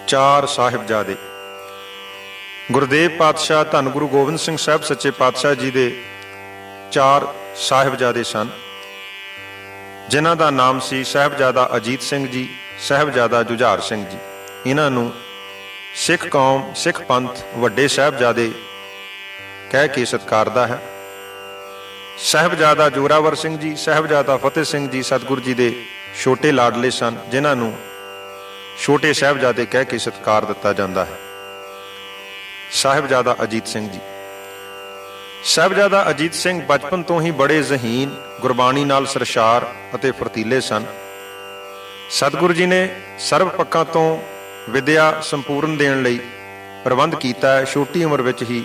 चार साहिबजादे। गुरुदेव पातशाह धन गुरु गोबिंद सिंह साहब सच्चे पातशाह जी दे चार साहिबजादे सन, जिन्हां दा नाम सी साहिबजादा अजीत सिंह जी, साहिबजादा जुझार सिंह जी। इन्हां नूं सिख कौम, सिख पंथ वड्डे साहिबजादे कह के सत्कारदा है। साहिबजादा जोरावर सिंह जी, साहिबजादा फतेह सिंह जी सतगुरु जी दे छोटे लाडले सन, जिन्हां नूं छोटे साहिबजादे कह के सत्कार दिता जाता है। साहिबजादा अजीत सिंह जी। साहिबजादा अजीत सिंह बचपन तो ही बड़े जहीन, गुरबाणी नाल सरशार अते फुर्तीले सन। सतगुरु जी ने सर्व पक्कां तो विद्या संपूर्ण देण लई प्रबंध कीता है। छोटी उम्र विच ही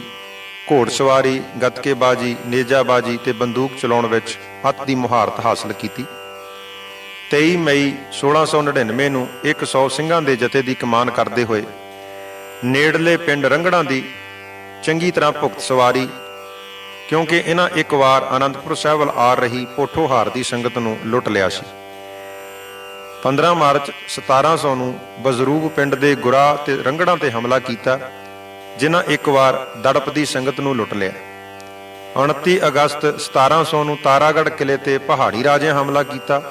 घोड़सवारी, गतकेबाजी, नेजाबाजी ते बंदूक चलाउण विच अत दी मुहारत हासिल कीती। 23 मई 1699 ਨੂੰ 100 ਸਿੰਘਾਂ ਦੇ ਜਥੇ ਦੀ ਕਮਾਨ ਕਰਦੇ ਹੋਏ ਨੇੜਲੇ ਪਿੰਡ ਰੰਗੜਾਂ ਦੀ ਚੰਗੀ ਤਰ੍ਹਾਂ ਭੁਗਤ ਸਵਾਰੀ, ਕਿਉਂਕਿ ਇਹਨਾਂ ਇੱਕ ਵਾਰ ਆਨੰਦਪੁਰ ਸਾਹਿਬ ਵੱਲ ਆ ਰਹੀ ਪੋਠੋਹਾਰ ਦੀ ਸੰਗਤ ਨੂੰ ਲੁੱਟ ਲਿਆ ਸੀ। 15 ਮਾਰਚ 1700 ਨੂੰ ਬਜ਼ਰੂਗ ਪਿੰਡ ਦੇ ਗੁਰਾ ਤੇ ਰੰਗੜਾਂ ਤੇ ਹਮਲਾ ਕੀਤਾ, ਜਿਨ੍ਹਾਂ ਇੱਕ ਵਾਰ ਦੜਪ ਦੀ ਸੰਗਤ ਨੂੰ ਲੁੱਟ ਲਿਆ। 29 ਅਗਸਤ 1700 ਨੂੰ ਤਾਰਾਗੜ੍ਹ ਕਿਲੇ ਤੇ ਪਹਾੜੀ ਰਾਜਿਆਂ ਹਮਲਾ ਕੀਤਾ,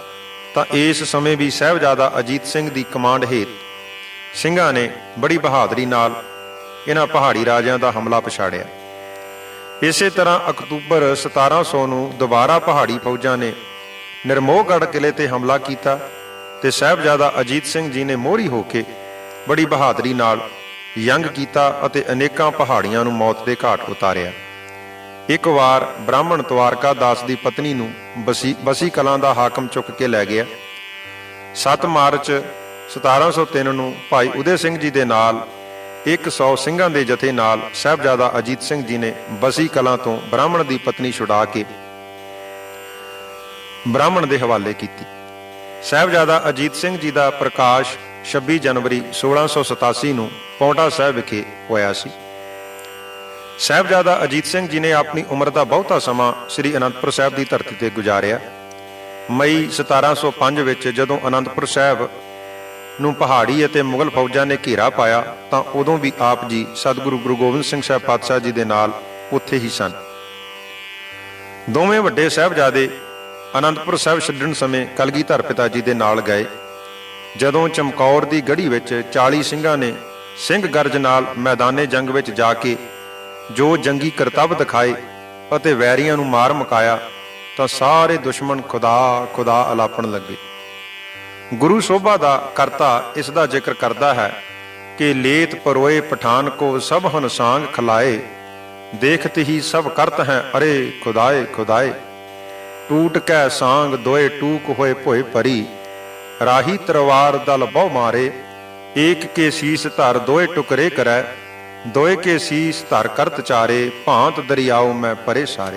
ਤਾਂ ਇਸ ਸਮੇਂ ਵੀ ਸਾਹਿਬਜ਼ਾਦਾ ਅਜੀਤ ਸਿੰਘ ਦੀ ਕਮਾਂਡ ਹੇਠ ਸਿੰਘਾਂ ਨੇ ਬੜੀ ਬਹਾਦਰੀ ਨਾਲ ਇਹਨਾਂ ਪਹਾੜੀ ਰਾਜਿਆਂ ਦਾ ਹਮਲਾ ਪਛਾੜਿਆ। ਇਸੇ ਤਰ੍ਹਾਂ ਅਕਤੂਬਰ 1700 ਨੂੰ ਦੁਬਾਰਾ ਪਹਾੜੀ ਫੌਜਾਂ ਨੇ ਨਿਰਮੋਹਗੜ੍ਹ ਕਿਲੇ ਤੇ ਹਮਲਾ ਕੀਤਾ ਤੇ ਸਾਹਿਬਜ਼ਾਦਾ ਅਜੀਤ ਸਿੰਘ ਜੀ ਨੇ ਮੋਹਰੀ ਹੋ ਕੇ ਬੜੀ ਬਹਾਦਰੀ ਨਾਲ ਯੰਗ ਕੀਤਾ ਅਤੇ ਅਨੇਕਾਂ ਪਹਾੜੀਆਂ ਨੂੰ ਮੌਤ ਦੇ ਘਾਟ ਉਤਾਰਿਆ। ਇੱਕ ਵਾਰ ਬ੍ਰਾਹਮਣ ਤਵਾਰਕਾ ਦਾਸ ਦੀ ਪਤਨੀ ਨੂੰ ਬਸੀ ਕਲਾਂ ਦਾ ਹਾਕਮ ਚੁੱਕ ਕੇ ਲੈ ਗਿਆ। 7 ਮਾਰਚ 1703 ਨੂੰ ਭਾਈ ਉਦੇ ਸਿੰਘ ਜੀ ਦੇ ਨਾਲ 100 ਸਿੰਘਾਂ ਦੇ ਜਥੇ ਨਾਲ ਸਾਹਿਬਜ਼ਾਦਾ ਅਜੀਤ ਸਿੰਘ ਜੀ ਨੇ ਬਸੀ ਕਲਾਂ ਤੋਂ ਬ੍ਰਾਹਮਣ ਦੀ ਪਤਨੀ ਛੁਡਾ ਕੇ ਬ੍ਰਾਹਮਣ ਦੇ ਹਵਾਲੇ ਕੀਤੀ। ਸਾਹਿਬਜ਼ਾਦਾ ਅਜੀਤ ਸਿੰਘ ਜੀ ਦਾ ਪ੍ਰਕਾਸ਼ 26 ਜਨਵਰੀ 1687 ਨੂੰ ਪੌਂਟਾ ਸਾਹਿਬ ਵਿਖੇ ਹੋਇਆ ਸੀ। ਸਾਹਿਬਜ਼ਾਦਾ ਅਜੀਤ ਸਿੰਘ ਜੀ ਨੇ ਆਪਣੀ ਉਮਰ ਦਾ ਬਹੁਤਾ ਸਮਾਂ ਸ੍ਰੀ ਅਨੰਦਪੁਰ ਸਾਹਿਬ ਦੀ ਧਰਤੀ ਤੇ ਗੁਜ਼ਾਰਿਆ। ਮਈ 1705 ਵਿੱਚ ਜਦੋਂ ਅਨੰਦਪੁਰ ਸਾਹਿਬ ਨੂੰ ਪਹਾੜੀ ਅਤੇ ਮੁਗਲ ਫੌਜਾਂ ਨੇ ਘੇਰਾ ਪਾਇਆ, ਤਾਂ ਉਦੋਂ ਵੀ ਆਪ ਜੀ ਸਤਿਗੁਰੂ ਗੁਰੂ ਗੋਬਿੰਦ ਸਿੰਘ ਸਾਹਿਬ ਪਾਤਸ਼ਾਹ ਜੀ ਦੇ ਨਾਲ ਉੱਥੇ ਹੀ ਸਨ। ਦੋਵੇਂ ਵੱਡੇ ਸਾਹਿਬਜ਼ਾਦੇ ਅਨੰਦਪੁਰ ਸਾਹਿਬ ਛੱਡਣ ਸਮੇਂ ਕਲਗੀਧਰ ਪਿਤਾ ਜੀ ਦੇ ਨਾਲ ਗਏ। ਜਦੋਂ ਚਮਕੌਰ ਦੀ ਗੜ੍ਹੀ ਵਿੱਚ 40 ਸਿੰਘਾਂ ਨੇ ਸਿੰਘ ਗਰਜ ਨਾਲ ਮੈਦਾਨੇ ਜੰਗ ਵਿੱਚ ਜਾ ਕੇ ਜੋ ਜੰਗੀ ਕਰਤੱਵ ਦਿਖਾਏ ਅਤੇ ਵੈਰੀਆਂ ਨੂੰ ਮਾਰ ਮੁਕਾਇਆ, ਤਾਂ ਸਾਰੇ ਦੁਸ਼ਮਣ ਖੁਦਾ ਖੁਦਾ ਅਲਾਪਣ ਲੱਗੇ। ਗੁਰੂ ਸੋਭਾ ਦਾ ਕਰਤਾ ਇਸ ਦਾ ਜ਼ਿਕਰ ਕਰਦਾ ਹੈ ਕਿ ਲੇਤ ਪਰੋਏ ਪਠਾਨ ਕੋ ਸਭ ਹਨ ਸਾਂਗ ਖਲਾਏ, ਦੇਖਤ ਹੀ ਸਭ ਕਰਤ ਹੈ ਅਰੇ ਖੁਦਾਏ ਖੁਦਾਏ, ਟੂਟ ਕੈ ਸਾਂਗ ਦੋਏ ਟੂਕ ਹੋਏ ਭੋਏ ਭਰੀ, ਰਾਹੀ ਤਰਵਾਰ ਦਲ ਬਹੁ ਮਾਰੇ, ਏਕ ਕੇ ਸੀਸ ਧਰ ਦੋਏ ਟੁਕਰੇ ਕਰੈ, ਦੋਏ ਕੇ ਸੀਸ ਧਰ ਕਰਤ ਚਾਰੇ, ਭਾਂਤ ਦਰਿਆਓ ਮੈਂ ਪਰੇ ਸਾਰੇ।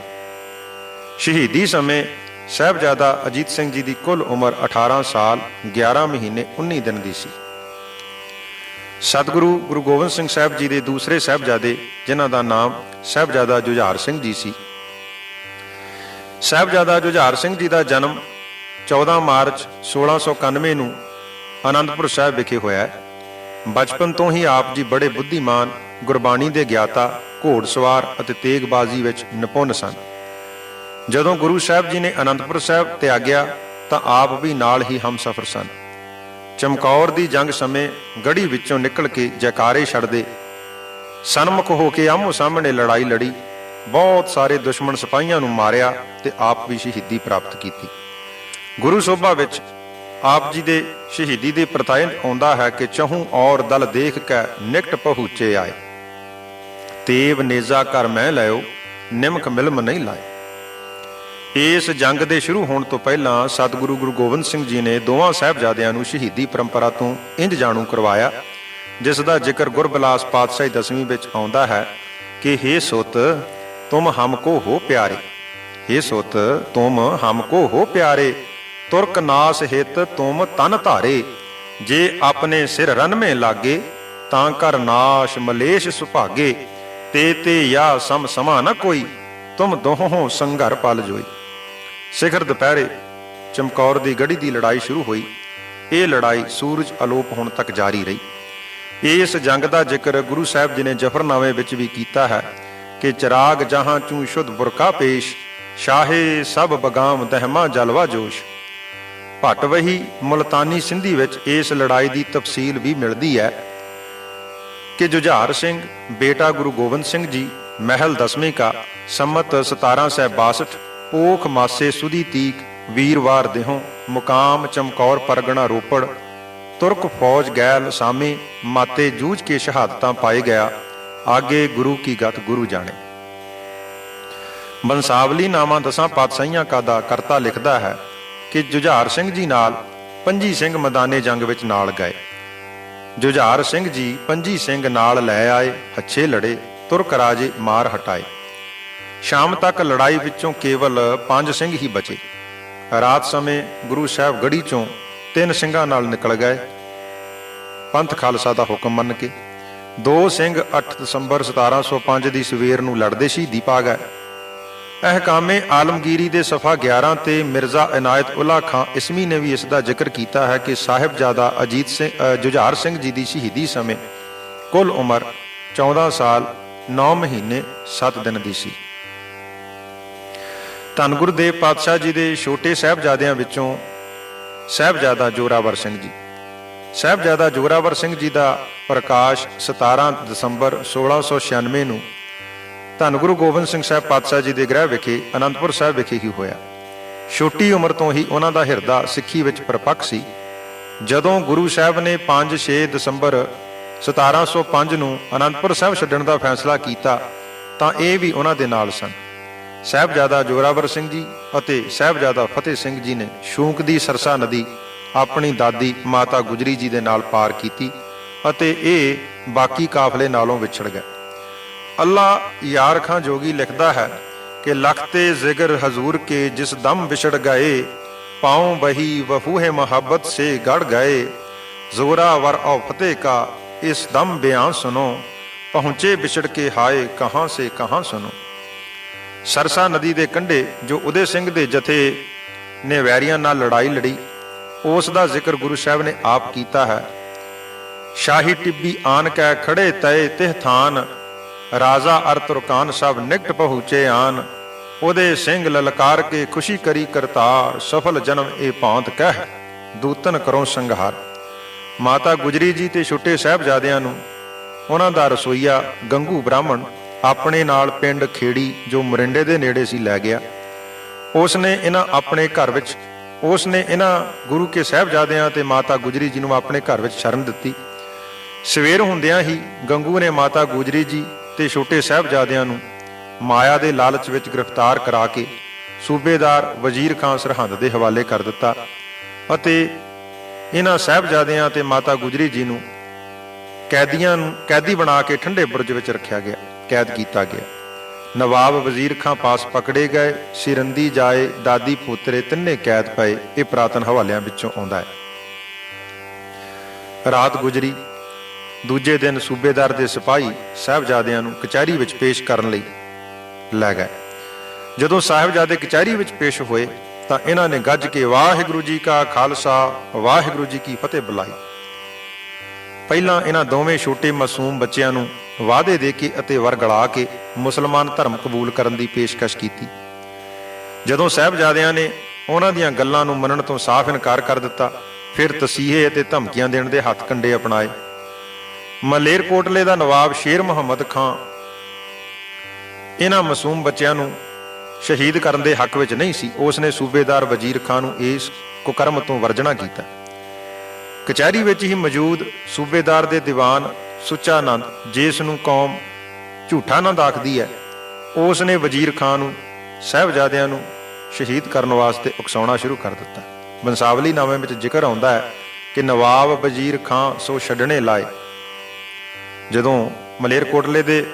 ਸ਼ਹੀਦੀ ਸਮੇਂ ਸਾਹਿਬਜ਼ਾਦਾ ਅਜੀਤ ਸਿੰਘ ਜੀ ਦੀ ਕੁੱਲ ਉਮਰ 18 ਸਾਲ 11 ਮਹੀਨੇ 19 ਦਿਨ ਦੀ ਸੀ। ਸਤਿਗੁਰੂ ਗੁਰੂ ਗੋਬਿੰਦ ਸਿੰਘ ਸਾਹਿਬ ਜੀ ਦੇ ਦੂਸਰੇ ਸਾਹਿਬਜ਼ਾਦੇ, ਜਿਨ੍ਹਾਂ ਦਾ ਨਾਮ ਸਾਹਿਬਜ਼ਾਦਾ ਜੁਝਾਰ ਸਿੰਘ ਜੀ ਸੀ। ਸਾਹਿਬਜ਼ਾਦਾ ਜੁਝਾਰ ਸਿੰਘ ਜੀ ਦਾ ਜਨਮ 14 ਮਾਰਚ 1691 ਨੂੰ ਆਨੰਦਪੁਰ ਸਾਹਿਬ ਵਿਖੇ ਹੋਇਆ। ਬਚਪਨ ਤੋਂ ਹੀ ਆਪ ਜੀ ਬੜੇ ਬੁੱਧੀਮਾਨ, ਗੁਰਬਾਣੀ ਦੇ ਗਿਆਤਾ, ਘੋੜਸਵਾਰ ਅਤੇ ਤੇਗਬਾਜ਼ੀ ਵਿੱਚ ਨਿਪੁੰਨ ਸਨ। ਜਦੋਂ ਗੁਰੂ ਸਾਹਿਬ ਜੀ ਨੇ ਅਨੰਦਪੁਰ ਸਾਹਿਬ ਤਿਆਗਿਆ, ਤਾਂ ਆਪ ਵੀ ਨਾਲ ਹੀ ਹਮਸਫਰ ਸਨ। ਚਮਕੌਰ ਦੀ ਜੰਗ ਸਮੇਂ ਗੜ੍ਹੀ ਵਿੱਚੋਂ ਨਿਕਲ ਕੇ ਜੈਕਾਰੇ ਛੱਡਦੇ ਸਨਮੁਖ ਹੋ ਕੇ ਆਮੋ ਸਾਹਮਣੇ ਲੜਾਈ ਲੜੀ, ਬਹੁਤ ਸਾਰੇ ਦੁਸ਼ਮਣ ਸਿਪਾਹੀਆਂ ਨੂੰ ਮਾਰਿਆ ਤੇ ਆਪ ਵੀ ਸ਼ਹੀਦੀ ਪ੍ਰਾਪਤ ਕੀਤੀ। ਗੁਰੂ ਸੋਭਾ ਵਿੱਚ ਆਪ ਜੀ ਦੇ ਸ਼ਹੀਦੀ ਦੇ ਪ੍ਰਤਾਏ ਆਉਂਦਾ ਹੈ ਕਿ ਚਹੂੰ ਔਰ ਦਲ ਦੇਖ ਕੇ ਨਿਕਟ ਪਹੁੰਚੇ ਆਏ, ਤੇਵ ਨੇਜ਼ਾ ਕਰ ਮੈਂ ਲਿਓ, ਨਿਮਕ ਮਿਲਮ ਨਹੀਂ ਲਾਏ। ਇਸ ਜੰਗ ਦੇ ਸ਼ੁਰੂ ਹੋਣ ਤੋਂ ਪਹਿਲਾਂ ਸਤਿਗੁਰੂ ਗੁਰੂ ਗੋਬਿੰਦ ਸਿੰਘ ਜੀ ਨੇ ਦੋਵਾਂ ਸਾਹਿਬਜ਼ਾਦਿਆਂ ਨੂੰ ਸ਼ਹੀਦੀ ਪਰੰਪਰਾ ਤੋਂ ਇੰਜ ਜਾਣੂ ਕਰਵਾਇਆ, ਜਿਸ ਦਾ ਜ਼ਿਕਰ ਗੁਰਬਿਲਾਸ ਪਾਤਸ਼ਾਹੀ 10ਵੀਂ ਵਿੱਚ ਆਉਂਦਾ ਹੈ ਕਿ हे ਸੁਤ ਤੁਮ ਹਮਕੋ ਹੋ ਪਿਆਰੇ, हे ਸੁਤ ਤੁਮ ਹਮਕੋ ਹੋ ਪਿਆਰੇ, ਤੁਰਕ ਨਾਸ ਹਿਤ ਤੁਮ ਤਨ ਧਾਰੇ, ਜੇ ਆਪਣੇ ਸਿਰ ਰਨਮੇ ਲਾਗੇ, ਤਾਂ ਕਰ ਨਾਸ਼ ਮਲੇਸ਼ ਸੁਭਾਗੇ, ਤੇ ਯਾ ਸਮ ਸਮਾ ਨ ਕੋਈ, ਤੁਮ ਦੋਹੋਂ ਸੰਘਰ ਪਲ ਜੋਈ। ਸਿਖਰ ਦੁਪਹਿਰੇ ਚਮਕੌਰ ਦੀ ਗੜ੍ਹੀ ਦੀ ਲੜਾਈ ਸ਼ੁਰੂ ਹੋਈ। ਇਹ ਲੜਾਈ ਸੂਰਜ ਅਲੋਪ ਹੋਣ ਤੱਕ ਜਾਰੀ ਰਹੀ। ਇਸ ਜੰਗ ਦਾ ਜ਼ਿਕਰ ਗੁਰੂ ਸਾਹਿਬ ਜੀ ਨੇ ਜਫਰਨਾਮੇ ਵਿੱਚ ਵੀ ਕੀਤਾ ਹੈ ਕਿ ਚਿਰਾਗ ਜਹਾਂ ਚੂੰ ਸ਼ੁੱਧ ਬੁਰਕਾ ਪੇਸ਼, ਸ਼ਾਹੇ ਸਭ ਬਗਾਮ ਦਹਿਮਾ ਜਲਵਾ ਜੋਸ਼। ਭੱਟ ਵਹੀ ਮੁਲਤਾਨੀ ਸਿੰਧੀ ਵਿੱਚ ਇਸ ਲੜਾਈ ਦੀ ਤਫਸੀਲ ਵੀ ਮਿਲਦੀ ਹੈ ਕਿ ਜੁਝਾਰ ਸਿੰਘ ਬੇਟਾ ਗੁਰੂ ਗੋਬਿੰਦ ਸਿੰਘ ਜੀ ਮਹਿਲ ਦਸਵੇਂ ਕਾ ਸੰਮਤ 1762 ਪੋਖ ਮਾਸੇ ਸੁਦੀ ਤੀਕ ਵੀਰਵਾਰ ਦੇਹੋਂ ਮੁਕਾਮ ਚਮਕੌਰ ਪਰਗਣਾ ਰੋਪੜ ਤੁਰਕ ਫੌਜ ਗੈਲ ਸਾਮੇ ਮਾਤੇ ਜੂਝ ਕੇ ਸ਼ਹਾਦਤਾਂ ਪਾਏ ਗਿਆ, ਆਗੇ ਗੁਰੂ ਕੀ ਗਤ ਗੁਰੂ ਜਾਣੇ। ਬੰਸਾਵਲੀ ਨਾਮਾ ਦਸਾਂ ਪਾਤਸ਼ਾਹੀਆਂ ਕਾ ਦਾ ਕਰਤਾ ਲਿਖਦਾ ਹੈ ਕਿ ਜੁਝਾਰ ਸਿੰਘ ਜੀ ਨਾਲ ਪੰਜੀ ਸਿੰਘ ਮੈਦਾਨੇ ਜੰਗ ਵਿੱਚ ਨਾਲ ਗਏ। ਜੁਝਾਰ ਸਿੰਘ ਜੀ ਪੰਜੀ ਸਿੰਘ ਨਾਲ ਲੈ ਆਏ, ਹੱਛੇ ਲੜੇ, ਤੁਰਕ ਰਾਜੇ ਮਾਰ ਹਟਾਏ। ਸ਼ਾਮ ਤੱਕ ਲੜਾਈ ਵਿੱਚੋਂ ਕੇਵਲ 5 ਸਿੰਘ ਹੀ ਬਚੇ। ਰਾਤ ਸਮੇਂ ਗੁਰੂ ਸਾਹਿਬ ਗੜੀ ਚੋਂ 3 ਸਿੰਘਾਂ ਨਾਲ ਨਿਕਲ ਗਏ ਪੰਥ ਖਾਲਸਾ ਦਾ ਹੁਕਮ ਮੰਨ ਕੇ। 2 ਸਿੰਘ 8 ਦਸੰਬਰ 1705 ਦੀ ਸਵੇਰ ਨੂੰ ਲੜਦੇ ਸ਼ਹੀਦੀ ਪਾ ਗਏ। ਅਹਿਕਾਮੇ ਆਲਮਗੀਰੀ ਦੇ ਸਫਾ 11 ਤੇ ਮਿਰਜ਼ਾ ਇਨਾਇਤ ਉਲਾ ਖਾਂ ਇਸਮੀ ਨੇ ਵੀ ਇਸ ਦਾ ਜ਼ਿਕਰ ਕੀਤਾ ਹੈ ਕਿ ਸਾਹਿਬਜ਼ਾਦਾ ਅਜੀਤ ਸਿੰਘ ਜੁਝਾਰ ਸਿੰਘ ਜੀ ਦੀ ਸ਼ਹੀਦੀ ਸਮੇਂ ਕੁੱਲ ਉਮਰ 14 ਸਾਲ 9 ਮਹੀਨੇ 7 ਦਿਨ ਦੀ ਸੀ। ਧੰਨ ਗੁਰਦੇਵ ਪਾਤਸ਼ਾਹ ਜੀ ਦੇ ਛੋਟੇ ਸਾਹਿਬਜ਼ਾਦਿਆਂ ਵਿੱਚੋਂ ਸਾਹਿਬਜ਼ਾਦਾ ਜੋਰਾਵਰ ਸਿੰਘ ਜੀ। ਸਾਹਿਬਜ਼ਾਦਾ ਜੋਰਾਵਰ ਸਿੰਘ ਜੀ ਦਾ ਪ੍ਰਕਾਸ਼ 17 ਦਸੰਬਰ 1696 ਨੂੰ ਧੰਨ ਗੁਰੂ ਗੋਬਿੰਦ ਸਿੰਘ ਸਾਹਿਬ ਪਾਤਸ਼ਾਹ ਜੀ ਦੇ ਗ੍ਰਹਿ ਵਿਖੇ ਅਨੰਦਪੁਰ ਸਾਹਿਬ ਵਿਖੇ ਹੀ ਹੋਇਆ। ਛੋਟੀ ਉਮਰ ਤੋਂ ਹੀ ਉਹਨਾਂ ਦਾ ਹਿਰਦਾ ਸਿੱਖੀ ਵਿੱਚ ਪਰਪੱਕ ਸੀ। ਜਦੋਂ ਗੁਰੂ ਸਾਹਿਬ ਨੇ 5-6 ਦਸੰਬਰ 1705 ਨੂੰ ਅਨੰਦਪੁਰ ਸਾਹਿਬ ਛੱਡਣ ਦਾ ਫੈਸਲਾ ਕੀਤਾ ਤਾਂ ਇਹ ਵੀ ਉਹਨਾਂ ਦੇ ਨਾਲ ਸਨ। ਸਾਹਿਬਜ਼ਾਦਾ ਜੋਰਾਵਰ ਸਿੰਘ ਜੀ ਅਤੇ ਸਾਹਿਬਜ਼ਾਦਾ ਫਤਿਹ ਸਿੰਘ ਜੀ ਨੇ ਸ਼ੂਕ ਦੀ ਸਰਸਾ ਨਦੀ ਆਪਣੀ ਦਾਦੀ ਮਾਤਾ ਗੁਜਰੀ ਜੀ ਦੇ ਨਾਲ ਪਾਰ ਕੀਤੀ ਅਤੇ ਇਹ ਬਾਕੀ ਕਾਫਲੇ ਨਾਲੋਂ ਵਿਛੜ ਗਏ। ਅੱਲਾ ਯਾਰ ਖਾਂ ਜੋਗੀ ਲਿਖਦਾ ਹੈ ਕਿ ਲਖਤੇ ਜ਼ਿਗਰ ਹਜ਼ੂਰ ਕੇ ਜਿਸ ਦਮ ਵਿਛੜ ਗਏ, ਪਾਉ ਬਹੀ ਵਫੂਹੇ ਮੁਹੱਬਤ ਸੇ ਗੜ ਗਏ, ਜ਼ੋਰਾਵਰ ਔ ਫਤਿਹ ਕਾ ਇਸ ਦਮ ਬਿਆਨ ਸੁਨੋ, ਪਹੁੰਚੇ ਵਿਛੜ ਕੇ ਹਾਏ ਕਹਾਂ ਸੇ ਕਹਾਂ ਸੁਨੋ। ਸਰਸਾ ਨਦੀ ਦੇ ਕੰਢੇ ਜੋ ਉਦੇ ਸਿੰਘ ਦੇ ਜਥੇ ਨੇ ਵੈਰੀਆਂ ਨਾਲ ਲੜਾਈ ਲੜੀ, ਉਸ ਦਾ ਜ਼ਿਕਰ ਗੁਰੂ ਸਾਹਿਬ ਨੇ ਆਪ ਕੀਤਾ ਹੈ। ਸ਼ਾਹੀ ਟਿੱਬੀ ਆਨ ਕੈ ਖੜੇ ਤਏ ਤਿਹ ਥਾਨ, ਰਾਜਾ ਅਰ ਤੁਰਕਾਨ ਸਭ ਨਿਕਟ ਪਹੁੰਚੇ ਆਨ, ਉਹਦੇ ਸਿੰਘ ਲਲਕਾਰ ਕੇ ਖੁਸ਼ੀ ਕਰੀ ਕਰਤਾਰ, ਸਫਲ ਜਨਮ ਇਹ ਭਾਂਤ ਕਹਿ ਦੂਤਨ ਕਰੋ ਸੰਘਾਰ। ਮਾਤਾ ਗੁਜਰੀ ਜੀ ਤੇ ਛੋਟੇ ਸਾਹਿਬਜ਼ਾਦਿਆਂ ਨੂੰ ਉਹਨਾਂ ਦਾ ਰਸੋਈਆ ਗੰਗੂ ਬ੍ਰਾਹਮਣ ਆਪਣੇ ਨਾਲ ਪਿੰਡ ਖੇੜੀ ਜੋ ਮੋਰਿੰਡੇ ਦੇ ਨੇੜੇ ਸੀ ਲੈ ਗਿਆ। ਉਸ ਨੇ ਇਹਨਾਂ ਗੁਰੂ ਕੇ ਸਾਹਿਬਜ਼ਾਦਿਆਂ ਤੇ ਮਾਤਾ ਗੁਜਰੀ ਜੀ ਨੂੰ ਆਪਣੇ ਘਰ ਵਿੱਚ ਸ਼ਰਨ ਦਿੱਤੀ। ਸਵੇਰ ਹੁੰਦਿਆਂ ਹੀ ਗੰਗੂ ਨੇ ਮਾਤਾ ਗੁਜਰੀ ਜੀ ਤੇ ਛੋਟੇ ਸਾਹਿਬਜ਼ਾਦਿਆਂ ਨੂੰ ਮਾਇਆ ਦੇ ਲਾਲਚ ਵਿੱਚ ਗ੍ਰਿਫਤਾਰ ਕਰਾ ਕੇ ਸੂਬੇਦਾਰ ਵਜ਼ੀਰ ਖਾਂ ਸਰਹੰਦ ਦੇ ਹਵਾਲੇ ਕਰ ਦਿੱਤਾ ਅਤੇ ਇਹਨਾਂ ਸਾਹਿਬਜ਼ਾਦਿਆਂ ਤੇ ਮਾਤਾ ਗੁਜਰੀ ਜੀ ਨੂੰ ਕੈਦੀ ਬਣਾ ਕੇ ਠੰਡੇ ਬੁਰਜ ਵਿੱਚ ਰੱਖਿਆ ਗਿਆ, ਕੈਦ ਕੀਤਾ ਗਿਆ। ਨਵਾਬ ਵਜ਼ੀਰ ਖਾਂ ਪਾਸ ਪਕੜੇ ਗਏ, ਸਿਰੰਦੀ ਜਾਏ ਦਾਦੀ ਪੋਤਰੇ ਤਿੰਨੇ ਕੈਦ ਪਏ। ਇਹ ਪੁਰਾਤਨ ਹਵਾਲਿਆਂ ਵਿੱਚੋਂ ਆਉਂਦਾ ਹੈ। ਰਾਤ ਗੁਜਰੀ। ਦੂਜੇ ਦਿਨ ਸੂਬੇਦਾਰ ਦੇ ਸਿਪਾਹੀ ਸਾਹਿਬਜ਼ਾਦਿਆਂ ਨੂੰ ਕਚਹਿਰੀ ਵਿੱਚ ਪੇਸ਼ ਕਰਨ ਲਈ ਲੈ ਗਏ। ਜਦੋਂ ਸਾਹਿਬਜ਼ਾਦੇ ਕਚਹਿਰੀ ਵਿੱਚ ਪੇਸ਼ ਹੋਏ ਤਾਂ ਇਹਨਾਂ ਨੇ ਗੱਜ ਕੇ ਵਾਹਿਗੁਰੂ ਜੀ ਕਾ ਖਾਲਸਾ ਵਾਹਿਗੁਰੂ ਜੀ ਕੀ ਫਤਿਹ ਬੁਲਾਈ। ਪਹਿਲਾਂ ਇਹਨਾਂ ਦੋਵੇਂ ਛੋਟੇ ਮਾਸੂਮ ਬੱਚਿਆਂ ਨੂੰ ਵਾਅਦੇ ਦੇ ਕੇ ਅਤੇ ਵਰਗਲਾ ਕੇ ਮੁਸਲਮਾਨ ਧਰਮ ਕਬੂਲ ਕਰਨ ਦੀ ਪੇਸ਼ਕਸ਼ ਕੀਤੀ। ਜਦੋਂ ਸਾਹਿਬਜ਼ਾਦਿਆਂ ਨੇ ਉਹਨਾਂ ਦੀਆਂ ਗੱਲਾਂ ਨੂੰ ਮੰਨਣ ਤੋਂ ਸਾਫ਼ ਇਨਕਾਰ ਕਰ ਦਿੱਤਾ, ਫਿਰ ਤਸੀਹੇ ਅਤੇ ਧਮਕੀਆਂ ਦੇਣ ਦੇ ਹੱਥ ਕੰਡੇ ਅਪਣਾਏ। ਮਲੇਰਕੋਟਲੇ ਦਾ ਨਵਾਬ ਸ਼ੇਰ ਮੁਹੰਮਦ ਖਾਂ ਇਹਨਾਂ ਮਾਸੂਮ ਬੱਚਿਆਂ ਨੂੰ ਸ਼ਹੀਦ ਕਰਨ ਦੇ ਹੱਕ ਵਿੱਚ ਨਹੀਂ ਸੀ। ਉਸ ਨੇ ਸੂਬੇਦਾਰ ਵਜ਼ੀਰ ਖਾਂ ਨੂੰ ਇਸ ਕੁਕਰਮ ਤੋਂ ਵਰਜਣਾ ਕੀਤਾ। ਕਚਹਿਰੀ ਵਿੱਚ ਹੀ ਮੌਜੂਦ ਸੂਬੇਦਾਰ ਦੇ ਦੀਵਾਨ ਸੁੱਚਾ ਨੰਦ, ਜਿਸ ਨੂੰ ਕੌਮ ਝੂਠਾ ਨੰਦ ਆਖਦੀ ਹੈ, ਉਸ ਨੇ ਵਜ਼ੀਰ ਖਾਂ ਨੂੰ ਸਾਹਿਬਜ਼ਾਦਿਆਂ ਨੂੰ ਸ਼ਹੀਦ ਕਰਨ ਵਾਸਤੇ ਉਕਸਾਉਣਾ ਸ਼ੁਰੂ ਕਰ ਦਿੱਤਾ। ਬੰਸਾਵਲੀ ਨਾਮੇ ਵਿੱਚ ਜ਼ਿਕਰ ਆਉਂਦਾ ਹੈ ਕਿ ਨਵਾਬ ਵਜ਼ੀਰ ਖਾਂ ਸੋ ਛੱਡਣੇ ਲਾਏ। ਜਦੋਂ ਮਲੇਰਕੋਟਲੇ ਦੇ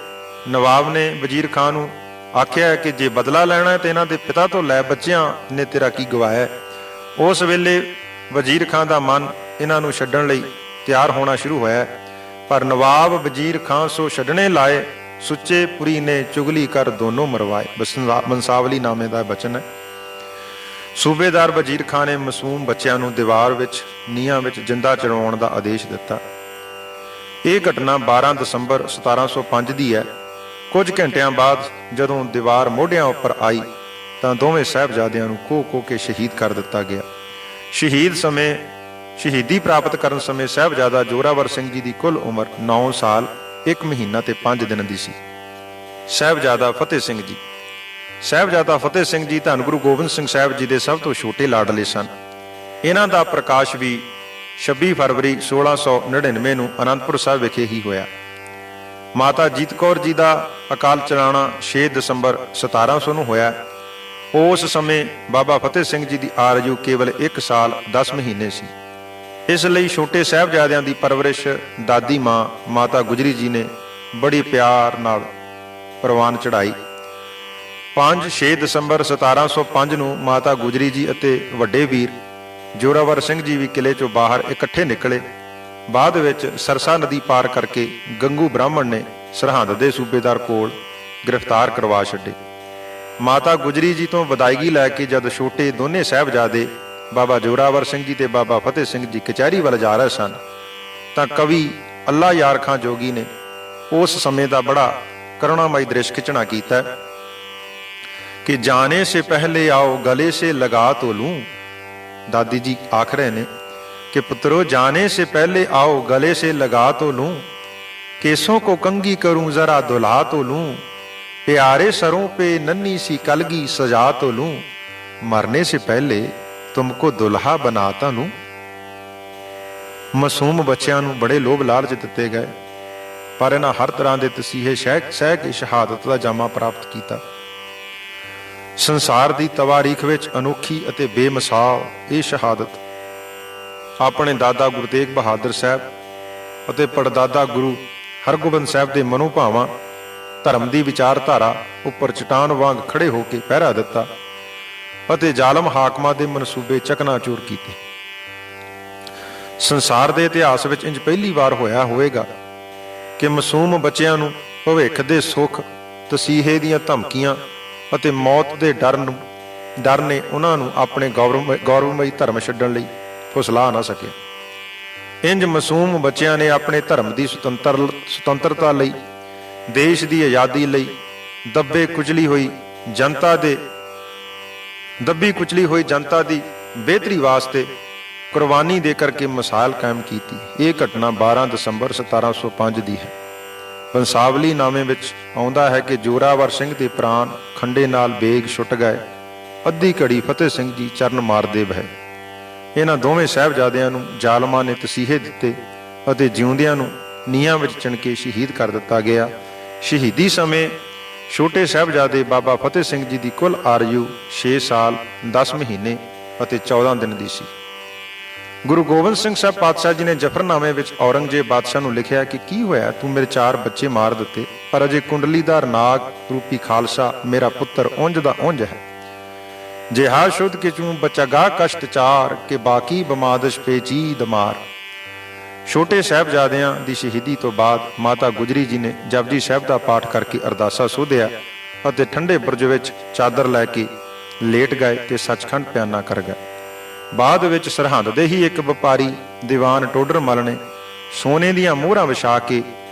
ਨਵਾਬ ਨੇ ਵਜ਼ੀਰ ਖਾਂ ਨੂੰ ਆਖਿਆ ਕਿ ਜੇ ਬਦਲਾ ਲੈਣਾ ਹੈ ਤੇ ਇਹਨਾਂ ਦੇ ਪਿਤਾ ਤੋਂ ਲੈ, ਬੱਚਿਆਂ ਨੇ ਤੇਰਾ ਕੀ ਗਵਾਇਆ। ਉਸ ਵੇਲੇ ਵਜ਼ੀਰ ਖਾਂ ਦਾ ਮਨ ਇਹਨਾਂ ਨੂੰ ਛੱਡਣ ਲਈ ਤਿਆਰ ਹੋਣਾ ਸ਼ੁਰੂ ਹੋਇਆ। ਪਰ ਨਵਾਬ ਵਜ਼ੀਰ ਖਾਂ ਸੋ ਛੱਡਣੇ ਲਾਏ, ਸੁੱਚੇ ਪੁਰੀ ਨੇ ਚੁਗਲੀ ਕਰ ਦੋਨੋਂ ਮਰਵਾਏ। ਬੰਸਾਵਲੀ ਨਾਮੇ ਦਾ ਬਚਨ ਹੈ। ਸੂਬੇਦਾਰ ਵਜ਼ੀਰ ਖਾਂ ਨੇ ਮਾਸੂਮ ਬੱਚਿਆਂ ਨੂੰ ਦੀਵਾਰ ਵਿੱਚ ਨੀਹਾਂ ਵਿੱਚ ਜਿੰਦਾ ਚੜਾਉਣ ਦਾ ਆਦੇਸ਼ ਦਿੱਤਾ। ਇਹ ਘਟਨਾ 12 ਦਸੰਬਰ 1705 ਦੀ ਹੈ। ਕੁਝ ਘੰਟਿਆਂ ਬਾਅਦ ਜਦੋਂ ਦੀਵਾਰ ਮੋਢਿਆਂ ਉੱਪਰ ਆਈ ਤਾਂ ਦੋਵੇਂ ਸਾਹਿਬਜ਼ਾਦਿਆਂ ਨੂੰ ਕੋਹ ਕੇ ਸ਼ਹੀਦ ਕਰ ਦਿੱਤਾ ਗਿਆ। ਸ਼ਹੀਦੀ ਪ੍ਰਾਪਤ ਕਰਨ ਸਮੇਂ ਸਾਹਿਬਜ਼ਾਦਾ ਜ਼ੋਰਾਵਰ ਸਿੰਘ ਜੀ ਦੀ ਕੁੱਲ ਉਮਰ 9 ਸਾਲ 1 ਮਹੀਨਾ ਤੇ 5 ਦਿਨ ਦੀ ਸੀ। ਸਾਹਿਬਜ਼ਾਦਾ ਫਤਿਹ ਸਿੰਘ ਜੀ। ਸਾਹਿਬਜ਼ਾਦਾ ਫਤਿਹ ਸਿੰਘ ਜੀ ਧੰਨ ਗੁਰੂ ਗੋਬਿੰਦ ਸਿੰਘ ਸਾਹਿਬ ਜੀ ਦੇ ਸਭ ਤੋਂ ਛੋਟੇ ਲਾਡਲੇ ਸਨ। ਇਹਨਾਂ ਦਾ ਪ੍ਰਕਾਸ਼ ਵੀ 26 ਫਰਵਰੀ 1699 ਨੂੰ ਅਨੰਦਪੁਰ ਸਾਹਿਬ ਵਿਖੇ ਹੀ ਹੋਇਆ। ਮਾਤਾ ਜੀਤ ਕੌਰ ਜੀ ਦਾ ਅਕਾਲ ਚਲਾਣਾ 6 ਦਸੰਬਰ 1700 ਨੂੰ ਹੋਇਆ। ਉਸ ਸਮੇਂ ਬਾਬਾ ਫਤਿਹ ਸਿੰਘ ਜੀ ਦੀ ਆਯੂ ਕੇਵਲ 1 ਸਾਲ 10 ਮਹੀਨੇ ਸੀ। ਇਸ ਲਈ ਛੋਟੇ ਸਾਹਿਬਜ਼ਾਦਿਆਂ ਦੀ ਪਰਵਰਿਸ਼ ਦਾਦੀ ਮਾਂ ਮਾਤਾ ਗੁਜਰੀ ਜੀ ਨੇ ਬੜੀ ਪਿਆਰ ਨਾਲ ਪ੍ਰਵਾਨ ਚੜਾਈ। 5-6 ਦਸੰਬਰ 1705 ਨੂੰ ਮਾਤਾ ਗੁਜਰੀ ਜੀ ਅਤੇ ਵੱਡੇ ਵੀਰ ਜ਼ੋਰਾਵਰ ਸਿੰਘ ਜੀ ਵੀ ਕਿਲੇ ਚੋਂ ਬਾਹਰ ਇਕੱਠੇ ਨਿਕਲੇ। ਬਾਅਦ ਵਿੱਚ ਸਰਸਾ ਨਦੀ ਪਾਰ ਕਰਕੇ ਗੰਗੂ ਬ੍ਰਾਹਮਣ ਨੇ ਸਰਹੰਦ ਦੇ ਸੂਬੇਦਾਰ ਕੋਲ ਗ੍ਰਿਫਤਾਰ ਕਰਵਾ ਛੱਡੇ। ਮਾਤਾ ਗੁਜਰੀ ਜੀ ਤੋਂ ਵਿਦਾਇਗੀ ਲੈ ਕੇ ਜਦ ਛੋਟੇ ਦੋਨੇ ਸਾਹਿਬਜ਼ਾਦੇ ਬਾਬਾ ਜ਼ੋਰਾਵਰ ਸਿੰਘ ਜੀ ਤੇ ਬਾਬਾ ਫਤਿਹ ਸਿੰਘ ਜੀ ਕਚਹਿਰੀ ਵੱਲ ਜਾ ਰਹੇ ਸਨ ਤਾਂ ਕਵੀ ਅੱਲਾ ਯਾਰ ਖਾਂ ਜੋਗੀ ਨੇ ਉਸ ਸਮੇਂ ਦਾ ਬੜਾ ਕਰੁਣਾਮਈ ਦ੍ਰਿਸ਼ ਖਿੱਚਣਾ ਕੀਤਾ ਕਿ ਜਾਣੇ ਸੇ ਪਹਿਲੇ ਆਓ ਗਲੇ ਸੇ ਲਗਾ ਤੋ ਲੂੰ। ਦਾਦੀ ਜੀ ਆਖ ਰਹੇ ਨੇ कि पुत्रो जाने से पहले आओ गले से लगा तो लूं, केसों को कंघी करूं जरा दुल्हा तो लूं, प्यारे सरों पे नन्ही सी कलगी सजा तो लूं, मरने से पहले तुमको दुल्हा बनाता लूं। मासूम बच्चों ਨੂੰ बड़े लोभ लालच ਦਿੱਤੇ गए पर इन्हां हर तरह के तसीहे सह के शहादत का जामा प्राप्त किया। संसार की तवारीख विच अनोखी ਅਤੇ बेमिसाल ਇਹ शहादत ਆਪਣੇ ਦਾਦਾ ਗੁਰੂ ਤੇਗ ਬਹਾਦਰ ਸਾਹਿਬ ਅਤੇ ਪੜਦਾਦਾ ਗੁਰੂ ਹਰਗੋਬਿੰਦ ਸਾਹਿਬ ਦੇ ਮਨੋਭਾਵਾਂ ਧਰਮ ਦੀ ਵਿਚਾਰਧਾਰਾ ਉੱਪਰ ਚਟਾਨ ਵਾਂਗ ਖੜੇ ਹੋ ਕੇ ਪਹਿਰਾ ਦਿੱਤਾ ਅਤੇ ਜ਼ਾਲਮ ਹਾਕਮਾਂ ਦੇ ਮਨਸੂਬੇ ਚਕਨਾਚੂਰ ਕੀਤੇ। ਸੰਸਾਰ ਦੇ ਇਤਿਹਾਸ ਵਿੱਚ ਇੰਜ ਪਹਿਲੀ ਵਾਰ ਹੋਇਆ ਹੋਵੇਗਾ ਕਿ ਮਾਸੂਮ ਬੱਚਿਆਂ ਨੂੰ ਭਵਿੱਖ ਦੇ ਸੁੱਖ ਤਸੀਹੇ ਦੀਆਂ ਧਮਕੀਆਂ ਅਤੇ ਮੌਤ ਦੇ ਡਰ ਨੇ ਉਹਨਾਂ ਨੂੰ ਆਪਣੇ ਗੌਰਵਮਈ ਧਰਮ ਛੱਡਣ ਲਈ ਫੁਸਲਾ ਨਾ ਸਕਿਆ। ਇੰਜ ਮਾਸੂਮ ਬੱਚਿਆਂ ਨੇ ਆਪਣੇ ਧਰਮ ਦੀ ਸੁਤੰਤਰਤਾ ਲਈ, ਦੇਸ਼ ਦੀ ਆਜ਼ਾਦੀ ਲਈ ਦੱਬੀ ਕੁਚਲੀ ਹੋਈ ਜਨਤਾ ਦੀ ਬਿਹਤਰੀ ਵਾਸਤੇ ਕੁਰਬਾਨੀ ਦੇ ਕਰਕੇ ਮਿਸਾਲ ਕਾਇਮ ਕੀਤੀ। ਇਹ ਘਟਨਾ 12 ਦਸੰਬਰ 1705 ਦੀ ਹੈ। ਬੰਸਾਵਲੀ ਨਾਮੇ ਵਿੱਚ ਆਉਂਦਾ ਹੈ ਕਿ ਜ਼ੋਰਾਵਰ ਸਿੰਘ ਦੇ ਪ੍ਰਾਣ ਖੰਡੇ ਨਾਲ ਬੇਗ ਛੁੱਟ ਗਏ। ਅੱਧੀ ਘੜੀ ਫਤਿਹ ਸਿੰਘ ਜੀ ਚਰਨ ਮਾਰਦੇ ਬਹਿ। ਇਹਨਾਂ ਦੋਵੇਂ ਸਾਹਿਬਜ਼ਾਦਿਆਂ ਨੂੰ ਜ਼ਾਲਮਾਂ ਨੇ ਤਸੀਹੇ ਦਿੱਤੇ ਅਤੇ ਜਿਉਂਦਿਆਂ ਨੂੰ ਨੀਹਾਂ ਵਿੱਚ ਚਿਣ ਕੇ ਸ਼ਹੀਦ ਕਰ ਦਿੱਤਾ ਗਿਆ। ਸ਼ਹੀਦੀ ਸਮੇਂ ਛੋਟੇ ਸਾਹਿਬਜ਼ਾਦੇ ਬਾਬਾ ਫਤਿਹ ਸਿੰਘ ਜੀ ਦੀ ਕੁੱਲ ਆਯੂ 6 ਸਾਲ 10 ਮਹੀਨੇ ਅਤੇ 14 ਦਿਨ ਦੀ ਸੀ। ਗੁਰੂ ਗੋਬਿੰਦ ਸਿੰਘ ਸਾਹਿਬ ਪਾਤਸ਼ਾਹ ਜੀ ਨੇ ਜਫਰਨਾਮੇ ਵਿੱਚ ਔਰੰਗਜ਼ੇਬ ਬਾਦਸ਼ਾਹ ਨੂੰ ਲਿਖਿਆ ਕਿ ਕੀ ਹੋਇਆ, ਤੂੰ ਮੇਰੇ 4 ਬੱਚੇ ਮਾਰ ਦਿੱਤੇ, ਪਰ ਅਜੇ ਕੁੰਡਲੀਦਾਰ ਨਾਗ ਰੂਪੀ ਖਾਲਸਾ ਮੇਰਾ ਪੁੱਤਰ ਉਂਝ ਦਾ ਉਂਝ ਹੈ। ਜਿਹਾ ਸ਼ੁੱਧ ਕਿ ਚੂੰ ਬਚਗਾ ਕਸ਼ਟ ਚਾਰ ਕਿ ਬਾਕੀ ਬਮਾਦਸ਼ ਪੇਚੀਦ ਮਾਰ। ਛੋਟੇ ਸਾਹਿਬਜ਼ਾਦਿਆਂ ਦੀ ਸ਼ਹੀਦੀ ਤੋਂ ਬਾਅਦ ਮਾਤਾ ਗੁਜਰੀ ਜੀ ਨੇ ਜਪਜੀ ਸਾਹਿਬ ਦਾ ਪਾਠ ਕਰਕੇ ਅਰਦਾਸਾ ਸੋਧਿਆ ਅਤੇ ਠੰਡੇ ਬੁਰਜ ਵਿੱਚ ਚਾਦਰ ਲੈ ਕੇ ਲੇਟ ਗਏ ਤੇ ਸੱਚਖੰਡ ਪਿਆਨਾ ਕਰ ਗਏ। ਬਾਅਦ ਵਿੱਚ ਸਰਹੰਦ ਦੇ ਹੀ ਇੱਕ ਵਪਾਰੀ ਦੀਵਾਨ ਟੋਡਰ ਮਲ ਨੇ ਸੋਨੇ ਦੀਆਂ ਮੋਹਰਾਂ ਵਿਛਾ ਕੇ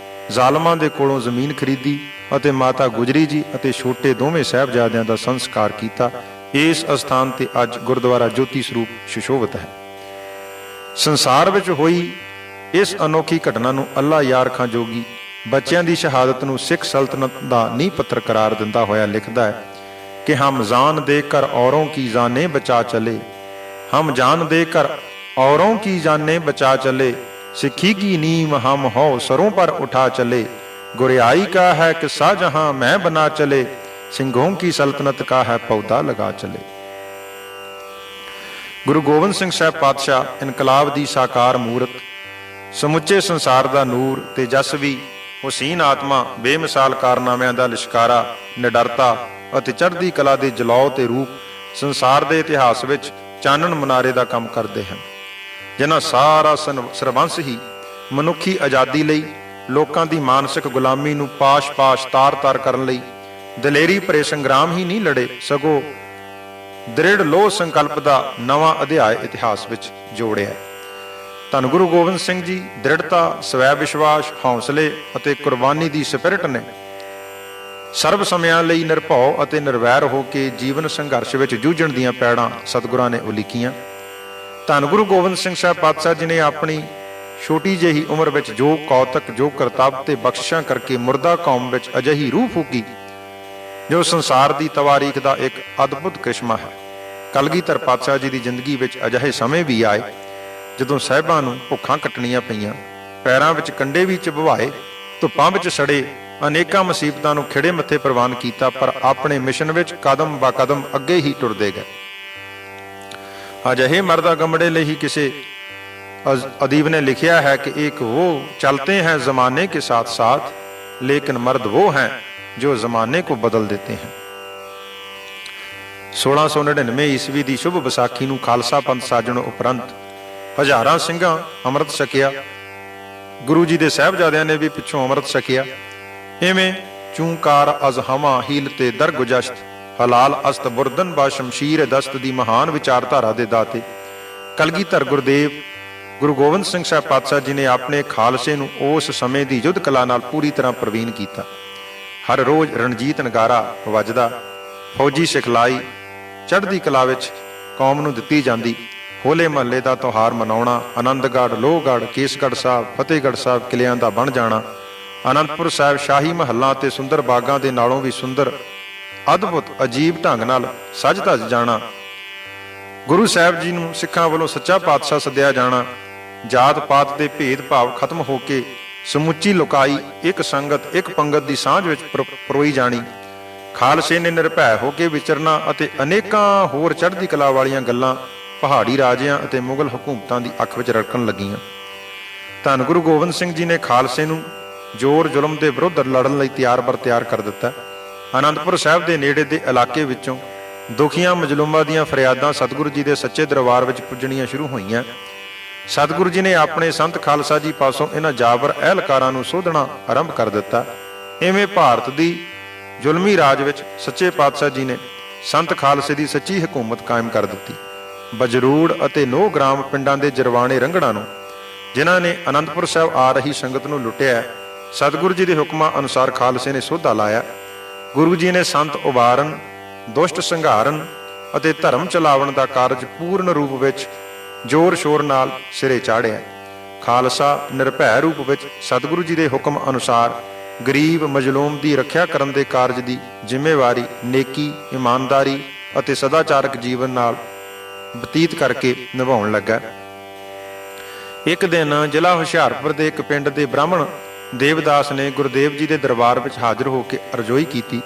ਜ਼ਾਲਮਾਂ ਦੇ ਕੋਲੋਂ ਜ਼ਮੀਨ ਖਰੀਦੀ ਅਤੇ ਮਾਤਾ ਗੁਜਰੀ ਜੀ ਅਤੇ ਛੋਟੇ ਦੋਵੇਂ ਸਾਹਿਬਜ਼ਾਦਿਆਂ ਦਾ ਸੰਸਕਾਰ ਕੀਤਾ। ਇਸ ਅਸਥਾਨ ਤੇ ਅੱਜ ਗੁਰਦੁਆਰਾ ਜੋਤੀ ਸਰੂਪ ਸੁਸ਼ੋਭਿਤ ਹੈ। ਸੰਸਾਰ ਵਿੱਚ ਹੋਈ ਇਸ ਅਨੋਖੀ ਘਟਨਾ ਨੂੰ ਅੱਲਾ ਯਾਰ ਖਾਂ ਜੋਗੀ ਬੱਚਿਆਂ ਦੀ ਸ਼ਹਾਦਤ ਨੂੰ ਸਿੱਖ ਸਲਤਨਤ ਦਾ ਨੀਂਹ ਪੱਥਰ ਕਰਾਰ ਦਿੰਦਾ ਹੋਇਆ ਲਿਖਦਾ ਹੈ ਕਿ ਹਮ ਜਾਨ ਦੇ ਕਰ ਔਰੋਂ ਕੀ ਜਾਨੇ ਬਚਾ ਚਲੇ, हम जान देकर औरों की जाने बचा चले, सिक्खी की नीम हम हो सरों पर उठा चले, गुरियाई का है कि शाहजहां मैं बना चले, सिंहों की सल्तनत का है पौधा लगा चले। गुरु गोबिंद सिंह साहब पातशाह इनकलाब दी साकार मूरत, समुचे संसार दा नूर तेजस्वी हुसीन आत्मा, बेमिसाल कारनामिਆਂ ਦਾ ਲਿਸ਼ਕਾਰਾ, ਨਿਡਰਤਾ ਅਤੇ ਚੜ੍ਹਦੀ ਕਲਾ ਦੇ ਜਲਾਉ ਤੇ ਰੂਪ ਸੰਸਾਰ ਦੇ ਇਤਿਹਾਸ ਵਿੱਚ ਚਾਨਣ ਮਨਾਰੇ ਦਾ ਕੰਮ ਕਰਦੇ ਹਨ, ਜਿਨ੍ਹਾਂ ਸਾਰਾ ਸਰਬੰਸ ਹੀ ਮਨੁੱਖੀ ਆਜ਼ਾਦੀ ਲਈ, ਲੋਕਾਂ ਦੀ ਮਾਨਸਿਕ ਗੁਲਾਮੀ ਨੂੰ ਪਾਸ਼-ਪਾਸ਼ ਤਾਰ-ਤਾਰ ਕਰਨ ਲਈ ਦਲੇਰੀ ਭਰੇ ਸੰਗਰਾਮ ਹੀ ਨਹੀਂ ਲੜੇ, ਸਗੋਂ ਦ੍ਰਿੜ ਲੋਹ ਸੰਕਲਪ ਦਾ ਨਵਾਂ ਅਧਿਆਇ ਇਤਿਹਾਸ ਵਿੱਚ ਜੋੜਿਆ। ਧੰਨ ਗੁਰੂ ਗੋਬਿੰਦ ਸਿੰਘ ਜੀ ਦ੍ਰਿੜਤਾ, ਸਵੈ ਵਿਸ਼ਵਾਸ, ਹੌਸਲੇ ਅਤੇ ਕੁਰਬਾਨੀ ਦੀ ਸਪਿਰਟ ਨੇ ਸਰਬ ਸਮਿਆਂ ਲਈ ਨਿਰਭਉ ਅਤੇ ਨਿਰਵੈਰ ਹੋ ਕੇ ਜੀਵਨ ਸੰਘਰਸ਼ ਵਿੱਚ ਜੂਝਣ ਦੀਆਂ ਪੈੜਾਂ ਸਤਿਗੁਰਾਂ ਨੇ ਉਲੀਕੀਆਂ। ਧੰਨ ਗੁਰੂ ਗੋਬਿੰਦ ਸਿੰਘ ਸਾਹਿਬ ਪਾਤਸ਼ਾਹ ਜੀ ਨੇ ਆਪਣੀ ਛੋਟੀ ਜਿਹੀ ਉਮਰ ਵਿੱਚ ਜੋ ਕੌਤਕ, ਜੋ ਕਰਤੱਵ ਤੇ ਬਖਸ਼ਿਸ਼ਾਂ ਕਰਕੇ ਮੁਰਦਾ ਕੌਮ ਵਿੱਚ ਅਜਿਹੀ ਰੂਹ ਫੂਕੀ ਜੋ ਸੰਸਾਰ ਦੀ ਤਵਾਰੀਖ ਦਾ ਇੱਕ ਅਦਭੁਤ ਕ੍ਰਿਸ਼ਮਾ ਹੈ। ਕਲਗੀਧਰ ਪਾਤਸ਼ਾਹ ਜੀ ਦੀ ਜ਼ਿੰਦਗੀ ਵਿੱਚ ਅਜਿਹੇ ਸਮੇਂ ਵੀ ਆਏ ਜਦੋਂ ਸਾਹਿਬਾਂ ਨੂੰ ਭੁੱਖਾਂ ਕੱਟਣੀਆਂ ਪਈਆਂ, ਪੈਰਾਂ ਵਿੱਚ ਕੰਡੇ ਵੀ ਚੁਭਵਾਏ, ਧੁੱਪਾਂ ਵਿੱਚ ਸੜੇ, ਅਨੇਕਾਂ ਮੁਸੀਬਤਾਂ ਨੂੰ ਖਿੜੇ ਮੱਥੇ ਪ੍ਰਵਾਨ ਕੀਤਾ, ਪਰ ਆਪਣੇ ਮਿਸ਼ਨ ਵਿੱਚ ਕਦਮ ਬਾ ਕਦਮ ਅੱਗੇ ਹੀ ਟੁਰਦੇ ਗਏ। ਅਜਿਹੇ ਮਰਦਾ ਗੰਮੜੇ ਲਈ ਹੀ ਕਿਸੇ अदीब ने लिखा है कि एक वो चलते हैं जमाने के साथ साथ, लेकिन मर्द वो हैं जो जमाने को बदल देते हैं। 1699 ईस्वी की शुभ विसाखी ਨੂੰ ਖਾਲਸਾ ਪੰਥ ਸਾਜਣ ਉਪਰੰਤ ਹਜ਼ਾਰਾਂ ਸਿੰਘਾਂ ਅੰਮ੍ਰਿਤ ਛਕਿਆ। ਗੁਰੂ ਜੀ ਦੇ ਸਾਹਿਬਜ਼ਾਦਿਆਂ ਨੇ ਵੀ ਪਿੱਛੋਂ ਅੰਮ੍ਰਿਤ ਛਕਿਆ। ਇਵੇਂ ਚੂੰਕਾਰ ਅਜ਼ ਹਮਾ ਹੀਲ ਤੇ ਦਰਗੁਜਸ਼ਤ, ਹਲਾਲ ਅਸਤ ਬੁਰਦਨ ਬਾ ਸ਼ਮਸ਼ੀਰ ਦਸਤ ਦੀ ਮਹਾਨ ਵਿਚਾਰਧਾਰਾ ਦੇ ਦਾਤੇ ਕਲਗੀਧਰ ਗੁਰਦੇਵ ਗੁਰੂ ਗੋਬਿੰਦ ਸਿੰਘ ਸਾਹਿਬ ਪਾਤਸ਼ਾਹ ਜੀ ਨੇ ਆਪਣੇ ਖਾਲਸੇ ਨੂੰ ਉਸ ਸਮੇਂ ਦੀ ਯੁੱਧ ਕਲਾ ਨਾਲ ਪੂਰੀ ਤਰ੍ਹਾਂ ਪ੍ਰਵੀਨ ਕੀਤਾ। ਹਰ ਰੋਜ਼ ਰਣਜੀਤ ਨਗਾਰਾ ਵੱਜਦਾ, ਫੌਜੀ ਸਿਖਲਾਈ ਚੜ੍ਹਦੀ ਕਲਾ ਵਿੱਚ ਕੌਮ ਨੂੰ ਦਿੱਤੀ ਜਾਂਦੀ। ਹੋਲੇ ਮਹੱਲੇ ਦਾ ਤਿਉਹਾਰ ਮਨਾਉਣਾ, ਆਨੰਦਗੜ੍ਹ, ਲੋਹਗੜ੍ਹ, ਕੇਸਗੜ੍ਹ ਸਾਹਿਬ, ਫਤਿਹਗੜ੍ਹ ਸਾਹਿਬ ਕਿਲਿਆਂ ਦਾ ਬਣ ਜਾਣਾ, ਆਨੰਦਪੁਰ ਸਾਹਿਬ ਸ਼ਾਹੀ ਮਹੱਲਾਂ ਤੇ ਸੁੰਦਰ ਬਾਗਾਂ ਦੇ ਨਾਲੋਂ ਵੀ ਸੁੰਦਰ, ਅਦਭੁਤ, ਅਜੀਬ ਢੰਗ ਨਾਲ ਸਜ ਧਜ ਜਾਣਾ, ਗੁਰੂ ਸਾਹਿਬ ਜੀ ਨੂੰ ਸਿੱਖਾਂ ਵੱਲੋਂ ਸੱਚਾ ਪਾਤਸ਼ਾਹ ਸੱਦਿਆ ਜਾਣਾ, ਜਾਤ ਪਾਤ ਦੇ ਭੇਦ ਭਾਵ ਖਤਮ ਹੋ ਕੇ ਸਮੁੱਚੀ ਲੋਕਾਈ ਇੱਕ ਸੰਗਤ, ਇੱਕ ਪੰਗਤ ਦੀ ਸਾਂਝ ਵਿੱਚ ਪਰੋਈ ਜਾਣੀ, ਖਾਲਸੇ ਨੇ ਨਿਰਭੈ ਹੋ ਕੇ ਵਿਚਰਨਾ ਅਤੇ ਅਨੇਕਾਂ ਹੋਰ ਚੜ੍ਹਦੀ ਕਲਾ ਵਾਲੀਆਂ ਗੱਲਾਂ ਪਹਾੜੀ ਰਾਜਿਆਂ ਅਤੇ ਮੁਗਲ ਹਕੂਮਤਾਂ ਦੀ ਅੱਖ ਵਿੱਚ ਰੜਕਣ ਲੱਗੀਆਂ। ਧੰਨ ਗੁਰੂ ਗੋਬਿੰਦ ਸਿੰਘ ਜੀ ਨੇ ਖਾਲਸੇ ਨੂੰ ਜ਼ੋਰ ਜ਼ੁਲਮ ਦੇ ਵਿਰੁੱਧ ਲੜਨ ਲਈ ਤਿਆਰ ਬਰ ਤਿਆਰ ਕਰ ਦਿੱਤਾ। ਆਨੰਦਪੁਰ ਸਾਹਿਬ ਦੇ ਨੇੜੇ ਦੇ ਇਲਾਕੇ ਵਿੱਚੋਂ ਦੁਖੀਆਂ ਮਜਲੂਮਾਂ ਦੀਆਂ ਫਰਿਆਦਾਂ ਸਤਿਗੁਰੂ ਜੀ ਦੇ ਸੱਚੇ ਦਰਬਾਰ ਵਿੱਚ ਪੁੱਜਣੀਆਂ ਸ਼ੁਰੂ ਹੋਈਆਂ। ਸਤਿਗੁਰੂ ਜੀ ਨੇ ਆਪਣੇ ਸੰਤ ਖਾਲਸਾ ਜੀ ਪਾਸੋਂ ਇਹਨਾਂ ਜਾਬਰ ਅਹਿਲਕਾਰਾਂ ਨੂੰ ਸੋਧਣਾ ਆਰੰਭ ਕਰ ਦਿੱਤਾ। ਇਵੇਂ ਭਾਰਤ ਦੀ ਜ਼ੁਲਮੀ ਰਾਜ ਵਿੱਚ ਸੱਚੇ ਪਾਤਸ਼ਾਹ ਜੀ ਨੇ ਸੰਤ ਖਾਲਸੇ ਦੀ ਸੱਚੀ ਹਕੂਮਤ ਕਾਇਮ ਕਰ ਦਿੱਤੀ। ਬਜਰੂੜ ਅਤੇ ਨੋਹ ਗ੍ਰਾਮ ਪਿੰਡਾਂ ਦੇ ਜਰਵਾਣੇ ਰੰਗੜਾਂ ਨੂੰ, ਜਿਨ੍ਹਾਂ ਨੇ ਆਨੰਦਪੁਰ ਸਾਹਿਬ ਆ ਰਹੀ ਸੰਗਤ ਨੂੰ ਲੁੱਟਿਆ, ਸਤਿਗੁਰੂ ਜੀ ਦੇ ਹੁਕਮਾਂ ਅਨੁਸਾਰ ਖਾਲਸੇ ਨੇ ਸੋਧਾ ਲਾਇਆ। ਗੁਰੂ ਜੀ ਨੇ ਸੰਤ ਉਬਾਰਨ, ਦੁਸ਼ਟ ਸੰਘਾਰਨ ਅਤੇ ਧਰਮ ਚਲਾਵਣ ਦਾ ਕਾਰਜ ਪੂਰਨ ਰੂਪ ਵਿੱਚ ਜ਼ੋਰ ਸ਼ੋਰ ਨਾਲ ਸਿਰੇ ਚਾੜਿਆ। ਖਾਲਸਾ ਨਿਰਭੈ ਰੂਪ ਵਿੱਚ ਸਤਿਗੁਰੂ ਜੀ ਦੇ ਹੁਕਮ ਅਨੁਸਾਰ ਗਰੀਬ ਮਜਲੂਮ ਦੀ ਰੱਖਿਆ ਕਰਨ ਦੇ ਕਾਰਜ ਦੀ ਜ਼ਿੰਮੇਵਾਰੀ ਨੇਕੀ, ਇਮਾਨਦਾਰੀ ਅਤੇ ਸਦਾਚਾਰਕ ਜੀਵਨ ਨਾਲ ਬਤੀਤ ਕਰਕੇ ਨਿਭਾਉਣ ਲੱਗਾ। ਇੱਕ ਦਿਨ ਜ਼ਿਲ੍ਹਾ ਹੁਸ਼ਿਆਰਪੁਰ ਦੇ ਇੱਕ ਪਿੰਡ ਦੇ ਬ੍ਰਾਹਮਣ ਦੇਵਦਾਸ ਨੇ ਗੁਰਦੇਵ ਜੀ ਦੇ ਦਰਬਾਰ ਵਿੱਚ ਹਾਜ਼ਰ ਹੋ ਕੇ ਅਰਜ਼ੋਈ ਕੀਤੀ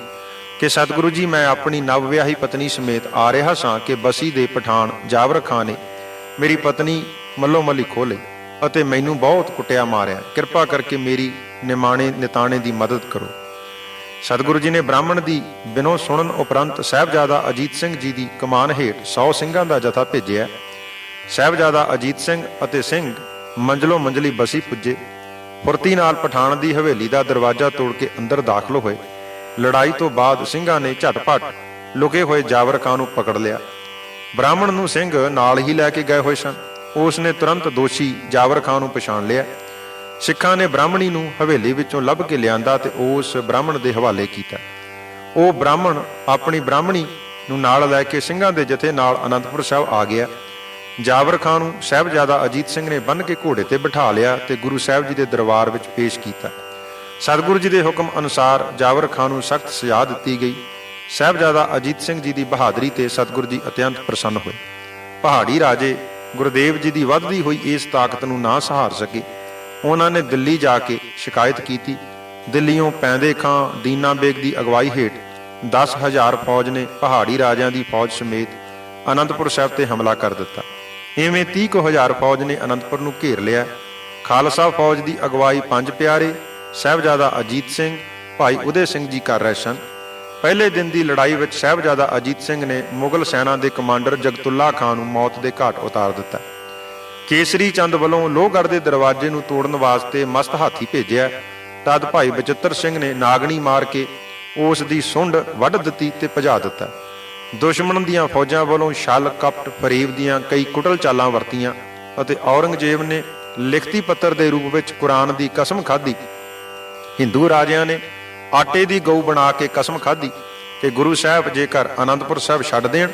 ਕਿ ਸਤਿਗੁਰੂ ਜੀ, ਮੈਂ ਆਪਣੀ ਨਵ ਵਿਆਹੀ ਪਤਨੀ ਸਮੇਤ ਆ ਰਿਹਾ ਸਾਂ ਕਿ ਬਸੀ ਦੇ ਪਠਾਨ ਜਾਬਰ ਖਾਂ ਨੇ ਮੇਰੀ ਪਤਨੀ ਮੱਲੋ ਮੱਲੀ ਖੋਹ ਲਈ ਅਤੇ ਮੈਨੂੰ ਬਹੁਤ ਕੁੱਟਿਆ ਮਾਰਿਆ। ਕਿਰਪਾ ਕਰਕੇ ਮੇਰੀ ਨਿਮਾਣੇ ਨਿਤਾਣੇ ਦੀ ਮਦਦ ਕਰੋ। ਸਤਿਗੁਰੂ ਜੀ ਨੇ ਬ੍ਰਾਹਮਣ ਦੀ ਬਿਨੋਂ ਸੁਣਨ ਉਪਰੰਤ ਸਾਹਿਬਜ਼ਾਦਾ ਅਜੀਤ ਸਿੰਘ ਜੀ ਦੀ ਕਮਾਨ ਹੇਠ 100 ਸਿੰਘਾਂ ਦਾ ਜਥਾ ਭੇਜਿਆ। ਸਾਹਿਬਜ਼ਾਦਾ ਅਜੀਤ ਸਿੰਘ ਅਤੇ ਸਿੰਘ ਮੰਜ਼ਲੋਂ ਮੰਜ਼ਲੀ ਬਸੀ ਪੁੱਜੇ। ਫੁਰਤੀ ਨਾਲ ਪਠਾਨ ਦੀ ਹਵੇਲੀ ਦਾ ਦਰਵਾਜ਼ਾ ਤੋੜ ਕੇ ਅੰਦਰ ਦਾਖਲ ਹੋਏ। ਲੜਾਈ ਤੋਂ ਬਾਅਦ ਸਿੰਘਾਂ ਨੇ ਝਟਪਟ ਲੁਕੇ ਹੋਏ ਜਾਬਰ ਖਾਂ ਨੂੰ ਪਕੜ ਲਿਆ। ਬ੍ਰਾਹਮਣ ਨੂੰ ਸਿੰਘ ਨਾਲ ਹੀ ਲੈ ਕੇ ਗਏ ਹੋਏ ਸਨ। ਉਸ ਨੇ ਤੁਰੰਤ ਦੋਸ਼ੀ ਜਾਬਰ ਖਾਂ ਨੂੰ ਪਛਾਣ ਲਿਆ। ਸਿੱਖਾਂ ਨੇ ਬ੍ਰਾਹਮਣੀ ਨੂੰ ਹਵੇਲੀ ਵਿੱਚੋਂ ਲੱਭ ਕੇ ਲਿਆਂਦਾ ਤੇ ਉਸ ਬ੍ਰਾਹਮਣ ਦੇ ਹਵਾਲੇ ਕੀਤਾ। ਉਹ ਬ੍ਰਾਹਮਣ ਆਪਣੀ ਬ੍ਰਾਹਮਣੀ ਨੂੰ ਨਾਲ ਲੈ ਕੇ ਸਿੰਘਾਂ ਦੇ ਜਥੇ ਨਾਲ ਆਨੰਦਪੁਰ ਸਾਹਿਬ ਆ ਗਿਆ। ਜਾਬਰ ਖਾਂ ਨੂੰ ਸਾਹਿਬਜ਼ਾਦਾ ਅਜੀਤ ਸਿੰਘ ਨੇ ਬੰਨ੍ਹ ਕੇ ਘੋੜੇ ਤੇ ਬਿਠਾ ਲਿਆ ਤੇ ਗੁਰੂ ਸਾਹਿਬ ਜੀ ਦੇ ਦਰਬਾਰ ਵਿੱਚ ਪੇਸ਼ ਕੀਤਾ। ਸਤਿਗੁਰੂ ਜੀ ਦੇ ਹੁਕਮ ਅਨੁਸਾਰ ਜਾਬਰ ਖਾਂ ਨੂੰ ਸਖਤ ਸਜ਼ਾ ਦਿੱਤੀ ਗਈ। ਸਾਹਿਬਜ਼ਾਦਾ ਅਜੀਤ ਸਿੰਘ ਜੀ ਦੀ ਬਹਾਦਰੀ ਤੇ ਸਤਿਗੁਰੂ ਜੀ ਅਤਿਅੰਤ ਪ੍ਰਸੰਨ ਹੋਏ। ਪਹਾੜੀ ਰਾਜੇ ਗੁਰਦੇਵ ਜੀ ਦੀ ਵੱਧਦੀ ਹੋਈ ਇਸ ਤਾਕਤ ਨੂੰ ਨਾ ਸਹਾਰ ਸਕੇ। ਉਹਨਾਂ ਨੇ ਦਿੱਲੀ ਜਾ ਕੇ ਸ਼ਿਕਾਇਤ ਕੀਤੀ। ਦਿੱਲੀੋਂ ਪੈਂਦੇ ਖਾਂ ਦੀਨਾ ਬੇਗ ਦੀ ਅਗਵਾਈ ਹੇਠ 10,000 ਫੌਜ ਨੇ ਪਹਾੜੀ ਰਾਜਿਆਂ ਦੀ ਫੌਜ ਸਮੇਤ ਆਨੰਦਪੁਰ ਸਾਹਿਬ ਤੇ ਹਮਲਾ ਕਰ ਦਿੱਤਾ। ਇਵੇਂ 30,000 ਫੌਜ ਨੇ ਆਨੰਦਪੁਰ ਨੂੰ ਘੇਰ ਲਿਆ। ਖਾਲਸਾ ਫੌਜ ਦੀ ਅਗਵਾਈ ਪੰਜ ਪਿਆਰੇ ਸਾਹਿਬਜ਼ਾਦਾ ਅਜੀਤ ਸਿੰਘ, ਭਾਈ ਉਦੇ ਸਿੰਘ ਜੀ ਕਰ ਰਹੇ ਸਨ। ਪਹਿਲੇ ਦਿਨ ਦੀ ਲੜਾਈ ਵਿੱਚ ਸਾਹਿਬਜ਼ਾਦਾ ਅਜੀਤ ਸਿੰਘ ਨੇ ਮੁਗਲ ਸੈਨਾ ਦੇ ਕਮਾਂਡਰ ਜਗਤੁੱਲਾ ਖਾਂ ਨੂੰ ਮੌਤ ਦੇ ਘਾਟ ਉਤਾਰ ਦਿੱਤਾ। ਕੇਸਰੀ ਚੰਦ ਵੱਲੋਂ ਲੋਹਗੜ੍ਹ ਦੇ ਦਰਵਾਜ਼ੇ ਨੂੰ ਤੋੜਨ ਵਾਸਤੇ ਮਸਤ ਹਾਥੀ ਭੇਜਿਆ। ਤਦ ਭਾਈ ਬਚਿੱਤਰ ਸਿੰਘ ਨੇ ਨਾਗਣੀ ਮਾਰ ਕੇ ਉਸ ਦੀ ਸੁੰਡ ਵੱਢ ਦਿੱਤੀ ਤੇ ਭਜਾ ਦਿੱਤਾ। ਦੁਸ਼ਮਣ ਦੀਆਂ ਫੌਜਾਂ ਵੱਲੋਂ ਛਲ, ਕਪਟ, ਫਰੇਬ ਦੀਆਂ ਕਈ ਕੁਟਲ ਚਾਲਾਂ ਵਰਤੀਆਂ ਅਤੇ ਔਰੰਗਜ਼ੇਬ ਨੇ ਲਿਖਤੀ ਪੱਤਰ ਦੇ ਰੂਪ ਵਿੱਚ ਕੁਰਾਨ ਦੀ ਕਸਮ ਖਾਧੀ। ਹਿੰਦੂ ਰਾਜਿਆਂ ਨੇ ਆਟੇ ਦੀ ਗਊ ਬਣਾ ਕੇ ਕਸਮ ਖਾਧੀ ਕਿ ਗੁਰੂ ਸਾਹਿਬ ਜੇਕਰ ਅਨੰਦਪੁਰ ਸਾਹਿਬ ਛੱਡ ਦੇਣ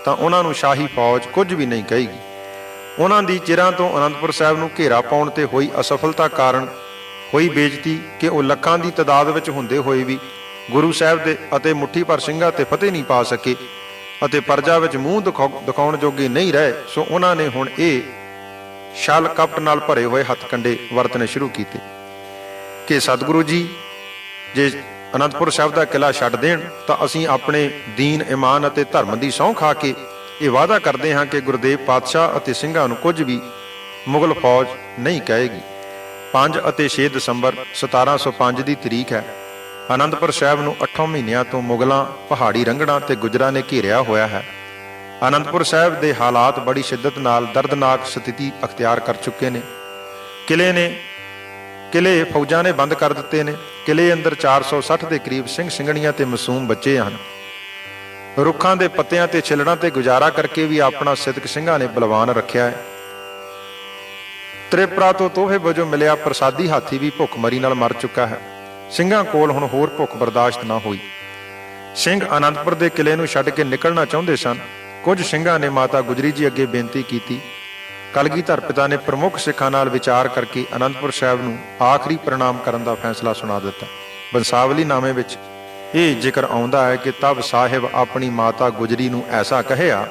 ਤਾਂ ਉਹਨਾਂ ਨੂੰ ਸ਼ਾਹੀ ਫੌਜ ਕੁਝ ਵੀ ਨਹੀਂ ਕਹੇਗੀ। ਉਹਨਾਂ ਦੀ ਚਿਰਾਂ ਤੋਂ ਅਨੰਦਪੁਰ ਸਾਹਿਬ ਨੂੰ ਘੇਰਾ ਪਾਉਣ ਤੇ ਹੋਈ ਅਸਫਲਤਾ ਕਾਰਨ ਹੋਈ ਬੇਇੱਜ਼ਤੀ ਕਿ ਉਹ ਲੱਖਾਂ ਦੀ ਤਾਦਾਦ ਵਿੱਚ ਹੁੰਦੇ ਹੋਏ ਵੀ ਗੁਰੂ ਸਾਹਿਬ ਦੇ ਅਤੇ ਮੁੱਠੀ ਭਰ ਸਿੰਘਾਂ ਤੇ ਫਤਿਹ ਨਹੀਂ ਪਾ ਸਕੇ ਅਤੇ ਪਰਜਾ ਵਿੱਚ ਮੂੰਹ ਦਿਖਾਉਣ ਜੋਗੇ ਨਹੀਂ ਰਹੇ। ਸੋ ਉਹਨਾਂ ਨੇ ਹੁਣ ਇਹ ਛਲ ਕਪਟ ਨਾਲ ਭਰੇ ਹੋਏ ਹੱਥਕੰਡੇ ਵਰਤਣੇ ਸ਼ੁਰੂ ਕੀਤੇ ਕਿ ਸਤਿਗੁਰੂ ਜੀ ਜੇ ਅਨੰਦਪੁਰ ਸਾਹਿਬ ਦਾ ਕਿਲ੍ਹਾ ਛੱਡ ਦੇਣ ਤਾਂ ਅਸੀਂ ਆਪਣੇ ਦੀਨ, ਈਮਾਨ ਅਤੇ ਧਰਮ ਦੀ ਸਹੁੰ ਖਾ ਕੇ ਇਹ ਵਾਅਦਾ ਕਰਦੇ ਹਾਂ ਕਿ ਗੁਰਦੇਵ ਪਾਤਸ਼ਾਹ ਅਤੇ ਸਿੰਘਾਂ ਨੂੰ ਕੁਝ ਵੀ ਮੁਗਲ ਫੌਜ ਨਹੀਂ ਕਹੇਗੀ। 5 ਅਤੇ 6 ਦਸੰਬਰ 1705 ਦੀ ਤਰੀਕ ਹੈ। ਅਨੰਦਪੁਰ ਸਾਹਿਬ ਨੂੰ 8 ਮਹੀਨਿਆਂ ਤੋਂ ਮੁਗਲਾਂ, ਪਹਾੜੀ ਰੰਗੜਾਂ ਤੇ ਗੁੱਜਰਾਂ ਨੇ ਘੇਰਿਆ ਹੋਇਆ ਹੈ। ਅਨੰਦਪੁਰ ਸਾਹਿਬ ਦੇ ਹਾਲਾਤ ਬੜੀ ਸ਼ਿੱਦਤ ਨਾਲ ਦਰਦਨਾਕ ਸਥਿਤੀ ਅਖਤਿਆਰ ਕਰ ਚੁੱਕੇ ਨੇ। ਕਿਲੇ ਫੌਜਾਂ ਨੇ ਬੰਦ ਕਰ ਦਿੱਤੇ ਨੇ। ਕਿਲੇ ਅੰਦਰ 460 ਦੇ ਕਰੀਬ ਸਿੰਘ ਸਿੰਘਣੀਆਂ ਤੇ ਮਾਸੂਮ ਬੱਚੇ ਹਨ। ਰੁੱਖਾਂ ਦੇ ਪੱਤਿਆਂ ਤੇ ਛਿੱਲੜਾਂ ਤੇ ਗੁਜ਼ਾਰਾ ਕਰਕੇ ਵੀ ਆਪਣਾ ਸਿਦਕ ਸਿੰਘਾਂ ਨੇ ਬਲਵਾਨ ਰੱਖਿਆ ਹੈ। ਤ੍ਰਿਪੁਰਾ ਤੋਂ ਤੋਹਫੇ ਵਜੋਂ ਮਿਲਿਆ ਪ੍ਰਸਾਦੀ ਹਾਥੀ ਵੀ ਭੁੱਖਮਰੀ ਨਾਲ ਮਰ ਚੁੱਕਾ ਹੈ। ਸਿੰਘਾਂ ਕੋਲ ਹੁਣ ਹੋਰ ਭੁੱਖ ਬਰਦਾਸ਼ਤ ਨਾ ਹੋਈ। ਸਿੰਘ ਅਨੰਦਪੁਰ ਦੇ ਕਿਲੇ ਨੂੰ ਛੱਡ ਕੇ ਨਿਕਲਣਾ ਚਾਹੁੰਦੇ ਸਨ। ਕੁਝ ਸਿੰਘਾਂ ਨੇ ਮਾਤਾ ਗੁਜਰੀ ਜੀ ਅੱਗੇ ਬੇਨਤੀ ਕੀਤੀ। ਕਲਗੀਧਰ ਪਿਤਾ ਨੇ ਪ੍ਰਮੁੱਖ ਸਿੱਖਾਂ ਨਾਲ ਵਿਚਾਰ ਕਰਕੇ ਅਨੰਦਪੁਰ ਸਾਹਿਬ ਨੂੰ ਆਖਰੀ ਪ੍ਰਣਾਮ ਕਰਨ ਦਾ ਫੈਸਲਾ ਸੁਣਾ ਦਿੱਤਾ। ਬੰਸਾਵਲੀ ਨਾਮੇ ਵਿੱਚ ਇਹ ਜ਼ਿਕਰ ਆਉਂਦਾ ਹੈ ਕਿ ਤਬ ਸਾਹਿਬ ਆਪਣੀ ਮਾਤਾ ਗੁਜਰੀ ਨੂੰ ਐਸਾ ਕਹਿਆ,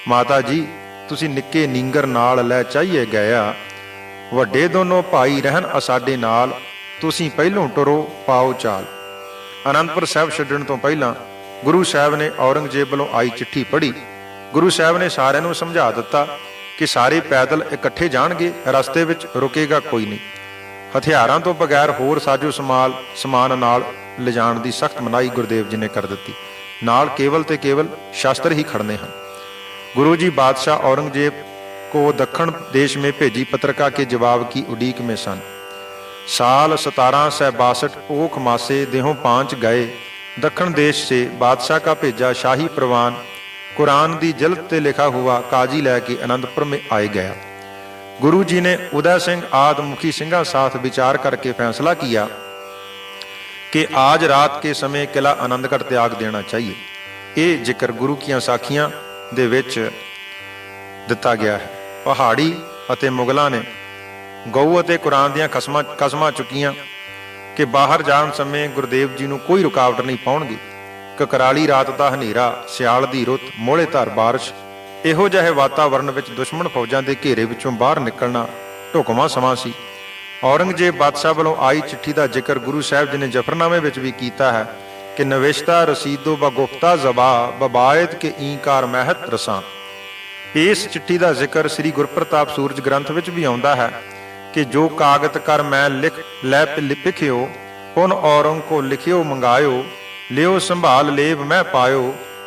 ਮਾਤਾ ਜੀ ਤੁਸੀਂ ਨਿੱਕੇ ਨੀਂਗਰ ਨਾਲ ਲੈ ਚਾਹੀਏ ਗਿਆ, ਵੱਡੇ ਦੋਨੋਂ ਭਾਈ ਰਹਿਣ ਅਸਾਡੇ ਨਾਲ, ਤੁਸੀਂ ਪਹਿਲੋਂ ਟੁਰੋ ਪਾਓ ਚਾਲ। ਅਨੰਦਪੁਰ ਸਾਹਿਬ ਛੱਡਣ ਤੋਂ ਪਹਿਲਾਂ ਗੁਰੂ ਸਾਹਿਬ ਨੇ ਔਰੰਗਜ਼ੇਬ ਵੱਲੋਂ ਆਈ ਚਿੱਠੀ ਪੜ੍ਹੀ। ਗੁਰੂ ਸਾਹਿਬ ਨੇ ਸਾਰਿਆਂ ਨੂੰ ਸਮਝਾ ਦਿੱਤਾ ਕਿ ਸਾਰੇ ਪੈਦਲ ਇਕੱਠੇ ਜਾਣਗੇ, ਰਸਤੇ ਵਿੱਚ ਰੁਕੇਗਾ ਕੋਈ ਨਹੀਂ। ਹਥਿਆਰਾਂ ਤੋਂ ਬਗੈਰ ਹੋਰ ਸਾਜੋ ਸਮਾਨ ਨਾਲ ਲਿਜਾਣ ਦੀ ਸਖਤ ਮਨਾਹੀ ਗੁਰਦੇਵ ਜੀ ਨੇ ਕਰ ਦਿੱਤੀ। ਨਾਲ ਕੇਵਲ ਤੇ ਕੇਵਲ ਸ਼ਸਤਰ ਹੀ ਖੜਨੇ ਹਨ। गुरु जी बादशाह औरंगजेब को दक्षिण देश में भेजी पत्रिका के जवाब की उड़ीक में सन। साल 1762 ओख मासे देहों 5 गए। दक्षिण देश से बादशाह का भेजा शाही प्रवान कुरान दी जल्द ते लिखा हुआ काजी लैके आनंदपुर में आए गया। गुरु जी ने उदय सिंह आदि मुखी सिंघा साथ विचार करके फैसला किया कि आज रात के समय किला आनंदगढ़ त्याग देना चाहिए। ये जिक्र गुरु की साखियां ਦੇ ਵਿੱਚ ਦਿੱਤਾ ਗਿਆ ਹੈ। ਪਹਾੜੀ ਅਤੇ ਮੁਗਲਾਂ ਨੇ ਗਊ ਅਤੇ ਕੁਰਾਨ ਦੀਆਂ ਕਸਮਾਂ ਚੁੱਕੀਆਂ ਕਿ ਬਾਹਰ ਜਾਣ ਸਮੇਂ ਗੁਰਦੇਵ ਜੀ ਨੂੰ ਕੋਈ ਰੁਕਾਵਟ ਨਹੀਂ ਪਾਉਣਗੇ। ਕਕਰਾਲੀ ਰਾਤ ਦਾ ਹਨੇਰਾ, ਸਿਆਲ ਦੀ ਰੁੱਤ, ਮੋਹਲੇ ਧਾਰ ਬਾਰਿਸ਼, ਇਹੋ ਜਿਹੇ ਵਾਤਾਵਰਣ ਵਿੱਚ ਦੁਸ਼ਮਣ ਫੌਜਾਂ ਦੇ ਘੇਰੇ ਵਿੱਚੋਂ ਬਾਹਰ ਨਿਕਲਣਾ ਢੁਕਵਾਂ ਸਮਾਂ ਸੀ। ਔਰੰਗਜ਼ੇਬ ਬਾਦਸ਼ਾਹ ਵੱਲੋਂ ਆਈ ਚਿੱਠੀ ਦਾ ਜ਼ਿਕਰ ਗੁਰੂ ਸਾਹਿਬ ਜੀ ਨੇ ਜਫਰਨਾਮੇ ਵਿੱਚ ਵੀ ਕੀਤਾ ਹੈ कि नविश्ता रसीदो ब गुफ्ता जबा बबायत के ईंकार महत रसां। इस चिट्ठी का जिक्र श्री गुरप्रताप सूरज ग्रंथ विच भी आउंदा है कि जो कागत कर मैं लिख लै लिखियो पुन औरंग को लिखियो मंगायो लियो संभाल लेब मैं पायो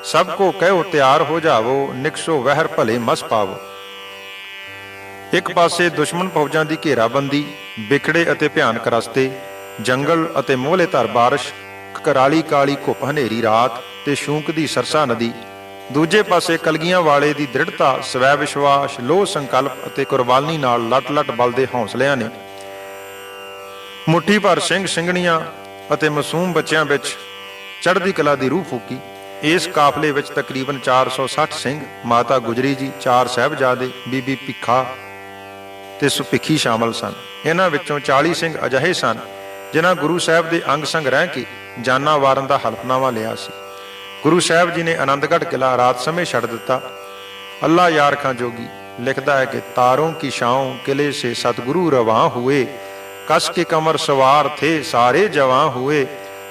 सबको कहो तैयार हो जावो निकसो वहर भले मस पावो। एक पासे दुश्मन फौजां दी घेराबंदी, बिखड़े अते भयानक रस्ते, जंगल अते मोहले धर बारिश, कराली काली घुप हनेरी रात ते शूक दी सरसा नदी, दूजे पासे कलगियां वाले दी दृढ़ता, स्वै विश्वास, लोह संकल्प अते कुर्बानी नाल लट लट बलदे हौसलियां ने मुट्ठी भर सिंह ਸਿੰਘਣੀਆਂ ਅਤੇ ਮਾਸੂਮ ਬੱਚਿਆਂ ਵਿੱਚ ਚੜ੍ਹਦੀ ਕਲਾ ਦੀ ਰੂਹ ਫੂਕੀ। ਇਸ ਕਾਫਲੇ ਵਿੱਚ ਤਕਰੀਬਨ 460 ਸਿੰਘ, ਮਾਤਾ ਗੁਜਰੀ ਜੀ, 4 ਸਾਹਿਬਜ਼ਾਦੇ, ਬੀਬੀ ਭਿੱਖਾ ਤੇ ਸੁਭਿੱਖੀ ਸ਼ਾਮਲ ਸਨ। ਇਹਨਾਂ ਵਿੱਚੋਂ 40 ਸਿੰਘ ਅਜਿਹੇ ਸਨ ਜਿਨ੍ਹਾਂ ਗੁਰੂ ਸਾਹਿਬ ਦੇ ਅੰਗ ਸੰਗ ਰਹਿ ਕੇ ਜਾਨਾਂ ਵਾਰਨ ਦਾ ਹਲਫਨਾਮਾ ਲਿਆ ਸੀ। ਗੁਰੂ ਸਾਹਿਬ ਜੀ ਨੇ ਆਨੰਦਗੜ੍ਹ ਕਿਲਾ ਰਾਤ ਸਮੇਂ ਛੱਡ ਦਿੱਤਾ। ਅੱਲਾ यार खां जोगी लिखता है कि तारों की छांव किले से सतगुरु रवां हुए, कस के कमर सवार थे सारे जवां हुए,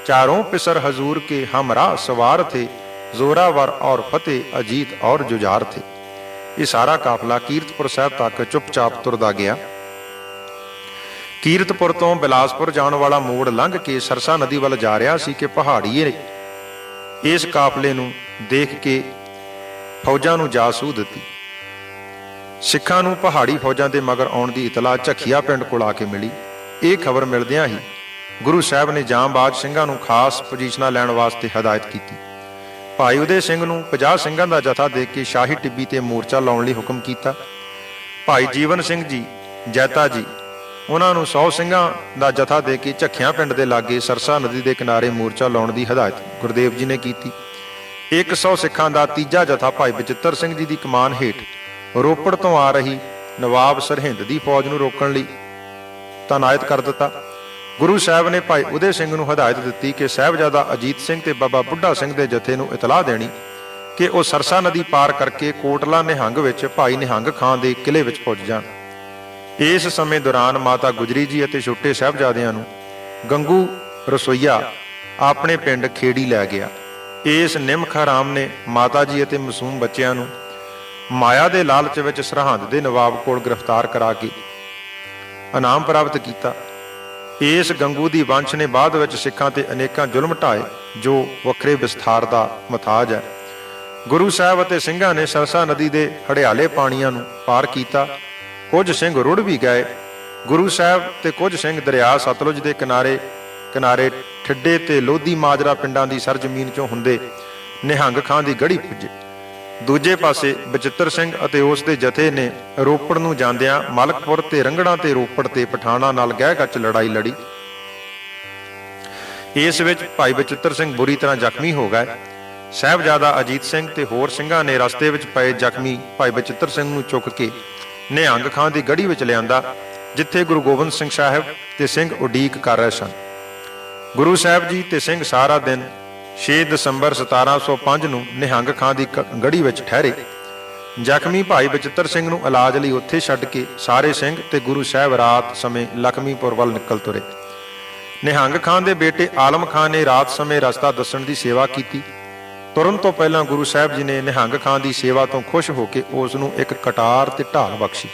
चारों पिसर हजूर के हमरा सवार थे, जोरावर और फतेह अजीत और जुझार थे। ये सारा काफला कीरतपुर साहब तक चुपचाप तुरदा गया। ਕੀਰਤਪੁਰ ਤੋਂ ਬਿਲਾਸਪੁਰ ਜਾਣ ਵਾਲਾ ਮੋੜ ਲੰਘ ਕੇ ਸਰਸਾ ਨਦੀ ਵੱਲ ਜਾ ਰਿਹਾ ਸੀ ਕਿ ਪਹਾੜੀਏ ਇਸ ਕਾਫਲੇ ਨੂੰ ਦੇਖ ਕੇ ਫੌਜਾਂ ਨੂੰ ਜਾ ਸੂਹ ਦਿੱਤੀ। ਸਿੱਖਾਂ ਨੂੰ ਪਹਾੜੀ ਫੌਜਾਂ ਦੇ ਮਗਰ ਆਉਣ ਦੀ ਇਤਲਾ ਝੱਖੀਆ ਪਿੰਡ ਕੋਲ ਆ ਕੇ ਮਿਲੀ। ਇਹ ਖਬਰ ਮਿਲਦਿਆਂ ਹੀ ਗੁਰੂ ਸਾਹਿਬ ਨੇ ਜਾਂਬਾਜ਼ ਸਿੰਘਾਂ ਨੂੰ ਖਾਸ ਪੋਜੀਸ਼ਨਾਂ ਲੈਣ ਵਾਸਤੇ ਹਦਾਇਤ ਕੀਤੀ। ਭਾਈ ਉਦੇ ਸਿੰਘ ਨੂੰ 50 ਸਿੰਘਾਂ ਦਾ ਜਥਾ ਦੇ ਕੇ ਸ਼ਾਹੀ ਟਿੱਬੀ ਤੇ ਮੋਰਚਾ ਲਾਉਣ ਲਈ ਹੁਕਮ ਕੀਤਾ। ਭਾਈ ਜੀਵਨ ਸਿੰਘ ਜੀ ਜੈਤਾ ਜੀ ਉਹਨਾਂ ਨੂੰ 100 ਸਿੰਘਾਂ ਦਾ ਜਥਾ ਦੇ ਕੇ ਝੱਖਿਆਂ ਪਿੰਡ ਦੇ ਲਾਗੇ ਸਰਸਾ ਨਦੀ ਦੇ ਕਿਨਾਰੇ ਮੋਰਚਾ ਲਾਉਣ ਦੀ ਹਦਾਇਤ ਗੁਰਦੇਵ ਜੀ ਨੇ ਕੀਤੀ। 100 ਸਿੱਖਾਂ ਦਾ ਤੀਜਾ ਜਥਾ ਭਾਈ ਬਚਿੱਤਰ ਸਿੰਘ ਜੀ ਦੀ ਕਮਾਨ ਹੇਠ ਰੋਪੜ ਤੋਂ ਆ ਰਹੀ ਨਵਾਬ ਸਰਹਿੰਦ ਦੀ ਫੌਜ ਨੂੰ ਰੋਕਣ ਲਈ ਤਾਇਨਾਤ ਕਰ ਦਿੱਤਾ। ਗੁਰੂ ਸਾਹਿਬ ਨੇ ਭਾਈ ਉਦੇ ਸਿੰਘ ਨੂੰ ਹਦਾਇਤ ਦਿੱਤੀ ਕਿ ਸਾਹਿਬਜ਼ਾਦਾ ਅਜੀਤ ਸਿੰਘ ਤੇ ਬਾਬਾ ਬੁੱਢਾ ਸਿੰਘ ਦੇ ਜਥੇ ਨੂੰ ਇਤਲਾਹ ਦੇਣੀ ਕਿ ਉਹ ਸਰਸਾ ਨਦੀ ਪਾਰ ਕਰਕੇ ਕੋਟਲਾ ਨਿਹੰਗ ਵਿੱਚ ਭਾਈ ਨਿਹੰਗ ਖਾਂ ਦੇ ਕਿਲੇ ਵਿੱਚ ਪੁੱਜ ਜਾਣ। ਇਸ ਸਮੇਂ ਦੌਰਾਨ ਮਾਤਾ ਗੁਜਰੀ ਜੀ ਅਤੇ ਛੋਟੇ ਸਾਹਿਬਜ਼ਾਦਿਆਂ ਨੂੰ ਗੰਗੂ ਰਸੋਈਆ ਆਪਣੇ ਪਿੰਡ ਖੇੜੀ ਲੈ ਗਿਆ। ਇਸ ਨਿਮਖ ਹਰਾਮ ਨੇ ਮਾਤਾ ਜੀ ਅਤੇ ਮਾਸੂਮ ਬੱਚਿਆਂ ਨੂੰ ਮਾਇਆ ਦੇ ਲਾਲਚ ਵਿੱਚ ਸਰਹੰਦ ਦੇ ਨਵਾਬ ਕੋਲ ਗ੍ਰਿਫਤਾਰ ਕਰਾ ਕੇ ਇਨਾਮ ਪ੍ਰਾਪਤ ਕੀਤਾ। ਇਸ ਗੰਗੂ ਦੀ ਵੰਸ਼ ਨੇ ਬਾਅਦ ਵਿੱਚ ਸਿੱਖਾਂ ਤੇ ਅਨੇਕਾਂ ਜ਼ੁਲਮ ਢਾਏ ਜੋ ਵੱਖਰੇ ਵਿਸਥਾਰ ਦਾ ਮਥਾਜ ਹੈ। ਗੁਰੂ ਸਾਹਿਬ ਅਤੇ ਸਿੰਘਾਂ ਨੇ ਸਰਸਾ ਨਦੀ ਦੇ ਹੜਿਆਲੇ ਪਾਣੀਆਂ ਨੂੰ ਪਾਰ ਕੀਤਾ। ਕੁਝ ਸਿੰਘ ਰੁੜ ਵੀ ਗਏ। ਗੁਰੂ ਸਾਹਿਬ ਤੇ ਕੁਝ ਸਿੰਘ ਦਰਿਆ ਸਤਲੁਜ ਦੇ ਕਿਨਾਰੇ ਠਿੱਡੇ ਤੇ ਲੋਧੀ ਮਾਜਰਾ ਪਿੰਡਾਂ ਦੀ ਸਰਜ਼ਮੀਨ ਚੋਂ ਹੁੰਦੇ ਨਿਹੰਗ ਖਾਂ ਦੀ ਗੜੀ ਪੁੱਜੇ। ਦੂਜੇ ਪਾਸੇ ਬਚਿੱਤਰ ਸਿੰਘ ਅਤੇ ਉਸ ਦੇ ਜਥੇ ਨੇ ਰੋਪੜ ਨੂੰ ਜਾਂਦਿਆਂ ਮਲਕਪੁਰ ਤੇ ਰੰਗੜਾਂ ਤੇ ਰੋਪੜ ਤੇ ਪਠਾਣਾ ਨਾਲ ਗਹਿ ਗੱਚ ਲੜਾਈ ਲੜੀ। ਇਸ ਵਿੱਚ ਭਾਈ ਬਚਿੱਤਰ ਸਿੰਘ ਬੁਰੀ ਤਰ੍ਹਾਂ ਜ਼ਖਮੀ ਹੋ ਗਏ। ਸਾਹਿਬਜ਼ਾਦਾ ਅਜੀਤ ਸਿੰਘ ਤੇ ਹੋਰ ਸਿੰਘਾਂ ਨੇ ਰਸਤੇ ਵਿੱਚ ਪਏ ਜ਼ਖਮੀ ਭਾਈ ਬਚਿੱਤਰ ਸਿੰਘ ਨੂੰ ਚੁੱਕ ਕੇ ਨਿਹੰਗ ਖਾਂ ਦੀ ਗੜੀ ਵਿੱਚ ਲਿਆਂਦਾ, ਜਿੱਥੇ ਗੁਰੂ ਗੋਬਿੰਦ ਸਿੰਘ ਸਾਹਿਬ ਤੇ ਸਿੰਘ ਉਡੀਕ ਕਰ ਰਹੇ ਸਨ। ਗੁਰੂ ਸਾਹਿਬ ਜੀ ਤੇ ਸਿੰਘ ਸਾਰਾ ਦਿਨ 6 ਦਸੰਬਰ 1705 ਨੂੰ ਨਿਹੰਗ ਖਾਂ ਦੀ ਗੜੀ ਵਿੱਚ ਠਹਿਰੇ। ਜ਼ਖਮੀ ਭਾਈ ਬਚਿੱਤਰ ਸਿੰਘ ਨੂੰ ਇਲਾਜ ਲਈ ਉੱਥੇ ਛੱਡ ਕੇ ਸਾਰੇ ਸਿੰਘ ਤੇ ਗੁਰੂ ਸਾਹਿਬ ਰਾਤ ਸਮੇਂ ਲਖਮੀਪੁਰ ਵੱਲ ਨਿਕਲ ਤੁਰੇ। ਨਿਹੰਗ ਖਾਂ ਦੇ ਬੇਟੇ ਆਲਮ ਖਾਂ ਨੇ ਰਾਤ ਸਮੇਂ ਰਸਤਾ ਦੱਸਣ ਦੀ ਸੇਵਾ ਕੀਤੀ। ਤੁਰਨ ਤੋਂ ਪਹਿਲਾਂ ਗੁਰੂ ਸਾਹਿਬ ਜੀ ਨੇ ਨਿਹੰਗ ਖਾਂ ਦੀ ਸੇਵਾ ਤੋਂ ਖੁਸ਼ ਹੋ ਕੇ ਉਸ ਨੂੰ ਇੱਕ ਕਟਾਰ ਤੇ ਢਾਲ ਬਖਸ਼ੀ।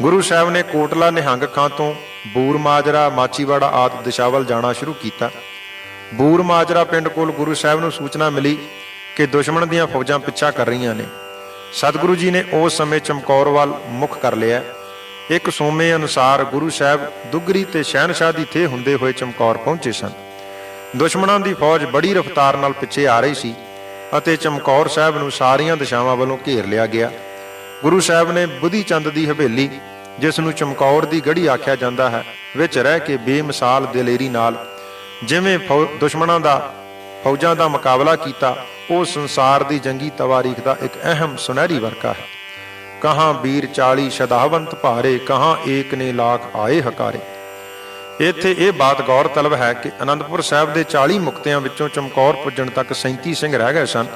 ਗੁਰੂ ਸਾਹਿਬ ਨੇ ਕੋਟਲਾ ਨਿਹੰਗ ਖਾਂ ਤੋਂ ਬੂਰ ਮਾਜਰਾ, ਮਾਚੀਵਾੜਾ ਆਦਿ ਦਿਸ਼ਾ ਵੱਲ ਜਾਣਾ ਸ਼ੁਰੂ ਕੀਤਾ। ਬੂਰ ਮਾਜਰਾ ਪਿੰਡ ਕੋਲ ਗੁਰੂ ਸਾਹਿਬ ਨੂੰ ਸੂਚਨਾ ਮਿਲੀ ਕਿ ਦੁਸ਼ਮਣ ਦੀਆਂ ਫੌਜਾਂ ਪਿੱਛਾ ਕਰ ਰਹੀਆਂ ਨੇ। ਸਤਿਗੁਰੂ ਜੀ ਨੇ ਉਸ ਸਮੇਂ ਚਮਕੌਰ ਵੱਲ ਮੁੱਖ ਕਰ ਲਿਆ। ਇੱਕ ਸੋਮੇ ਅਨੁਸਾਰ ਗੁਰੂ ਸਾਹਿਬ ਦੁੱਗਰੀ ਤੇ ਸ਼ਹਿਨਸ਼ਾਹ ਦੀ ਥੇ ਹੁੰਦੇ ਹੋਏ ਚਮਕੌਰ ਪਹੁੰਚੇ ਸਨ। ਦੁਸ਼ਮਣਾਂ ਦੀ ਫੌਜ ਬੜੀ ਰਫ਼ਤਾਰ ਨਾਲ ਪਿੱਛੇ ਆ ਰਹੀ ਸੀ ਅਤੇ ਚਮਕੌਰ ਸਾਹਿਬ ਨੂੰ ਸਾਰੀਆਂ ਦਿਸ਼ਾਵਾਂ ਵੱਲੋਂ ਘੇਰ ਲਿਆ ਗਿਆ। ਗੁਰੂ ਸਾਹਿਬ ਨੇ ਬੁੱਧੀ ਚੰਦ ਦੀ ਹਵੇਲੀ, ਜਿਸ ਨੂੰ ਚਮਕੌਰ ਦੀ ਗੜੀ ਆਖਿਆ ਜਾਂਦਾ ਹੈ, ਵਿੱਚ ਰਹਿ ਕੇ ਬੇਮਿਸਾਲ ਦਲੇਰੀ ਨਾਲ ਜਿਵੇਂ ਦੁਸ਼ਮਣਾਂ ਦਾ ਫੌਜਾਂ ਦਾ ਮੁਕਾਬਲਾ ਕੀਤਾ, ਉਹ ਸੰਸਾਰ ਦੀ ਜੰਗੀ ਤਵਾਰੀਖ ਦਾ ਇੱਕ ਅਹਿਮ ਸੁਨਹਿਰੀ ਵਰਕਾ ਹੈ। ਕਹਾਂ ਵੀਰ 40 ਸ਼ਦਾਵੰਤ ਭਾਰੇ, ਕਹਾਂ ਏਕ ਨੇ ਲਾਖ ਆਏ ਹਕਾਰੇ। ਇੱਥੇ ਇਹ ਬਾਤ ਗੌਰ ਤਲਬ ਹੈ ਕਿ ਅਨੰਦਪੁਰ ਸਾਹਿਬ ਦੇ 40 ਮੁਕਤਿਆਂ ਵਿੱਚੋਂ ਚਮਕੌਰ ਪੁੱਜਣ ਤੱਕ 37 ਸਿੰਘ ਰਹਿ ਗਏ ਸਨ।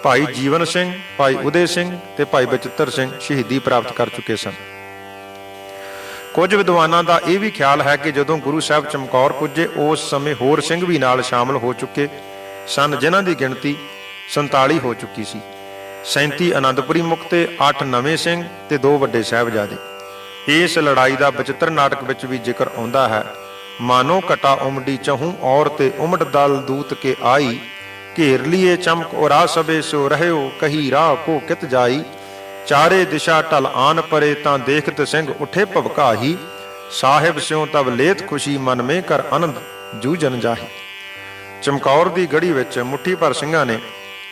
ਭਾਈ ਜੀਵਨ ਸਿੰਘ, ਭਾਈ ਉਦੇ ਸਿੰਘ ਤੇ ਭਾਈ ਬਚਿੱਤਰ ਸਿੰਘ ਸ਼ਹੀਦੀ ਪ੍ਰਾਪਤ ਕਰ ਚੁੱਕੇ ਸਨ। ਕੁਝ ਵਿਦਵਾਨਾਂ ਦਾ ਇਹ ਵੀ ਖਿਆਲ ਹੈ ਕਿ ਜਦੋਂ ਗੁਰੂ ਸਾਹਿਬ ਚਮਕੌਰ ਪੁੱਜੇ, ਉਸ ਸਮੇਂ ਹੋਰ ਸਿੰਘ ਵੀ ਨਾਲ ਸ਼ਾਮਲ ਹੋ ਚੁੱਕੇ ਸਨ, ਜਿਨ੍ਹਾਂ ਦੀ ਗਿਣਤੀ 47 ਹੋ ਚੁੱਕੀ ਸੀ। 37 ਅਨੰਦਪੁਰੀ ਮੁਕਤੇ, 8 ਨਵੇਂ ਸਿੰਘ ਤੇ 2 ਵੱਡੇ ਸਾਹਿਬਜ਼ਾਦੇ। ਇਸ ਲੜਾਈ ਦਾ ਬਚਿੱਤਰ ਨਾਟਕ ਵਿੱਚ ਵੀ ਜ਼ਿਕਰ ਆਉਂਦਾ ਹੈ। ਮਾਨੋ ਕਟਾ ਉਮੜੀ ਚਹੂੰ ਔਰ ਤੇ ਉਮੜ ਦਲ ਦੂਤ ਕੇ ਆਈ, ਘੇਰ ਲਿਏ ਚਮਕ ਔਰਾ ਸਭੇ ਸੋ ਰਹਿਓ, ਕਹੀ ਰਾਹ ਕੋ ਕਿਤ ਜਾਈ। ਚਾਰੇ ਦਿਸ਼ਾ ਢਲ ਆਨ ਪਰੇ, ਤਾਂ ਦੇਖਤ ਸਿੰਘ ਉੱਠੇ ਭਵਕਾਹੀ। ਸਾਹਿਬ ਸਿਉ ਤਬ ਲੇਤ ਖੁਸ਼ੀ, ਮਨ ਮੇ ਕਰ ਆਨੰਦ ਜੂਜਨ ਜਾਹੀ। ਚਮਕੌਰ ਦੀ ਗੜੀ ਵਿੱਚ ਮੁੱਠੀ ਭਰ ਸਿੰਘਾਂ ਨੇ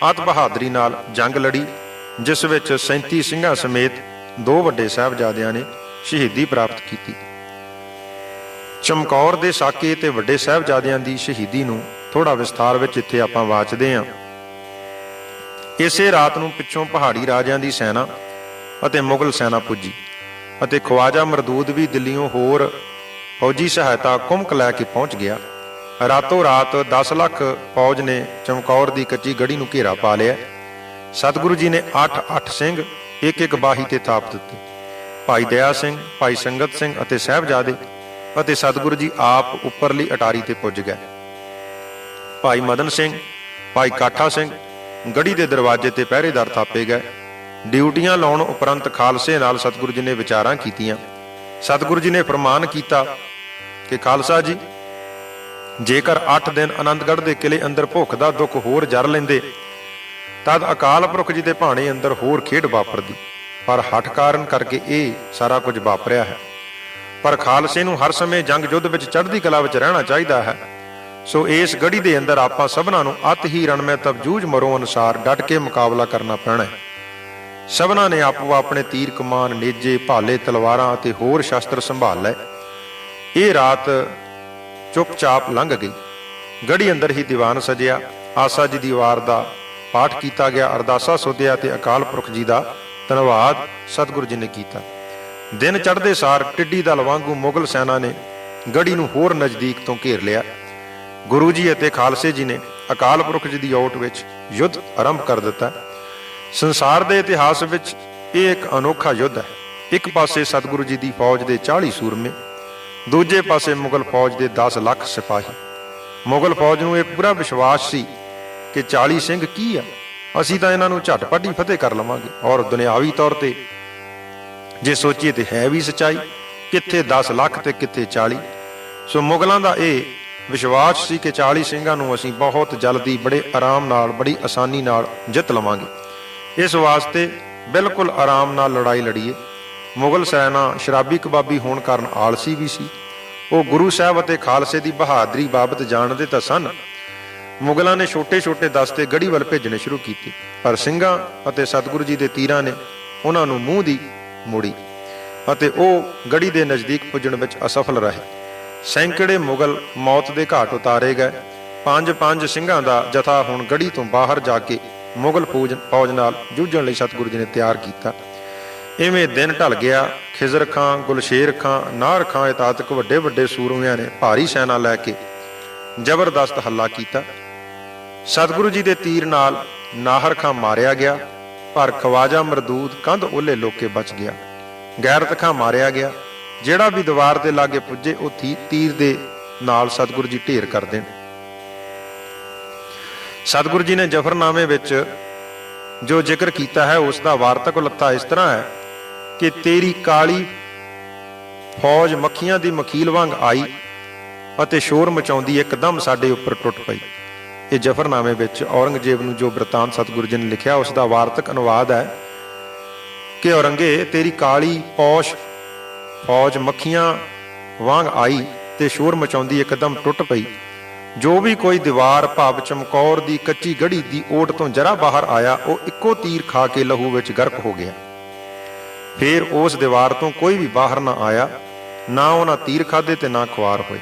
ਅਤ ਬਹਾਦਰੀ ਨਾਲ ਜੰਗ ਲੜੀ, ਜਿਸ ਵਿੱਚ 37 ਸਿੰਘਾਂ ਸਮੇਤ 2 ਵੱਡੇ ਸਾਹਿਬਜ਼ਾਦਿਆਂ ਨੇ ਸ਼ਹੀਦੀ ਪ੍ਰਾਪਤ ਕੀਤੀ। ਚਮਕੌਰ ਦੇ ਸਾਕੇ ਤੇ ਵੱਡੇ ਸਾਹਿਬਜ਼ਾਦਿਆਂ ਦੀ ਸ਼ਹੀਦੀ ਨੂੰ ਥੋੜਾ ਵਿਸਥਾਰ ਵਿੱਚ ਇੱਥੇ ਆਪਾਂ ਵਾਚਦੇ ਹਾਂ। ਇਸੇ ਰਾਤ ਨੂੰ ਪਿੱਛੋਂ ਪਹਾੜੀ ਰਾਜਿਆਂ ਦੀ ਸੈਨਾ ਅਤੇ ਮੁਗਲ ਸੈਨਾ ਪੁੱਜੀ ਅਤੇ ਖਵਾਜਾ ਮਰਦੂਦ ਵੀ ਦਿੱਲੀੋਂ ਹੋਰ ਫੌਜੀ ਸਹਾਇਤਾ ਕੁਮਕ ਲੈ ਕੇ ਪਹੁੰਚ ਗਿਆ। ਰਾਤੋਂ ਰਾਤ 10 ਲੱਖ ਫੌਜ ਨੇ ਚਮਕੌਰ ਦੀ ਕੱਚੀ ਗੜੀ ਨੂੰ ਘੇਰਾ ਪਾ ਲਿਆ। ਸਤਿਗੁਰੂ ਜੀ ਨੇ 8 ਸਿੰਘ ਇੱਕ ਬਾਹੀ ਤੇ ਥਾਪ ਦਿੱਤੇ। ਭਾਈ ਦਇਆ ਸਿੰਘ, ਭਾਈ ਸੰਗਤ ਸਿੰਘ ਅਤੇ ਸਾਹਿਬਜ਼ਾਦੇ ਅਤੇ ਸਤਿਗੁਰੂ ਜੀ ਆਪ ਉੱਪਰਲੀ ਅਟਾਰੀ ਤੇ ਪੁੱਜ ਗਏ। ਭਾਈ ਮਦਨ ਸਿੰਘ, ਭਾਈ ਕਾਠਾ ਸਿੰਘ ਗੜੀ ਦੇ ਦਰਵਾਜ਼ੇ ਤੇ ਪਹਿਰੇਦਾਰ ਥਾਪੇ ਗਏ। ਡਿਊਟੀਆਂ ਲਾਉਣ ਉਪਰੰਤ ਖਾਲਸੇ ਨਾਲ ਸਤਿਗੁਰੂ ਜੀ ਨੇ ਵਿਚਾਰਾਂ ਕੀਤੀਆਂ। ਸਤਿਗੁਰੂ ਜੀ ਨੇ ਫਰਮਾਨ ਕੀਤਾ ਕਿ ਖਾਲਸਾ ਜੀ, ਜੇਕਰ 8 ਦਿਨ ਆਨੰਦਗੜ੍ਹ ਦੇ ਕਿਲੇ ਅੰਦਰ ਭੁੱਖ ਦਾ ਦੁੱਖ ਹੋਰ ਜਰ ਲੈਂਦੇ, ਤਦ ਅਕਾਲ ਪੁਰਖ ਜੀ ਦੇ ਭਾਣੇ ਅੰਦਰ ਹੋਰ ਖੇਡ ਵਾਪਰਦੀ, ਪਰ ਹਠ ਕਾਰਨ ਕਰਕੇ ਇਹ ਸਾਰਾ ਕੁਝ ਵਾਪਰਿਆ ਹੈ। ਪਰ ਖਾਲਸੇ ਨੂੰ ਹਰ ਸਮੇਂ ਜੰਗ ਯੁੱਧ ਵਿੱਚ ਚੜ੍ਹਦੀ ਕਲਾ ਵਿੱਚ ਰਹਿਣਾ ਚਾਹੀਦਾ ਹੈ। ਸੋ ਇਸ ਗੜੀ ਦੇ ਅੰਦਰ ਆਪਾਂ ਸਭਨਾਂ ਨੂੰ ਅਤ ਹੀ ਰਣਮੈ ਤਬ ਜੂਝ ਮਰੋ ਅਨੁਸਾਰ ਡਟ ਕੇ ਮੁਕਾਬਲਾ ਕਰਨਾ ਪੈਣਾ ਹੈ। ਸਭਨਾਂ ਨੇ ਆਪੋ ਆਪਣੇ ਤੀਰ ਕਮਾਨ, ਨੇਜੇ, ਭਾਲੇ, ਤਲਵਾਰਾਂ ਅਤੇ ਹੋਰ ਸ਼ਸਤਰ ਸੰਭਾਲ ਲਏ। ਇਹ ਰਾਤ ਚੁੱਪਚਾਪ ਲੰਘ ਗਈ। ਗੜ੍ਹੀ ਅੰਦਰ ਹੀ ਦੀਵਾਨ ਸਜਿਆ। ਆਸਾ ਜੀ ਦੀ ਵਾਰ ਦਾ ਪਾਠ ਕੀਤਾ ਗਿਆ, ਅਰਦਾਸਾ ਸੋਧਿਆ ਤੇ ਅਕਾਲ ਪੁਰਖ ਜੀ ਦਾ ਧੰਨਵਾਦ ਸਤਿਗੁਰੂ ਜੀ ਨੇ ਕੀਤਾ। ਦਿਨ ਚੜ੍ਹਦੇ ਸਾਰ ਟਿੱਡੀ ਦਲ ਵਾਂਗੂ ਮੁਗਲ ਸੈਨਾ ਨੇ ਗੜ੍ਹੀ ਨੂੰ ਹੋਰ ਨਜ਼ਦੀਕ ਤੋਂ ਘੇਰ ਲਿਆ। ਗੁਰੂ ਜੀ ਅਤੇ ਖਾਲਸੇ ਜੀ ਨੇ ਅਕਾਲ ਪੁਰਖ ਜੀ ਦੀ ਓਟ ਵਿੱਚ ਯੁੱਧ ਆਰੰਭ ਕਰ ਦਿੱਤਾ। ਸੰਸਾਰ ਦੇ ਇਤਿਹਾਸ ਵਿੱਚ ਇਹ ਇੱਕ ਅਨੋਖਾ ਯੁੱਧ ਹੈ। ਇੱਕ ਪਾਸੇ ਸਤਿਗੁਰੂ ਜੀ ਦੀ ਫੌਜ ਦੇ 40 ਸੂਰਮੇ, ਦੂਜੇ ਪਾਸੇ ਮੁਗਲ ਫੌਜ ਦੇ 10 ਲੱਖ ਸਿਪਾਹੀ। ਮੁਗਲ ਫੌਜ ਨੂੰ ਇਹ ਪੂਰਾ ਵਿਸ਼ਵਾਸ ਸੀ ਕਿ 40 ਸਿੰਘ ਕੀ ਆ, ਅਸੀਂ ਤਾਂ ਇਹਨਾਂ ਨੂੰ ਝਟਪਟ ਹੀ ਫਤਿਹ ਕਰ ਲਵਾਂਗੇ। ਔਰ ਦੁਨਿਆਵੀ ਤੌਰ ਤੇ ਜੇ ਸੋਚੀਏ ਤੇ ਹੈ ਵੀ ਸੱਚਾਈ, ਕਿੱਥੇ 10 ਲੱਖ ਤੇ ਕਿੱਥੇ 40। ਸੋ ਮੁਗਲਾਂ ਦਾ ਇਹ ਵਿਸ਼ਵਾਸ ਸੀ ਕਿ 40 ਸਿੰਘਾਂ ਨੂੰ ਅਸੀਂ ਬਹੁਤ ਜਲਦੀ, ਬੜੇ ਆਰਾਮ ਨਾਲ, ਬੜੀ ਆਸਾਨੀ ਨਾਲ ਜਿੱਤ ਲਵਾਂਗੇ। ਇਸ ਵਾਸਤੇ ਬਿਲਕੁਲ ਆਰਾਮ ਨਾਲ ਲੜਾਈ ਲੜੀਏ। ਮੁਗਲ ਸੈਨਾ ਸ਼ਰਾਬੀ ਕਬਾਬੀ ਹੋਣ ਕਾਰਨ ਆਲਸੀ ਵੀ ਸੀ। ਉਹ ਗੁਰੂ ਸਾਹਿਬ ਅਤੇ ਖਾਲਸੇ ਦੀ ਬਹਾਦਰੀ ਬਾਬਤ ਜਾਣਦੇ ਤਾਂ ਸਨ। ਮੁਗਲਾਂ ਨੇ ਛੋਟੇ ਛੋਟੇ ਦਸਤੇ ਗੜ੍ਹੀ ਵੱਲ ਭੇਜਣੇ ਸ਼ੁਰੂ ਕੀਤੇ, ਪਰ ਸਿੰਘਾਂ ਅਤੇ ਸਤਿਗੁਰੂ ਜੀ ਦੇ ਤੀਰਾਂ ਨੇ ਉਹਨਾਂ ਨੂੰ ਮੂੰਹ ਦੀ ਮੋੜੀ ਅਤੇ ਉਹ ਗੜ੍ਹੀ ਦੇ ਨਜ਼ਦੀਕ ਪੁੱਜਣ ਵਿੱਚ ਅਸਫਲ ਰਹੇ। ਸੈਂਕੜੇ ਮੁਗਲ ਮੌਤ ਦੇ ਘਾਟ ਉਤਾਰੇ ਗਏ। 5 ਸਿੰਘਾਂ ਦਾ ਜਥਾ ਹੁਣ ਗੜ੍ਹੀ ਤੋਂ ਬਾਹਰ ਜਾ ਕੇ ਮੁਗਲ ਫੌਜ ਨਾਲ ਜੂਝਣ ਲਈ ਸਤਿਗੁਰੂ ਜੀ ਨੇ ਤਿਆਰ ਕੀਤਾ। ਇਵੇਂ ਦਿਨ ਢਲ ਗਿਆ। ਖਿਜ਼ਰ ਖਾਂ, ਗੁਲਸ਼ੇਰ ਖਾਂ, ਨਾਹਰ ਖਾਂ ਇਤਾਤਕ ਵੱਡੇ ਵੱਡੇ ਸੂਰਮਿਆਂ ਨੇ ਭਾਰੀ ਸੈਨਾ ਲੈ ਕੇ ਜ਼ਬਰਦਸਤ ਹੱਲਾ ਕੀਤਾ। ਸਤਿਗੁਰੂ ਜੀ ਦੇ ਤੀਰ ਨਾਲ ਨਾਹਰ ਖਾਂ ਮਾਰਿਆ ਗਿਆ, ਪਰ ਖਵਾਜਾ ਮਰਦੂਦ ਕੰਧ ਓਲੇ ਲੋਕੇ ਬਚ ਗਿਆ। ਗੈਰਤ ਖਾਂ ਮਾਰਿਆ ਗਿਆ। ਜਿਹੜਾ ਵੀ ਦੀਵਾਰ ਦੇ ਲਾਗੇ ਪੁੱਜੇ ਉਹ ਤੀਰ ਦੇ ਨਾਲ ਸਤਿਗੁਰੂ ਜੀ ਢੇਰ ਕਰ ਦੇਣ। ਸਤਿਗੁਰੂ ਜੀ ਨੇ ਜਫਰਨਾਮੇ ਵਿੱਚ ਜੋ ਜ਼ਿਕਰ ਕੀਤਾ ਹੈ ਉਸ ਦਾ ਵਾਰਤਕ ਲੱਥਾ ਇਸ ਤਰ੍ਹਾਂ ਹੈ ਕਿ ਤੇਰੀ ਕਾਲੀ ਫੌਜ ਮੱਖੀਆਂ ਦੀ ਮਖੀਲ ਵਾਂਗ ਆਈ ਅਤੇ ਸ਼ੋਰ ਮਚਾਉਂਦੀ ਇੱਕਦਮ ਸਾਡੇ ਉੱਪਰ ਟੁੱਟ ਪਈ। ਇਹ ਜਫਰਨਾਮੇ ਵਿੱਚ ਔਰੰਗਜ਼ੇਬ ਨੂੰ ਜੋ ਬ੍ਰਿਤਾਂਤ ਸਤਿਗੁਰੂ ਜੀ ਨੇ ਲਿਖਿਆ ਉਸ ਦਾ ਵਾਰਤਕ ਅਨੁਵਾਦ ਹੈ ਕਿ ਔਰੰਗੇ ਤੇਰੀ ਕਾਲੀ ਪੌਸ਼ ਫੌਜ ਮੱਖੀਆਂ ਵਾਂਗ ਆਈ ਤੇ ਸ਼ੋਰ ਮਚਾਉਂਦੀ ਇੱਕਦਮ ਟੁੱਟ ਪਈ। ਜੋ ਵੀ ਕੋਈ ਦੀਵਾਰ ਭਾਵ ਚਮਕੌਰ ਦੀ ਕੱਚੀ ਗੜ੍ਹੀ ਦੀ ਓਟ ਤੋਂ ਜਰਾ ਬਾਹਰ ਆਇਆ ਉਹ ਇੱਕੋ ਤੀਰ ਖਾ ਕੇ ਲਹੂ ਵਿੱਚ ਗਰਕ ਹੋ ਗਿਆ। ਫੇਰ ਉਸ ਦੀਵਾਰ ਤੋਂ ਕੋਈ ਵੀ ਬਾਹਰ ਨਾ ਆਇਆ, ਨਾ ਉਹਨਾਂ ਤੀਰ ਖਾਧੇ ਤੇ ਨਾ ਖੁਆਰ ਹੋਏ।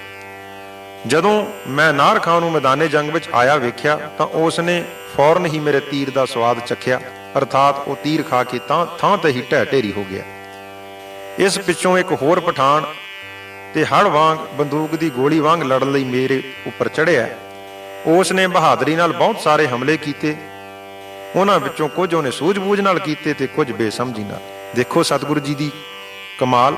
ਜਦੋਂ ਮੈਂ ਨਾਹਰ ਖਾਂ ਨੂੰ ਮੈਦਾਨੇ ਜੰਗ ਵਿੱਚ ਆਇਆ ਵੇਖਿਆ ਤਾਂ ਉਸ ਨੇ ਫੌਰਨ ਹੀ ਮੇਰੇ ਤੀਰ ਦਾ ਸਵਾਦ ਚੱਖਿਆ, ਅਰਥਾਤ ਉਹ ਤੀਰ ਖਾ ਕੇ ਥਾਂ ਤੇ ਹੀ ਢਹਿ ਢੇਰੀ ਹੋ ਗਿਆ। ਇਸ ਪਿੱਛੋਂ ਇੱਕ ਹੋਰ ਪਠਾਨ ਤੇ ਹੜ ਵਾਂਗ ਬੰਦੂਕ ਦੀ ਗੋਲੀ ਵਾਂਗ ਲੜਨ ਲਈ ਮੇਰੇ ਉੱਪਰ ਚੜ੍ਹਿਆ। ਉਸ ਨੇ ਬਹਾਦਰੀ ਨਾਲ ਬਹੁਤ ਸਾਰੇ ਹਮਲੇ ਕੀਤੇ। ਉਹਨਾਂ ਵਿੱਚੋਂ ਕੁਝ ਉਹਨੇ ਸੂਝ-ਬੂਝ ਨਾਲ ਕੀਤੇ ਤੇ ਕੁਝ ਬੇਸਮਝੀ ਨਾਲ। ਦੇਖੋ ਸਤਿਗੁਰੂ ਜੀ ਦੀ ਕਮਾਲ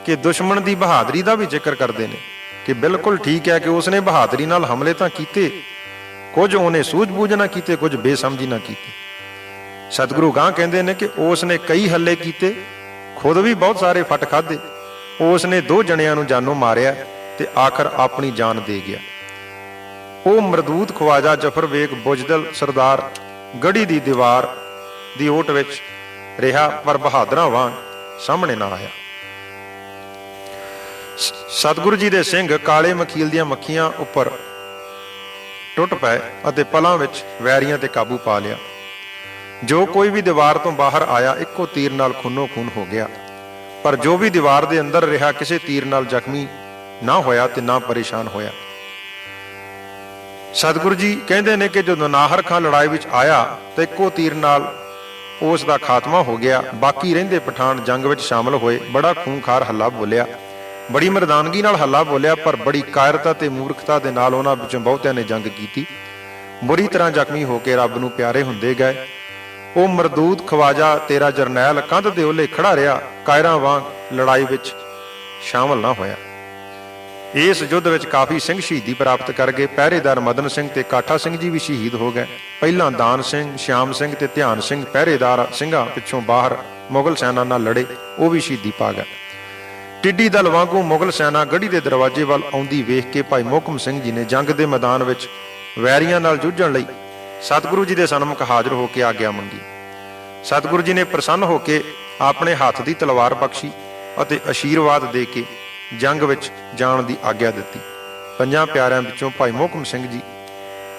ਕਿ ਦੁਸ਼ਮਣ ਦੀ ਬਹਾਦਰੀ ਦਾ ਵੀ ਜ਼ਿਕਰ ਕਰਦੇ ਨੇ ਕਿ ਬਿਲਕੁਲ ਠੀਕ ਹੈ ਕਿ ਉਸਨੇ ਬਹਾਦਰੀ ਨਾਲ ਹਮਲੇ ਤਾਂ ਕੀਤੇ, ਕੁਝ ਉਹਨੇ ਸੂਝ-ਬੂਝ ਨਾਲ ਕੀਤੇ, ਕੁਝ ਬੇਸਮਝੀ ਨਾਲ ਕੀਤੇ। ਸਤਿਗੁਰੂ ਗਾਂ ਕਹਿੰਦੇ ਨੇ ਕਿ ਉਸ ਨੇ ਕਈ ਹੱਲੇ ਕੀਤੇ, ਖੁਦ ਵੀ ਬਹੁਤ ਸਾਰੇ ਫੱਟ ਖਾਧੇ। ਉਸ ਨੇ 2 ਜਣਿਆਂ ਨੂੰ ਜਾਨੋਂ ਮਾਰਿਆ ਤੇ ਆਖਰ ਆਪਣੀ ਜਾਨ ਦੇ ਗਿਆ। ਉਹ ਮਰਦੂਦ ਖਵਾਜਾ ਜਫਰ ਵੇਗ ਬੁਜਦਲ ਸਰਦਾਰ ਗੜ੍ਹੀ ਦੀ ਦੀਵਾਰ ਦੀ ਓਟ ਵਿੱਚ ਰਿਹਾ, ਪਰ ਬਹਾਦਰਾਂ ਵਾਂਗ ਸਾਹਮਣੇ ਨਾ ਆਇਆ। ਸਤਿਗੁਰੂ ਜੀ ਦੇ ਸਿੰਘ ਕਾਲੇ ਮਖੀਲ ਦੀਆਂ ਮੱਖੀਆਂ ਉੱਪਰ ਟੁੱਟ ਪਏ ਅਤੇ ਪਲਾਂ ਵਿੱਚ ਵੈਰੀਆਂ ਤੇ ਕਾਬੂ ਪਾ ਲਿਆ। ਜੋ ਕੋਈ ਵੀ ਦੀਵਾਰ ਤੋਂ ਬਾਹਰ ਆਇਆ ਇੱਕੋ ਤੀਰ ਨਾਲ ਖੂਨੋ ਖੂਨ ਹੋ ਗਿਆ, ਪਰ ਜੋ ਵੀ ਦੀਵਾਰ ਦੇ ਅੰਦਰ ਰਿਹਾ ਕਿਸੇ ਤੀਰ ਨਾਲ ਜ਼ਖਮੀ ਨਾ ਹੋਇਆ ਤੇ ਨਾ ਪਰੇਸ਼ਾਨ ਹੋਇਆ। ਸਤਿਗੁਰੂ ਜੀ ਕਹਿੰਦੇ ਨੇ ਕਿ ਜਦੋਂ ਨਾਹਰ ਖਾਂ ਲੜਾਈ ਵਿੱਚ ਆਇਆ ਤਾਂ ਇੱਕੋ ਤੀਰ ਨਾਲ ਉਸ ਦਾ ਖਾਤਮਾ ਹੋ ਗਿਆ। ਬਾਕੀ ਰਹਿੰਦੇ ਪਠਾਨ ਜੰਗ ਵਿੱਚ ਸ਼ਾਮਲ ਹੋਏ। ਬੜਾ ਖੂੰਖਾਰ ਹੱਲਾ ਬੋਲਿਆ, ਬੜੀ ਮਰਦਾਨਗੀ ਨਾਲ ਹੱਲਾ ਬੋਲਿਆ, ਪਰ ਬੜੀ ਕਾਇਰਤਾ ਤੇ ਮੂਰਖਤਾ ਦੇ ਨਾਲ ਉਹਨਾਂ ਵਿੱਚੋਂ ਬਹੁਤਿਆਂ ਨੇ ਜੰਗ ਕੀਤੀ। ਬੁਰੀ ਤਰ੍ਹਾਂ ਜ਼ਖਮੀ ਹੋ ਕੇ ਰੱਬ ਨੂੰ ਪਿਆਰੇ ਹੁੰਦੇ ਗਏ। ਉਹ ਮਰਦੂਦ ਖਵਾਜਾ ਤੇਰਾ ਜਰਨੈਲ ਕੰਧ ਦੇ ਓਲੇ ਖੜਾ ਰਿਹਾ, ਕਾਇਰਾਂ ਵਾਂਗ ਲੜਾਈ ਵਿੱਚ ਸ਼ਾਮਲ ਨਾ ਹੋਇਆ। ਇਸ ਯੁੱਧ ਵਿੱਚ ਕਾਫੀ ਸਿੰਘ ਸ਼ਹੀਦੀ ਪ੍ਰਾਪਤ ਕਰ ਗਏ। ਪਹਿਰੇਦਾਰ ਮਦਨ ਸਿੰਘ ਤੇ ਕਾਠਾ ਸਿੰਘ ਜੀ ਵੀ ਸ਼ਹੀਦ ਹੋ ਗਏ। ਪਹਿਲਾਂ ਦਾਨ ਸਿੰਘ, ਸ਼ਿਆਮ ਸਿੰਘ ਤੇ ਧਿਆਨ ਸਿੰਘ ਪਹਿਰੇਦਾਰ ਸਿੰਘਾਂ ਪਿੱਛੋਂ ਬਾਹਰ ਮੁਗਲ ਸੈਨਾ ਨਾਲ ਲੜੇ, ਉਹ ਵੀ ਸ਼ਹੀਦੀ ਪਾ ਗਏ। ਟਿੱਡੀ ਦਲ ਵਾਂਗੂ ਮੁਗਲ ਸੈਨਾ ਗੜ੍ਹੀ ਦੇ ਦਰਵਾਜ਼ੇ ਵੱਲ ਆਉਂਦੀ ਵੇਖ ਕੇ ਭਾਈ ਮੋਹਕਮ ਸਿੰਘ ਜੀ ਨੇ ਜੰਗ ਦੇ ਮੈਦਾਨ ਵਿੱਚ ਵੈਰੀਆਂ ਨਾਲ ਜੂਝਣ ਲਈ ਸਤਿਗੁਰੂ ਜੀ ਦੇ ਸਨਮੁਖ ਹਾਜ਼ਰ ਹੋ ਕੇ ਆਗਿਆ ਮੰਗੀ। ਸਤਿਗੁਰੂ ਜੀ ਨੇ ਪ੍ਰਸੰਨ ਹੋ ਕੇ ਆਪਣੇ ਹੱਥ ਦੀ ਤਲਵਾਰ ਬਖਸ਼ੀ ਅਤੇ ਅਸ਼ੀਰਵਾਦ ਦੇ ਕੇ ਜੰਗ ਵਿੱਚ ਜਾਣ ਦੀ ਆਗਿਆ ਦਿੱਤੀ। 5 ਪਿਆਰਿਆਂ ਵਿੱਚੋਂ ਭਾਈ ਮੋਹਕਮ ਸਿੰਘ ਜੀ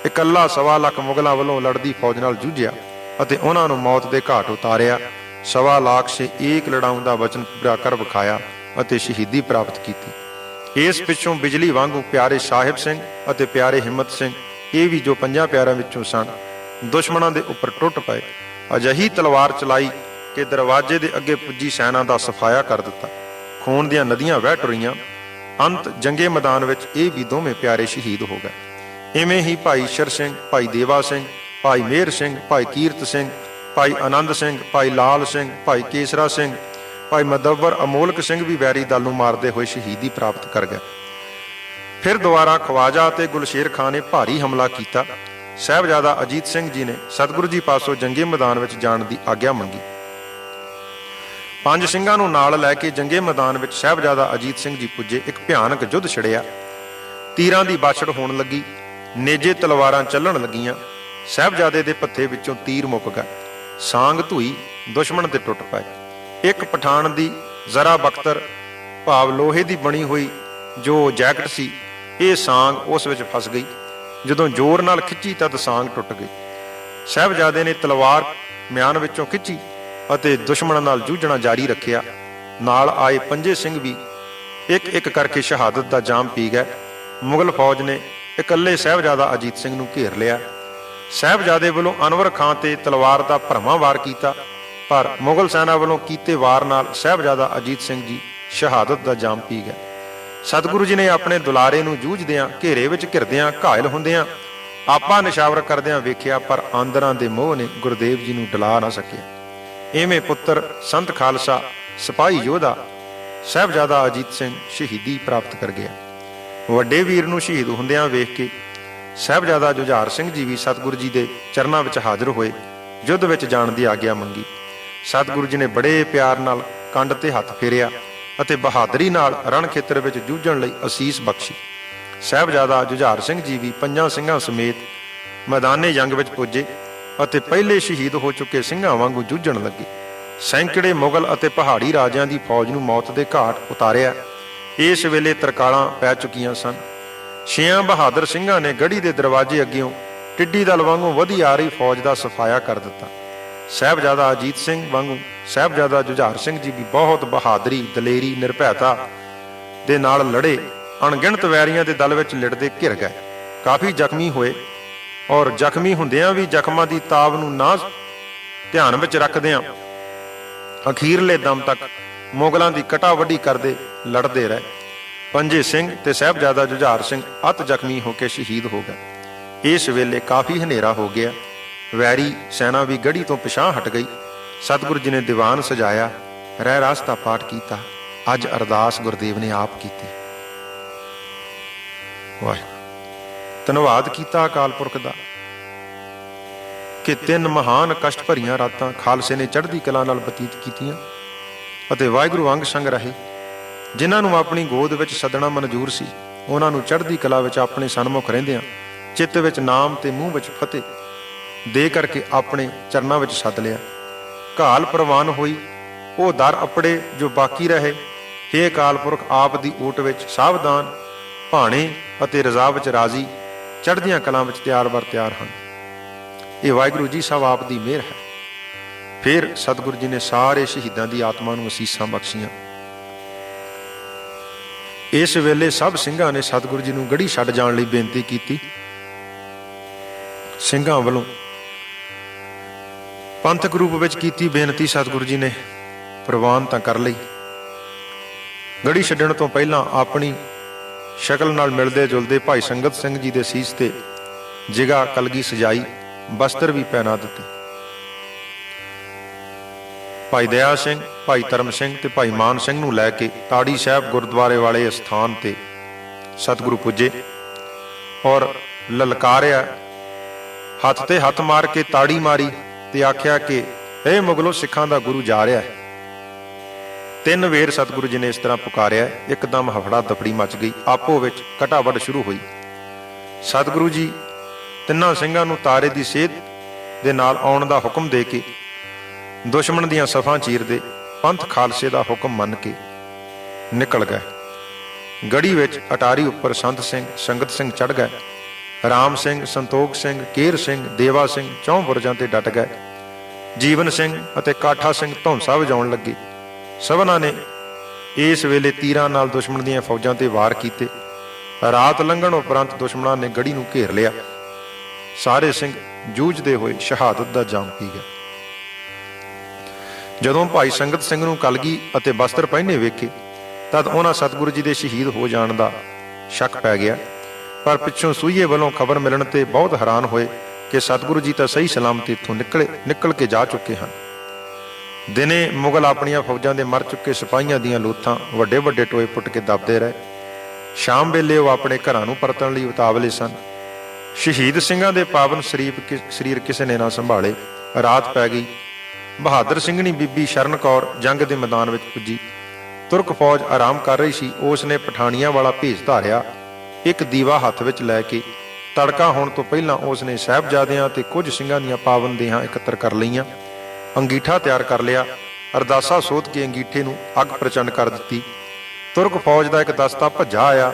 ਇਕੱਲਾ 1.25 ਲੱਖ ਮੁਗਲਾਂ ਵੱਲੋਂ ਲੜਦੀ ਫੌਜ ਨਾਲ ਜੂਝਿਆ ਅਤੇ ਉਹਨਾਂ ਨੂੰ ਮੌਤ ਦੇ ਘਾਟ ਉਤਾਰਿਆ। सवा लाख से एक लड़ाऊं दा वचन पूरा कर विखाया ਅਤੇ ਸ਼ਹੀਦੀ ਪ੍ਰਾਪਤ ਕੀਤੀ। ਇਸ ਪਿੱਛੋਂ ਬਿਜਲੀ ਵਾਂਗੂ ਪਿਆਰੇ ਸਾਹਿਬ ਸਿੰਘ ਅਤੇ ਪਿਆਰੇ ਹਿੰਮਤ ਸਿੰਘ, ਇਹ ਵੀ ਜੋ ਪੰਜਾਂ ਪਿਆਰਿਆਂ ਵਿੱਚੋਂ ਸਨ, ਦੁਸ਼ਮਣਾਂ ਦੇ ਉੱਪਰ ਟੁੱਟ ਪਏ। ਅਜਿਹੀ ਤਲਵਾਰ ਚਲਾਈ ਕਿ ਦਰਵਾਜ਼ੇ ਦੇ ਅੱਗੇ ਪੁੱਜੀ ਸੈਨਾ ਦਾ ਸਫਾਇਆ ਕਰ ਦਿੱਤਾ। ਖੂਨ ਦੀਆਂ ਨਦੀਆਂ ਵਹਿ ਟੁਰੀਆਂ। ਅੰਤ ਜੰਗੇ ਮੈਦਾਨ ਵਿੱਚ ਇਹ ਵੀ ਦੋਵੇਂ ਪਿਆਰੇ ਸ਼ਹੀਦ ਹੋ ਗਏ। ਇਵੇਂ ਹੀ ਭਾਈ ਸ਼ਰ ਸਿੰਘ, ਭਾਈ ਦੇਵਾ ਸਿੰਘ, ਭਾਈ ਮੇਹਰ ਸਿੰਘ, ਭਾਈ ਕੀਰਤ ਸਿੰਘ, ਭਾਈ ਆਨੰਦ ਸਿੰਘ, ਭਾਈ ਲਾਲ ਸਿੰਘ, ਭਾਈ ਕੇਸਰਾ ਸਿੰਘ, ਭਾਈ ਮਦਵਰ ਅਮੋਲਕ ਸਿੰਘ ਵੀ ਵੈਰੀ ਦਲ ਨੂੰ ਮਾਰਦੇ ਹੋਏ ਸ਼ਹੀਦੀ ਪ੍ਰਾਪਤ ਕਰ ਗਏ। ਫਿਰ ਦੁਬਾਰਾ ਖਵਾਜਾ ਅਤੇ ਗੁਲਸ਼ੇਰ ਖਾਂ ਨੇ ਭਾਰੀ ਹਮਲਾ ਕੀਤਾ। ਸਾਹਿਬਜ਼ਾਦਾ ਅਜੀਤ ਸਿੰਘ ਜੀ ਨੇ ਸਤਿਗੁਰੂ ਜੀ ਪਾਸੋਂ ਜੰਗੇ ਮੈਦਾਨ ਵਿੱਚ ਜਾਣ ਦੀ ਆਗਿਆ ਮੰਗੀ। 5 ਸਿੰਘਾਂ ਨੂੰ ਨਾਲ ਲੈ ਕੇ ਜੰਗੇ ਮੈਦਾਨ ਵਿੱਚ ਸਾਹਿਬਜ਼ਾਦਾ ਅਜੀਤ ਸਿੰਘ ਜੀ ਪੁੱਜੇ। ਇੱਕ ਭਿਆਨਕ ਯੁੱਧ ਛਿੜਿਆ। ਤੀਰਾਂ ਦੀ ਬਾਛੜ ਹੋਣ ਲੱਗੀ, ਨੇਜੇ ਤਲਵਾਰਾਂ ਚੱਲਣ ਲੱਗੀਆਂ। ਸਾਹਿਬਜ਼ਾਦੇ ਦੇ ਪੱਥੇ ਵਿੱਚੋਂ ਤੀਰ ਮੁੱਕ ਗਏ, ਸਾਂਗ ਧੂਈ, ਦੁਸ਼ਮਣ ਤੇ ਟੁੱਟ ਪਏ। ਇੱਕ ਪਠਾਨ ਦੀ ਜ਼ਰਾ ਬਖਤਰ ਭਾਵ ਲੋਹੇ ਦੀ ਬਣੀ ਹੋਈ ਜੋ ਜੈਕਟ ਸੀ, ਇਹ ਸਾਂਗ ਉਸ ਵਿੱਚ ਫਸ ਗਈ। ਜਦੋਂ ਜ਼ੋਰ ਨਾਲ ਖਿੱਚੀ ਤਦ ਸਾਂਗ ਟੁੱਟ ਗਈ। ਸਾਹਿਬਜ਼ਾਦੇ ਨੇ ਤਲਵਾਰ ਮਿਆਨ ਵਿੱਚੋਂ ਖਿੱਚੀ ਅਤੇ ਦੁਸ਼ਮਣਾਂ ਨਾਲ ਜੂਝਣਾ ਜਾਰੀ ਰੱਖਿਆ। ਨਾਲ ਆਏ ਪੰਜੇ ਸਿੰਘ ਵੀ ਇੱਕ ਇੱਕ ਕਰਕੇ ਸ਼ਹਾਦਤ ਦਾ ਜਾਮ ਪੀ ਗਏ। ਮੁਗਲ ਫੌਜ ਨੇ ਇਕੱਲੇ ਸਾਹਿਬਜ਼ਾਦਾ ਅਜੀਤ ਸਿੰਘ ਨੂੰ ਘੇਰ ਲਿਆ। ਸਾਹਿਬਜ਼ਾਦੇ ਵੱਲੋਂ ਅਨਵਰ ਖਾਂ ਤੇ ਤਲਵਾਰ ਦਾ ਭਰਵਾਂ ਵਾਰ ਕੀਤਾ, ਪਰ ਮੁਗਲ ਸੈਨਾ ਵੱਲੋਂ ਕੀਤੇ ਵਾਰ ਨਾਲ ਸਾਹਿਬਜ਼ਾਦਾ ਅਜੀਤ ਸਿੰਘ ਜੀ ਸ਼ਹਾਦਤ ਦਾ ਜਾਮ ਪੀ ਗਏ। ਸਤਿਗੁਰੂ ਜੀ ਨੇ ਆਪਣੇ ਦੁਲਾਰੇ ਨੂੰ ਜੂਝਦਿਆਂ, ਘੇਰੇ ਵਿੱਚ ਘਿਰਦਿਆਂ, ਘਾਇਲ ਹੁੰਦਿਆਂ, ਆਪਾ ਨਿਸ਼ਾਵਰ ਕਰਦਿਆਂ ਵੇਖਿਆ, ਪਰ ਆਂਦਰਾਂ ਦੇ ਮੋਹ ਨੇ ਗੁਰਦੇਵ ਜੀ ਨੂੰ ਡਲਾ ਨਾ ਸਕਿਆ। ਇਵੇਂ ਪੁੱਤਰ ਸੰਤ ਖਾਲਸਾ ਸਿਪਾਹੀ ਯੋਧਾ ਸਾਹਿਬਜ਼ਾਦਾ ਅਜੀਤ ਸਿੰਘ ਸ਼ਹੀਦੀ ਪ੍ਰਾਪਤ ਕਰ ਗਿਆ। ਵੱਡੇ ਵੀਰ ਨੂੰ ਸ਼ਹੀਦ ਹੁੰਦਿਆਂ ਵੇਖ ਕੇ ਸਾਹਿਬਜ਼ਾਦਾ ਜੁਝਾਰ ਸਿੰਘ ਜੀ ਵੀ ਸਤਿਗੁਰੂ ਜੀ ਦੇ ਚਰਨਾਂ ਵਿੱਚ ਹਾਜ਼ਰ ਹੋਏ। ਯੁੱਧ ਵਿੱਚ ਜਾਣ ਦੀ ਆਗਿਆ ਮੰਗੀ। ਸਤਿਗੁਰੂ ਜੀ ਨੇ ਬੜੇ ਪਿਆਰ ਨਾਲ ਕੰਡ ਤੇ ਹੱਥ ਫੇਰਿਆ ਅਤੇ ਬਹਾਦਰੀ ਨਾਲ ਰਣ ਖੇਤਰ ਵਿੱਚ ਜੂਝਣ ਲਈ ਅਸੀਸ ਬਖਸ਼ੀ। ਸਾਹਿਬਜ਼ਾਦਾ ਜੁਝਾਰ ਸਿੰਘ ਜੀ ਵੀ 5 ਸਿੰਘਾਂ ਸਮੇਤ ਮੈਦਾਨੇ ਜੰਗ ਵਿੱਚ ਪੁੱਜੇ ਅਤੇ ਪਹਿਲੇ ਸ਼ਹੀਦ ਹੋ ਚੁੱਕੇ ਸਿੰਘਾਂ ਵਾਂਗੂ ਜੂਝਣ ਲੱਗੇ। ਸੈਂਕੜੇ ਮੁਗਲ ਅਤੇ ਪਹਾੜੀ ਰਾਜਿਆਂ ਦੀ ਫੌਜ ਨੂੰ ਮੌਤ ਦੇ ਘਾਟ ਉਤਾਰਿਆ। ਇਸ ਵੇਲੇ ਤਰਕਾਲਾਂ ਪੈ ਚੁੱਕੀਆਂ ਸਨ। 6 ਬਹਾਦਰ ਸਿੰਘਾਂ ਨੇ ਗੜ੍ਹੀ ਦੇ ਦਰਵਾਜ਼ੇ ਅੱਗਿਓਂ ਟਿੱਡੀ ਦਲ ਵਾਂਗੂ ਵਧੀ ਆ ਰਹੀ ਫੌਜ ਦਾ ਸਫਾਇਆ ਕਰ ਦਿੱਤਾ। ਸਾਹਿਬਜ਼ਾਦਾ ਅਜੀਤ ਸਿੰਘ ਵਾਂਗੂ ਸਾਹਿਬਜ਼ਾਦਾ ਜੁਝਾਰ ਸਿੰਘ ਜੀ ਵੀ ਬਹੁਤ ਬਹਾਦਰੀ, ਦਲੇਰੀ, ਨਿਰਭੈਤਾ ਦੇ ਨਾਲ ਲੜੇ। ਅਣਗਿਣਤ ਵੈਰੀਆਂ ਦੇ ਦਲ ਵਿੱਚ ਲਿੜਦੇ ਘਿਰ ਗਏ। ਕਾਫੀ ਜ਼ਖਮੀ ਹੋਏ ਔਰ ਜ਼ਖਮੀ ਹੁੰਦਿਆਂ ਵੀ ਜ਼ਖਮਾਂ ਦੀ ਤਾਬ ਨੂੰ ਨਾ ਧਿਆਨ ਵਿੱਚ ਰੱਖਦਿਆਂ ਅਖੀਰਲੇ ਦਮ ਤੱਕ ਮੁਗਲਾਂ ਦੀ ਕਟਾ ਵੱਢੀ ਕਰਦੇ ਲੜਦੇ ਰਹੇ। ਪੰਜੇ ਸਿੰਘ ਤੇ ਸਾਹਿਬਜ਼ਾਦਾ ਜੁਝਾਰ ਸਿੰਘ ਅਤ ਜ਼ਖਮੀ ਹੋ ਕੇ ਸ਼ਹੀਦ ਹੋ ਗਏ। ਇਸ ਵੇਲੇ ਕਾਫੀ ਹਨੇਰਾ ਹੋ ਗਿਆ। ਵੈਰੀ ਸੈਨਾ ਵੀ ਗੜ੍ਹੀ ਤੋਂ ਪਿਛਾਂਹ ਹਟ ਗਈ। ਸਤਿਗੁਰੂ ਜੀ ਨੇ ਦੀਵਾਨ ਸਜਾਇਆ, ਰਹਿ ਰਾਸ ਦਾ ਪਾਠ ਕੀਤਾ। ਅੱਜ ਅਰਦਾਸ ਗੁਰਦੇਵ ਨੇ ਆਪ ਕੀਤੀ। ਵਾਹਿਗੁਰੂ ਧੰਨਵਾਦ ਕੀਤਾ ਅਕਾਲ ਪੁਰਖ ਦਾ ਕਿ 3 ਮਹਾਨ ਕਸ਼ਟ ਭਰੀਆਂ ਰਾਤਾਂ ਖਾਲਸੇ ਨੇ ਚੜ੍ਹਦੀ ਕਲਾ ਨਾਲ ਬਤੀਤ ਕੀਤੀਆਂ ਅਤੇ ਵਾਹਿਗੁਰੂ ਅੰਗ ਸੰਗ ਰਹੇ। ਜਿਨ੍ਹਾਂ ਨੂੰ ਆਪਣੀ ਗੋਦ ਵਿੱਚ ਸੱਦਣਾ ਮਨਜ਼ੂਰ ਸੀ, ਉਹਨਾਂ ਨੂੰ ਚੜ੍ਹਦੀ ਕਲਾ ਵਿੱਚ ਆਪਣੇ ਸਨਮੁਖ ਰਹਿੰਦਿਆਂ ਚਿੱਤ ਵਿੱਚ ਨਾਮ ਤੇ ਮੂੰਹ ਵਿੱਚ ਫਤਿਹ ਦੇ ਕਰਕੇ ਆਪਣੇ ਚਰਨਾਂ ਵਿੱਚ ਸੱਦ ਲਿਆ। ਘਾਲ ਪ੍ਰਵਾਨ ਹੋਈ, ਉਹ ਦਰ ਅਪੜੇ ਜੋ ਬਾਕੀ ਰਹੇ। ਹੇ ਅਕਾਲ ਪੁਰਖ, ਆਪ ਦੀ ਓਟ ਵਿੱਚ ਸਾਵਧਾਨ, ਭਾਣੇ ਅਤੇ ਰਜ਼ਾ ਵਿੱਚ ਰਾਜ਼ੀ, ਚੜ੍ਹਦੀਆਂ ਕਲਾਂ ਵਿੱਚ ਤਿਆਰ ਬਰ ਤਿਆਰ ਹਨ। ਇਹ ਵਾਹਿਗੁਰੂ ਜੀ ਸਭ ਆਪ ਦੀ ਮਿਹਰ ਹੈ। ਫਿਰ ਸਤਿਗੁਰੂ ਜੀ ਨੇ ਸਾਰੇ ਸ਼ਹੀਦਾਂ ਦੀ ਆਤਮਾ ਨੂੰ ਅਸੀਸਾਂ ਬਖਸ਼ੀਆਂ। ਇਸ ਵੇਲੇ ਸਭ ਸਿੰਘਾਂ ਨੇ ਸਤਿਗੁਰੂ ਜੀ ਨੂੰ ਗੜ੍ਹੀ ਛੱਡ ਜਾਣ ਲਈ ਬੇਨਤੀ ਕੀਤੀ। ਸਿੰਘਾਂ ਵੱਲੋਂ ਪੰਥਕ ਰੂਪ ਵਿੱਚ ਕੀਤੀ ਬੇਨਤੀ ਸਤਿਗੁਰੂ ਜੀ ਨੇ ਪ੍ਰਵਾਨ ਤਾਂ ਕਰ ਲਈ। ਗੜ੍ਹੀ ਛੱਡਣ ਤੋਂ ਪਹਿਲਾਂ ਆਪਣੀ ਸ਼ਕਲ ਨਾਲ ਮਿਲਦੇ ਜੁਲਦੇ ਭਾਈ ਸੰਗਤ ਸਿੰਘ ਜੀ ਦੇ ਸੀਸ ਤੇ ਜਿਗਾ ਕਲਗੀ ਸਜਾਈ, ਬਸਤਰ ਵੀ ਪਹਿਨਾ ਦਿੱਤੇ। ਭਾਈ ਦਇਆ ਸਿੰਘ, ਭਾਈ ਧਰਮ ਸਿੰਘ ਤੇ ਭਾਈ ਮਾਨ ਸਿੰਘ ਨੂੰ ਲੈ ਕੇ ਤਾੜੀ ਸਾਹਿਬ ਗੁਰਦੁਆਰੇ ਵਾਲੇ ਸਥਾਨ ਤੇ ਸਤਿਗੁਰੂ ਪੁੱਜੇ ਔਰ ਲਲਕਾਰਿਆ। ਹੱਥ ਤੇ ਹੱਥ ਮਾਰ ਕੇ ਤਾੜੀ ਮਾਰੀ ਤੇ ਆਖਿਆ ਕਿ ਇਹ ਮੁਗਲੋ ਸਿੱਖਾਂ ਦਾ ਗੁਰੂ ਜਾ ਰਿਹਾ ਹੈ। 3 ਵੇਰ ਸਤਿਗੁਰੂ ਜੀ ਨੇ ਇਸ ਤਰ੍ਹਾਂ ਪੁਕਾਰਿਆ। ਇੱਕਦਮ ਹਫੜਾ ਦਫੜੀ ਮਚ ਗਈ। ਆਪੋ ਵਿੱਚ ਕਟਾਵੜ ਸ਼ੁਰੂ ਹੋਈ। ਸਤਿਗੁਰੂ ਜੀ 3 ਸਿੰਘਾਂ ਨੂੰ ਤਾਰੇ ਦੀ ਸੇਧ ਦੇ ਨਾਲ ਆਉਣ ਦਾ ਹੁਕਮ ਦੇ ਕੇ ਦੁਸ਼ਮਣ ਦੀਆਂ ਸਫਾਂ ਚੀਰਦੇ ਪੰਥ ਖਾਲਸੇ ਦਾ ਹੁਕਮ ਮੰਨ ਕੇ ਨਿਕਲ ਗਏ। ਗੜ੍ਹੀ ਵਿੱਚ ਅਟਾਰੀ ਉੱਪਰ ਸੰਤ ਸਿੰਘ, ਸੰਗਤ ਸਿੰਘ ਚੜ੍ਹ ਗਏ। ਰਾਮ ਸਿੰਘ, ਸੰਤੋਖ ਸਿੰਘ, ਕੇਰ ਸਿੰਘ, ਦੇਵਾ ਸਿੰਘ 4 ਬੁਰਜਾਂ ਤੇ ਡਟ ਗਏ। ਜੀਵਨ ਸਿੰਘ ਅਤੇ ਕਾਠਾ ਸਿੰਘ ਧੌਂਸਾ ਵਜਾਉਣ ਲੱਗੇ। ਸਭਨਾਂ ਨੇ ਇਸ ਵੇਲੇ ਤੀਰਾਂ ਨਾਲ ਦੁਸ਼ਮਣ ਦੀਆਂ ਫੌਜਾਂ ਤੇ ਵਾਰ ਕੀਤੇ। ਰਾਤ ਲੰਘਣ ਉਪਰੰਤ ਦੁਸ਼ਮਣਾਂ ਨੇ ਗੜ੍ਹੀ ਨੂੰ ਘੇਰ ਲਿਆ। ਸਾਰੇ ਸਿੰਘ ਜੂਝਦੇ ਹੋਏ ਸ਼ਹਾਦਤ ਦਾ ਜਾਮ ਪੀ ਗਏ। ਜਦੋਂ ਭਾਈ ਸੰਗਤ ਸਿੰਘ ਨੂੰ ਕਲਗੀ ਅਤੇ ਬਸਤਰ ਪਹਿਨੇ ਵੇਖੇ ਤਦ ਉਹਨਾਂ ਸਤਿਗੁਰੂ ਜੀ ਦੇ ਸ਼ਹੀਦ ਹੋ ਜਾਣ ਦਾ ਸ਼ੱਕ ਪੈ ਗਿਆ। ਪਰ ਪਿੱਛੋਂ ਸੂਈਏ ਵੱਲੋਂ ਖਬਰ ਮਿਲਣ ਤੇ ਬਹੁਤ ਹੈਰਾਨ ਹੋਏ ਕਿ ਸਤਿਗੁਰੂ ਜੀ ਤਾਂ ਸਹੀ ਸਲਾਮਤ ਇੱਥੋਂ ਨਿਕਲ ਕੇ ਜਾ ਚੁੱਕੇ ਹਨ। ਦਿਨੇ ਮੁਗਲ ਆਪਣੀਆਂ ਫੌਜਾਂ ਦੇ ਮਰ ਚੁੱਕੇ ਸਿਪਾਹੀਆਂ ਦੀਆਂ ਲੋਥਾਂ ਵੱਡੇ ਵੱਡੇ ਟੋਏ ਪੁੱਟ ਕੇ ਦੱਬਦੇ ਰਹੇ। ਸ਼ਾਮ ਵੇਲੇ ਉਹ ਆਪਣੇ ਘਰਾਂ ਨੂੰ ਪਰਤਣ ਲਈ ਉਤਾਵਲੇ ਸਨ। ਸ਼ਹੀਦ ਸਿੰਘਾਂ ਦੇ ਪਾਵਨ ਸਰੀਰ ਕਿਸੇ ਨੇ ਨਾ ਸੰਭਾਲੇ। ਰਾਤ ਪੈ ਗਈ। ਬਹਾਦਰ ਸਿੰਘਣੀ ਬੀਬੀ ਸ਼ਰਨ ਕੌਰ ਜੰਗ ਦੇ ਮੈਦਾਨ ਵਿੱਚ ਪੁੱਜੀ। ਤੁਰਕ ਫੌਜ ਆਰਾਮ ਕਰ ਰਹੀ ਸੀ। ਉਸ ਨੇ ਪਠਾਨੀਆਂ ਵਾਲਾ ਭੇਸ ਧਾਰਿਆ। ਇੱਕ ਦੀਵਾ ਹੱਥ ਵਿੱਚ ਲੈ ਕੇ ਤੜਕਾ ਹੋਣ ਤੋਂ ਪਹਿਲਾਂ ਉਸ ਨੇ ਸਾਹਿਬਜ਼ਾਦਿਆਂ ਤੇ ਕੁਝ ਸਿੰਘਾਂ ਦੀਆਂ ਪਾਵਨ ਦੇਹਾਂ ਇਕੱਤਰ ਕਰ ਲਈਆਂ। ਅੰਗੀਠਾ ਤਿਆਰ ਕਰ ਲਿਆ। ਅਰਦਾਸਾ ਸੋਧ ਕੇ ਅੰਗੀਠੇ ਨੂੰ ਅੱਗ ਪ੍ਰਚੰਡ ਕਰ ਦਿੱਤੀ। ਤੁਰਕ ਫੌਜ ਦਾ ਇੱਕ ਦਸਤਾ ਭੱਜਾ ਆਇਆ।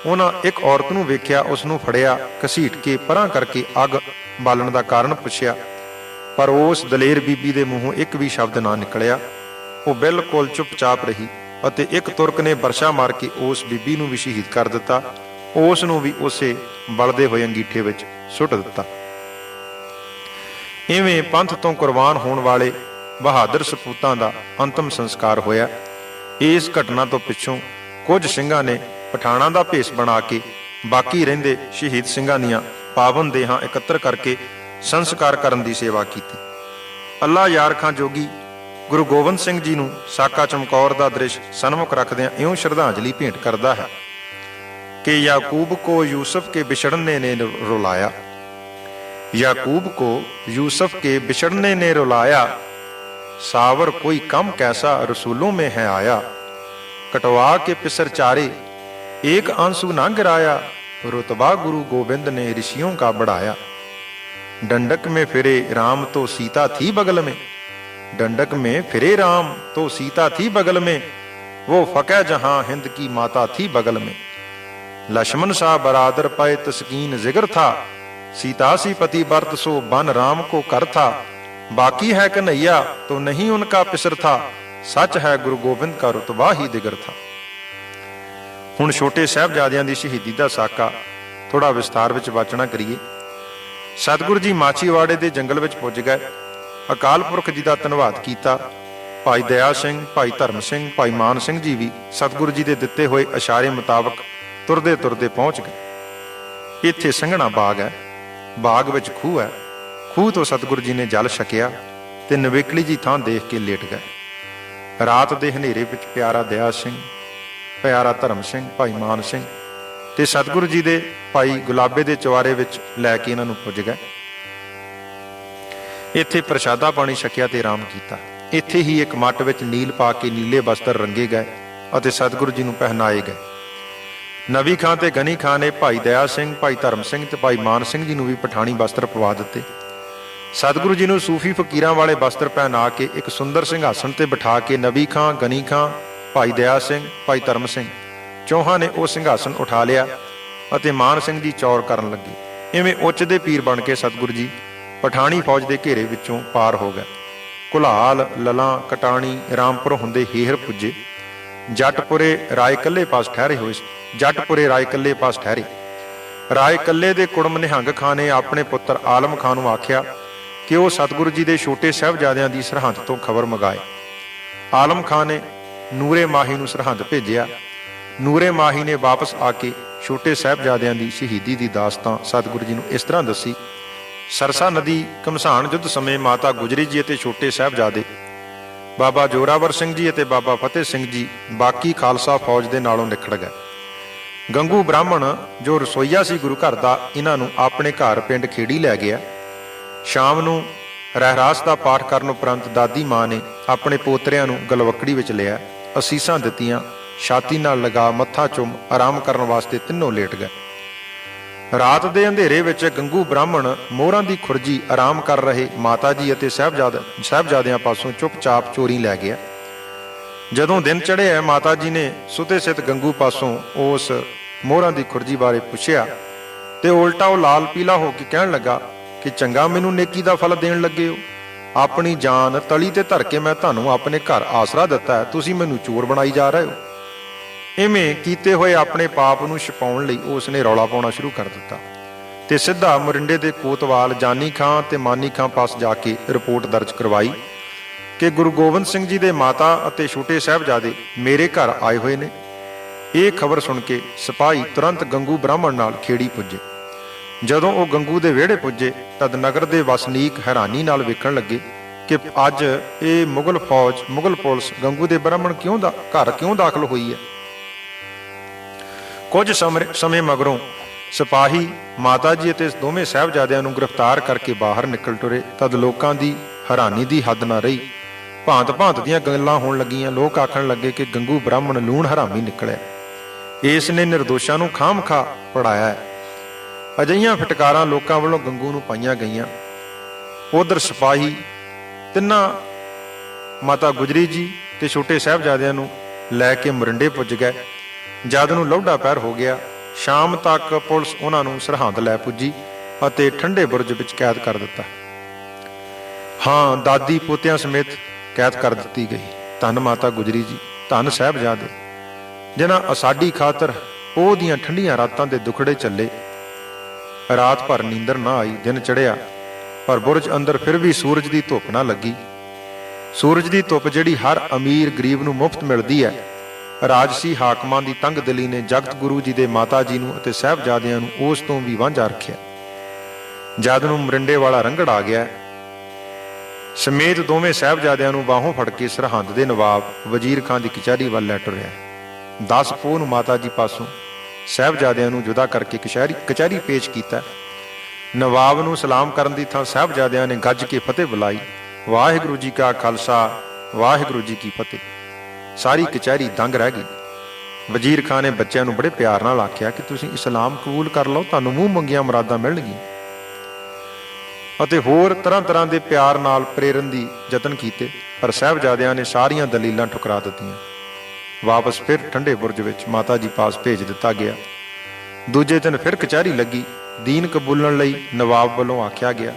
ਉਹਨਾਂ ਇੱਕ ਔਰਤ ਨੂੰ ਵੇਖਿਆ, ਉਸ ਨੂੰ ਫੜਿਆ, ਘਸੀਟ ਕੇ ਪਰਾਂ ਕਰਕੇ ਅੱਗ ਬਾਲਣ ਦਾ ਕਾਰਨ ਪੁੱਛਿਆ। ਪਰ ਉਸ ਦਲੇਰ ਬੀਬੀ ਦੇ ਮੂੰਹੋਂ ਇੱਕ ਵੀ ਸ਼ਬਦ ਨਾ ਨਿਕਲਿਆ। ਉਹ ਬਿਲਕੁਲ ਚੁੱਪਚਾਪ ਰਹੀ ਅਤੇ ਇੱਕ ਤੁਰਕ ਨੇ ਬਰਸ਼ਾ ਮਾਰ ਕੇ ਉਸ ਬੀਬੀ ਨੂੰ ਵੀ ਸ਼ਹੀਦ ਕਰ ਦਿੱਤਾ। ਉਸ ਨੂੰ ਵੀ ਉਸੇ ਬਲਦੇ ਹੋਏ ਅੰਗੀਠੇ ਵਿੱਚ ਸੁੱਟ ਦਿੱਤਾ। ਇਵੇਂ ਪੰਥ ਤੋਂ ਕੁਰਬਾਨ ਹੋਣ ਵਾਲੇ ਬਹਾਦਰ ਸਪੂਤਾਂ ਦਾ ਅੰਤਮ ਸੰਸਕਾਰ ਹੋਇਆ। ਇਸ ਘਟਨਾ ਤੋਂ ਪਿੱਛੋਂ ਕੁਝ ਸਿੰਘਾਂ ਨੇ ਪਠਾਣਾਂ ਦਾ ਭੇਸ ਬਣਾ ਕੇ ਬਾਕੀ ਰਹਿੰਦੇ ਸ਼ਹੀਦ ਸਿੰਘਾਂ ਦੀਆਂ ਪਾਵਨ ਦੇਹਾਂ ਇਕੱਤਰ ਕਰਕੇ ਸੰਸਕਾਰ ਕਰਨ ਦੀ ਸੇਵਾ ਕੀਤੀ। ਅੱਲਾ ਯਾਰ ਖਾਂ ਜੋਗੀ ਗੁਰੂ ਗੋਬਿੰਦ ਸਿੰਘ ਜੀ ਨੂੰ ਸਾਕਾ ਚਮਕੌਰ ਦਾ ਦ੍ਰਿਸ਼ ਸਨਮੁਖ ਰੱਖਦਿਆਂ ਇਉਂ ਸ਼ਰਧਾਂਜਲੀ ਭੇਂਟ ਕਰਦਾ ਹੈ कि याकूब को यूसुफ के बिछड़ने ने रुलाया, याकूब को यूसुफ के बिछड़ने ने रुलाया, सावर कोई कम कैसा रसूलों में है आया, कटवा के पिसर चारे एक आंसू ना गिराया, रुतबा गुरु गोविंद ने ऋषियों का बढ़ाया। डंडक में फिरे राम तो सीता थी बगल में, डंडक में फिरे राम तो सीता थी बगल में, वो फक़ह जहां हिंद की माता थी बगल में। लक्ष्मण सा बरादर पाए तस्कीन जिगर था, सीता सी पति बरत सो बन राम को कर था, बाकी है कन्हैया तो नहीं उनका पिसर था, सच है गुरु गोबिंद का रुतबा ही दिगर था। हुण छोटे साहिबजादियां दी शहीदी दा साका थोड़ा विस्तार विच वाचना करिए। सतगुरु जी माछीवाड़े दे जंगल विच पुज गए। अकाल पुरख जी दा धन्नवाद कीता। भाई दया सिंह, भाई धर्म सिंह, भाई मान सिंह जी भी सतगुरु जी दे दिते होए इशारे मुताबक ਤੁਰਦੇ ਤੁਰਦੇ ਪਹੁੰਚ ਗਏ। ਇੱਥੇ ਸੰਘਣਾ ਬਾਗ ਹੈ। ਬਾਗ ਵਿੱਚ ਖੂਹ ਹੈ। ਖੂਹ ਤੋਂ ਸਤਿਗੁਰੂ ਜੀ ਨੇ ਜਲ ਛਕਿਆ ਤੇ ਨਵੇਕਲੀ ਜੀ ਥਾਂ ਦੇਖ ਕੇ ਲੇਟ ਗਏ। ਰਾਤ ਦੇ ਹਨੇਰੇ ਵਿੱਚ ਪਿਆਰਾ ਦਇਆ ਸਿੰਘ, ਪਿਆਰਾ ਧਰਮ ਸਿੰਘ, ਭਾਈ ਮਾਨ ਸਿੰਘ ਤੇ ਸਤਿਗੁਰੂ ਜੀ ਦੇ ਭਾਈ ਗੁਲਾਬੇ ਦੇ ਚਵਾਰੇ ਵਿੱਚ ਲੈ ਕੇ ਇਹਨਾਂ ਨੂੰ ਪੁੱਜ ਗਏ। ਇੱਥੇ ਪ੍ਰਸ਼ਾਦਾ ਪਾਣੀ ਛਕਿਆ ਤੇ ਆਰਾਮ ਕੀਤਾ। ਇੱਥੇ ਹੀ ਇੱਕ ਮੱਟ ਵਿੱਚ ਨੀਲ ਪਾ ਕੇ ਨੀਲੇ ਬਸਤਰ ਰੰਗੇ ਗਏ ਅਤੇ ਸਤਿਗੁਰੂ ਜੀ ਨੂੰ ਪਹਿਨਾਏ ਗਏ। ਨਵੀ ਖਾਂ ਤੇ ਗਨੀ ਖਾਂ ਨੇ ਭਾਈ ਦਇਆ ਸਿੰਘ, ਭਾਈ ਧਰਮ ਸਿੰਘ ਤੇ ਭਾਈ ਮਾਨ ਸਿੰਘ ਜੀ ਨੂੰ ਵੀ ਪਠਾਣੀ ਬਸਤਰ ਪਵਾ ਦਿੱਤੇ। ਸਤਿਗੁਰੂ ਜੀ ਨੂੰ ਸੂਫੀ ਫਕੀਰਾਂ ਵਾਲੇ ਬਸਤਰ ਪਹਿਨਾ ਕੇ ਇੱਕ ਸੁੰਦਰ ਸਿੰਘਾਸਣ ਤੇ ਬਿਠਾ ਕੇ ਨਵੀ ਖਾਂ, ਗਨੀ ਖਾਂ, ਭਾਈ ਦਇਆ ਸਿੰਘ, ਭਾਈ ਧਰਮ ਸਿੰਘ ਚੌਹਾਂ ਨੇ ਉਹ ਸਿੰਘਾਸਣ ਉਠਾ ਲਿਆ ਅਤੇ ਮਾਨ ਸਿੰਘ ਜੀ ਚੌਰ ਕਰਨ ਲੱਗੇ। ਇਵੇਂ ਉੱਚ ਦੇ ਪੀਰ ਬਣ ਕੇ ਸਤਿਗੁਰੂ ਜੀ ਪਠਾਣੀ ਫੌਜ ਦੇ ਘੇਰੇ ਵਿੱਚੋਂ ਪਾਰ ਹੋ ਗਏ। ਘੁਲਾਲ, ਲਲਾਂ, ਕਟਾਣੀ, ਰਾਮਪੁਰ ਹੁੰਦੇ ਹੇਹਰ ਪੁੱਜੇ। ਜੱਟਪੁਰੇ ਰਾਏ ਕੱਲੇ ਪਾਸ ਠਹਿਰੇ ਹੋਏ। ਜੱਟਪੁਰੇ ਰਾਏ ਕੱਲੇ ਪਾਸ ਠਹਿਰੇ। ਰਾਏ ਕੱਲੇ ਦੇ ਕੁੜਮ ਨਿਹੰਗ ਖਾਂ ਨੇ ਆਪਣੇ ਪੁੱਤਰ ਆਲਮ ਖਾਂ ਨੂੰ ਆਖਿਆ ਕਿ ਉਹ ਸਤਿਗੁਰੂ ਜੀ ਦੇ ਛੋਟੇ ਸਾਹਿਬਜ਼ਾਦਿਆਂ ਦੀ ਸਰਹੰਦ ਤੋਂ ਖਬਰ ਮੰਗਾਏ। ਆਲਮ ਖਾਂ ਨੇ ਨੂਰੇ ਮਾਹੀ ਨੂੰ ਸਰਹੰਦ ਭੇਜਿਆ। ਨੂਰੇ ਮਾਹੀ ਨੇ ਵਾਪਸ ਆ ਕੇ ਛੋਟੇ ਸਾਹਿਬਜ਼ਾਦਿਆਂ ਦੀ ਸ਼ਹੀਦੀ ਦੀ ਦਾਸਤਾਨ ਸਤਿਗੁਰੂ ਜੀ ਨੂੰ ਇਸ ਤਰ੍ਹਾਂ ਦੱਸੀ। ਸਰਸਾ ਨਦੀ ਘਮਸਾਨ ਯੁੱਧ ਸਮੇਂ ਮਾਤਾ ਗੁਜਰੀ ਜੀ ਅਤੇ ਛੋਟੇ ਸਾਹਿਬਜ਼ਾਦੇ ਬਾਬਾ ਜੋਰਾਵਰ ਸਿੰਘ ਜੀ ਅਤੇ ਬਾਬਾ ਫਤਿਹ ਸਿੰਘ ਜੀ ਬਾਕੀ ਖਾਲਸਾ ਫੌਜ ਦੇ ਨਾਲੋਂ ਨਿਖੜ ਗਏ। ਗੰਗੂ ਬ੍ਰਾਹਮਣ ਜੋ ਰਸੋਈਆ ਸੀ ਗੁਰੂ ਘਰ ਦਾ, ਇਹਨਾਂ ਨੂੰ ਆਪਣੇ ਘਰ ਪਿੰਡ ਖੇੜੀ ਲੈ ਗਿਆ। ਸ਼ਾਮ ਨੂੰ ਰਹਿਰਾਸ ਦਾ ਪਾਠ ਕਰਨ ਉਪਰੰਤ ਦਾਦੀ ਮਾਂ ਨੇ ਆਪਣੇ ਪੋਤਰਿਆਂ ਨੂੰ ਗਲਵੱਕੜੀ ਵਿੱਚ ਲਿਆ, ਅਸੀਸਾਂ ਦਿੱਤੀਆਂ, ਛਾਤੀ ਨਾਲ ਲਗਾ ਮੱਥਾ ਚੁੰਮ ਆਰਾਮ ਕਰਨ ਵਾਸਤੇ ਤਿੰਨੋਂ ਲੇਟ ਗਏ। ਰਾਤ ਦੇ ਅੰਧੇਰੇ ਵਿੱਚ ਗੰਗੂ ਬ੍ਰਾਹਮਣ ਮੋਹਰਾਂ ਦੀ ਖੁਰਜੀ ਆਰਾਮ ਕਰ ਰਹੇ ਮਾਤਾ ਜੀ ਅਤੇ ਸਾਹਿਬਜ਼ਾਦਿਆਂ ਪਾਸੋਂ ਚੁੱਪਚਾਪ ਚੋਰੀ ਲੈ ਗਿਆ। ਜਦੋਂ ਦਿਨ ਚੜ੍ਹਿਆ, ਮਾਤਾ ਜੀ ਨੇ ਸੁਤੇ ਸਿੱਧ ਗੰਗੂ ਪਾਸੋਂ ਉਸ ਮੋਹਰਾਂ ਦੀ ਖੁਰਜੀ ਬਾਰੇ ਪੁੱਛਿਆ ਤੇ ਉਲਟਾ ਉਹ ਲਾਲ ਪੀਲਾ ਹੋ ਕੇ ਕਹਿਣ ਲੱਗਾ ਕਿ ਚੰਗਾ ਮੈਨੂੰ ਨੇਕੀ ਦਾ ਫਲ ਦੇਣ ਲੱਗੇ ਹੋ। ਆਪਣੀ ਜਾਨ ਤਲੀ ਤੇ ਧਰ ਕੇ ਮੈਂ ਤੁਹਾਨੂੰ ਆਪਣੇ ਘਰ ਆਸਰਾ ਦਿੱਤਾ ਹੈ, ਤੁਸੀਂ ਮੈਨੂੰ ਚੋਰ ਬਣਾਈ ਜਾ ਰਹੇ ਹੋ। ਇਵੇਂ ਕੀਤੇ ਹੋਏ ਆਪਣੇ ਪਾਪ ਨੂੰ ਛੁਪਾਉਣ ਲਈ ਉਸ ਨੇ ਰੌਲਾ ਪਾਉਣਾ ਸ਼ੁਰੂ ਕਰ ਦਿੱਤਾ ਤੇ ਸਿੱਧਾ ਮੋਰਿੰਡੇ ਦੇ ਕੋਤਵਾਲ ਜਾਨੀ ਖਾਂ ਤੇ ਮਾਨੀ ਖਾਂ ਪਾਸ ਜਾ ਕੇ ਰਿਪੋਰਟ ਦਰਜ ਕਰਵਾਈ ਕਿ ਗੁਰੂ ਗੋਬਿੰਦ ਸਿੰਘ ਜੀ ਦੇ ਮਾਤਾ ਅਤੇ ਛੋਟੇ ਸਾਹਿਬਜ਼ਾਦੇ ਮੇਰੇ ਘਰ ਆਏ ਹੋਏ ਨੇ। ਇਹ ਖਬਰ ਸੁਣ ਕੇ ਸਿਪਾਹੀ ਤੁਰੰਤ ਗੰਗੂ ਬ੍ਰਾਹਮਣ ਨਾਲ ਖੇੜੀ ਪੁੱਜੇ। ਜਦੋਂ ਉਹ ਗੰਗੂ ਦੇ ਵਿਹੜੇ ਪੁੱਜੇ ਤਦ ਨਗਰ ਦੇ ਵਸਨੀਕ ਹੈਰਾਨੀ ਨਾਲ ਵੇਖਣ ਲੱਗੇ ਕਿ ਅੱਜ ਇਹ ਮੁਗਲ ਫੌਜ, ਮੁਗਲ ਪੁਲਿਸ ਗੰਗੂ ਦੇ ਬ੍ਰਾਹਮਣ ਘਰ ਕਿਉਂ ਦਾਖਲ ਹੋਈ ਹੈ। ਕੁਝ ਸਮੇਂ ਮਗਰੋਂ ਸਿਪਾਹੀ ਮਾਤਾ ਜੀ ਅਤੇ ਦੋਵੇਂ ਸਾਹਿਬਜ਼ਾਦਿਆਂ ਨੂੰ ਗ੍ਰਿਫਤਾਰ ਕਰਕੇ ਬਾਹਰ ਨਿਕਲ ਟੁਰੇ। ਤਦ ਲੋਕਾਂ ਦੀ ਹੈਰਾਨੀ ਦੀ ਹੱਦ ਨਾ ਰਹੀ। ਭਾਂਤ ਦੀਆਂ ਗੱਲਾਂ ਹੋਣ ਲੱਗੀਆਂ। ਲੋਕ ਆਖਣ ਲੱਗੇ ਕਿ ਗੰਗੂ ਬ੍ਰਾਹਮਣ ਲੂਣ ਹਰਾਮੀ ਨਿਕਲਿਆ, ਇਸ ਨੇ ਨਿਰਦੋਸ਼ਾਂ ਨੂੰ ਖਾਮਖਾ ਪੜਾਇਆ ਹੈ। ਅਜਿਹੀਆਂ ਫਟਕਾਰਾਂ ਲੋਕਾਂ ਵੱਲੋਂ ਗੰਗੂ ਨੂੰ ਪਾਈਆਂ ਗਈਆਂ। ਉਧਰ ਸਿਪਾਹੀ ਤਿੰਨਾਂ ਮਾਤਾ ਗੁਜਰੀ ਜੀ ਤੇ ਛੋਟੇ ਸਾਹਿਬਜ਼ਾਦਿਆਂ ਨੂੰ ਲੈ ਕੇ ਮੋਰਿੰਡੇ ਪੁੱਜ ਗਏ। ਜਦ ਨੂੰ ਲੌਢਾ ਪਹਿਰ ਹੋ ਗਿਆ। ਸ਼ਾਮ ਤੱਕ ਪੁਲਿਸ ਉਹਨਾਂ ਨੂੰ ਸਰਹੰਦ ਲੈ ਪੁੱਜੀ ਅਤੇ ਠੰਡੇ ਬੁਰਜ ਵਿੱਚ ਕੈਦ ਕਰ ਦਿੱਤਾ। ਹਾਂ, ਦਾਦੀ ਪੋਤਿਆਂ ਸਮੇਤ ਕੈਦ ਕਰ ਦਿੱਤੀ ਗਈ। ਧੰਨ ਮਾਤਾ ਗੁਜਰੀ ਜੀ, ਧੰਨ ਸਾਹਿਬਜ਼ਾਦੇ, ਜਿਨ੍ਹਾਂ ਸਾਡੀ ਖਾਤਰ ਪੋਹ ਦੀਆਂ ਠੰਡੀਆਂ ਰਾਤਾਂ ਦੇ ਦੁਖੜੇ ਚੱਲੇ। ਰਾਤ ਭਰ ਨੀਂਦਰ ਨਾ ਆਈ। ਦਿਨ ਚੜ੍ਹਿਆ ਪਰ ਬੁਰਜ ਅੰਦਰ ਫਿਰ ਵੀ ਸੂਰਜ ਦੀ ਧੁੱਪ ਨਾ ਲੱਗੀ। ਸੂਰਜ ਦੀ ਧੁੱਪ ਜਿਹੜੀ ਹਰ ਅਮੀਰ ਗਰੀਬ ਨੂੰ ਮੁਫਤ ਮਿਲਦੀ ਹੈ, ਰਾਜਸੀ ਹਾਕਮਾਂ ਦੀ ਤੰਗ ਦਿਲੀ ਨੇ ਜਗਤ ਗੁਰੂ ਜੀ ਦੇ ਮਾਤਾ ਜੀ ਨੂੰ ਅਤੇ ਸਾਹਿਬਜ਼ਾਦਿਆਂ ਨੂੰ ਉਸ ਤੋਂ ਵੀ ਵਾਂਝਾ ਰੱਖਿਆ। ਜਦ ਨੂੰ ਮੋਰਿੰਡੇ ਵਾਲਾ ਰੰਗੜ ਆ ਗਿਆ, ਸਮੇਤ ਦੋਵੇਂ ਸਾਹਿਬਜ਼ਾਦਿਆਂ ਨੂੰ ਬਾਹੋਂ ਫੜ ਕੇ ਸਰਹੰਦ ਦੇ ਨਵਾਬ ਵਜ਼ੀਰ ਖਾਂ ਦੀ ਕਚਹਿਰੀ ਵੱਲ ਲੈ ਟੁਰਿਆ। 10 ਪੋਹ ਨੂੰ ਮਾਤਾ ਜੀ ਪਾਸੋਂ ਸਾਹਿਬਜ਼ਾਦਿਆਂ ਨੂੰ ਜੁਦਾ ਕਰਕੇ ਕਚਹਿਰੀ ਪੇਸ਼ ਕੀਤਾ। ਨਵਾਬ ਨੂੰ ਸਲਾਮ ਕਰਨ ਦੀ ਥਾਂ ਸਾਹਿਬਜ਼ਾਦਿਆਂ ਨੇ ਗੱਜ ਕੇ ਫਤਿਹ ਬੁਲਾਈ। ਵਾਹਿਗੁਰੂ ਜੀ ਕਾ ਖਾਲਸਾ, ਵਾਹਿਗੁਰੂ ਜੀ ਕੀ ਫਤਿਹ। ਸਾਰੀ ਕਚਹਿਰੀ ਦੰਗ ਰਹਿ ਗਈ। ਵਜ਼ੀਰ ਖਾਂ ਨੇ ਬੱਚਿਆਂ ਨੂੰ ਬੜੇ ਪਿਆਰ ਨਾਲ ਆਖਿਆ ਕਿ ਤੁਸੀਂ ਇਸਲਾਮ ਕਬੂਲ ਕਰ ਲਓ, ਤੁਹਾਨੂੰ ਮੂੰਹ ਮੰਗੀਆਂ ਮੁਰਾਦਾਂ ਮਿਲਣਗੀਆਂ, ਅਤੇ ਹੋਰ ਤਰ੍ਹਾਂ ਦੇ ਪਿਆਰ ਨਾਲ ਪ੍ਰੇਰਨ ਦੀ ਯਤਨ ਕੀਤੇ। ਪਰ ਸਾਹਿਬਜ਼ਾਦਿਆਂ ਨੇ ਸਾਰੀਆਂ ਦਲੀਲਾਂ ਠੁਕਰਾ ਦਿੱਤੀਆਂ। ਵਾਪਸ ਫਿਰ ਠੰਡੇ ਬੁਰਜ ਵਿੱਚ ਮਾਤਾ ਜੀ ਪਾਸ ਭੇਜ ਦਿੱਤਾ ਗਿਆ। ਦੂਜੇ ਦਿਨ ਫਿਰ ਕਚਹਿਰੀ ਲੱਗੀ। ਦੀਨ ਕਬੂਲਣ ਲਈ ਨਵਾਬ ਵੱਲੋਂ ਆਖਿਆ ਗਿਆ,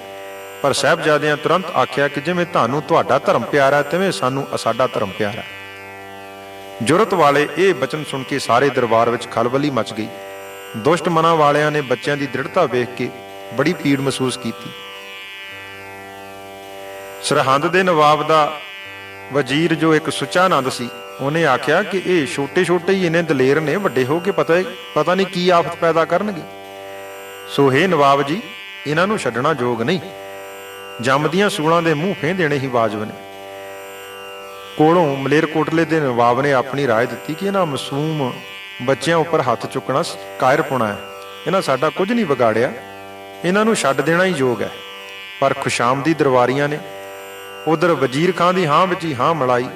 ਪਰ ਸਾਹਿਬਜ਼ਾਦਿਆਂ ਤੁਰੰਤ ਆਖਿਆ ਕਿ ਜਿਵੇਂ ਤੁਹਾਨੂੰ ਤੁਹਾਡਾ ਧਰਮ ਪਿਆਰਾ, ਤਿਵੇਂ ਸਾਨੂੰ ਸਾਡਾ ਧਰਮ ਪਿਆਰਾ। ਜੁਰਤ ਵਾਲੇ ਇਹ ਬਚਨ ਸੁਣ ਕੇ ਸਾਰੇ ਦਰਬਾਰ ਵਿੱਚ ਖਲਬਲੀ ਮਚ ਗਈ। ਦੁਸ਼ਟ ਮਨਾਂ ਵਾਲਿਆਂ ਨੇ ਬੱਚਿਆਂ ਦੀ ਦ੍ਰਿੜਤਾ ਵੇਖ ਕੇ ਬੜੀ ਪੀੜ ਮਹਿਸੂਸ ਕੀਤੀ। ਸਰਹੰਦ ਦੇ ਨਵਾਬ ਦਾ ਵਜ਼ੀਰ, ਜੋ ਇੱਕ ਸੁੱਚਾ ਨੰਦ ਸੀ, ਉਹਨੇ ਆਖਿਆ ਕਿ ਇਹ ਛੋਟੇ ਹੀ ਇੰਨੇ ਦਲੇਰ ਨੇ, ਵੱਡੇ ਹੋ ਕੇ ਪਤਾ ਨਹੀਂ ਕੀ ਆਫਤ ਪੈਦਾ ਕਰਨਗੇ। ਸੋ ਹੇ ਨਵਾਬ ਜੀ, ਇਹਨਾਂ ਨੂੰ ਛੱਡਣਾ ਯੋਗ ਨਹੀਂ। ਜੰਮਦੀਆਂ ਸੂਲਾਂ ਦੇ ਮੂੰਹ ਫੇਂ ਦੇਣੇ ਹੀ ਵਾਜਬ ਨੇ। ਕੋਲੋਂ ਮਲੇਰਕੋਟਲੇ ਦੇ ਨਵਾਬ ਨੇ ਆਪਣੀ ਰਾਏ ਦਿੱਤੀ ਕਿ ਇਹਨਾਂ ਮਾਸੂਮ ਬੱਚਿਆਂ ਉੱਪਰ ਹੱਥ ਚੁੱਕਣਾ ਕਾਇਰਪੁਣਾ ਹੈ। ਇਹਨਾਂ ਸਾਡਾ ਕੁਝ ਨਹੀਂ ਵਿਗਾੜਿਆ, ਇਹਨਾਂ ਨੂੰ ਛੱਡ ਦੇਣਾ ਹੀ ਯੋਗ ਹੈ। ਪਰ ਖੁਸ਼ਾਮਦੀ ਦਰਬਾਰੀਆਂ ਨੇ ਉਧਰ ਵਜ਼ੀਰ ਖਾਂ ਦੀ ਹਾਂ ਵਿੱਚ ਹੀ ਹਾਂ ਮਿਲਾਈ।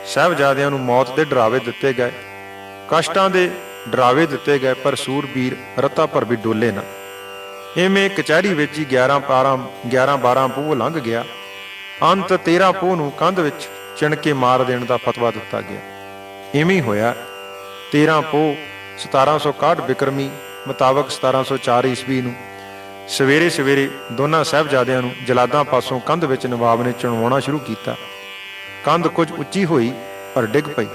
ਸਾਹਿਬਜ਼ਾਦਿਆਂ ਨੂੰ ਮੌਤ ਦੇ ਡਰਾਵੇ ਦਿੱਤੇ ਗਏ, ਕਸ਼ਟਾਂ ਦੇ ਡਰਾਵੇ ਦਿੱਤੇ ਗਏ, ਪਰ ਸੂਰਬੀਰ ਰਤਾ ਭਰ ਵੀ ਡੋਲੇ ਨਾ। ਇਵੇਂ ਕਚਹਿਰੀ ਵਿੱਚ ਹੀ 11-12 ਪੋਹ ਲੰਘ ਗਿਆ। ਅੰਤ 13 ਪੋਹ ਨੂੰ ਕੰਧ ਵਿੱਚ ਚਿਣ ਕੇ ਮਾਰ ਦੇਣ ਦਾ ਫਤਵਾ ਦਿੱਤਾ ਗਿਆ। ਇਵੇਂ ਹੀ ਹੋਇਆ। 13 ਪੋਹ 1761 ਬਿਕਰਮੀ ਮੁਤਾਬਕ 1704 ਈਸਵੀ ਨੂੰ ਸਵੇਰੇ ਦੋਨਾਂ ਸਾਹਿਬਜ਼ਾਦਿਆਂ ਨੂੰ ਜਲਾਦਾਂ ਪਾਸੋਂ ਕੰਧ ਵਿੱਚ ਨਵਾਬ ਨੇ ਚੁਣਵਾਉਣਾ ਸ਼ੁਰੂ ਕੀਤਾ। ਕੰਧ ਕੁਝ ਉੱਚੀ ਹੋਈ ਪਰ ਡਿੱਗ ਪਈ।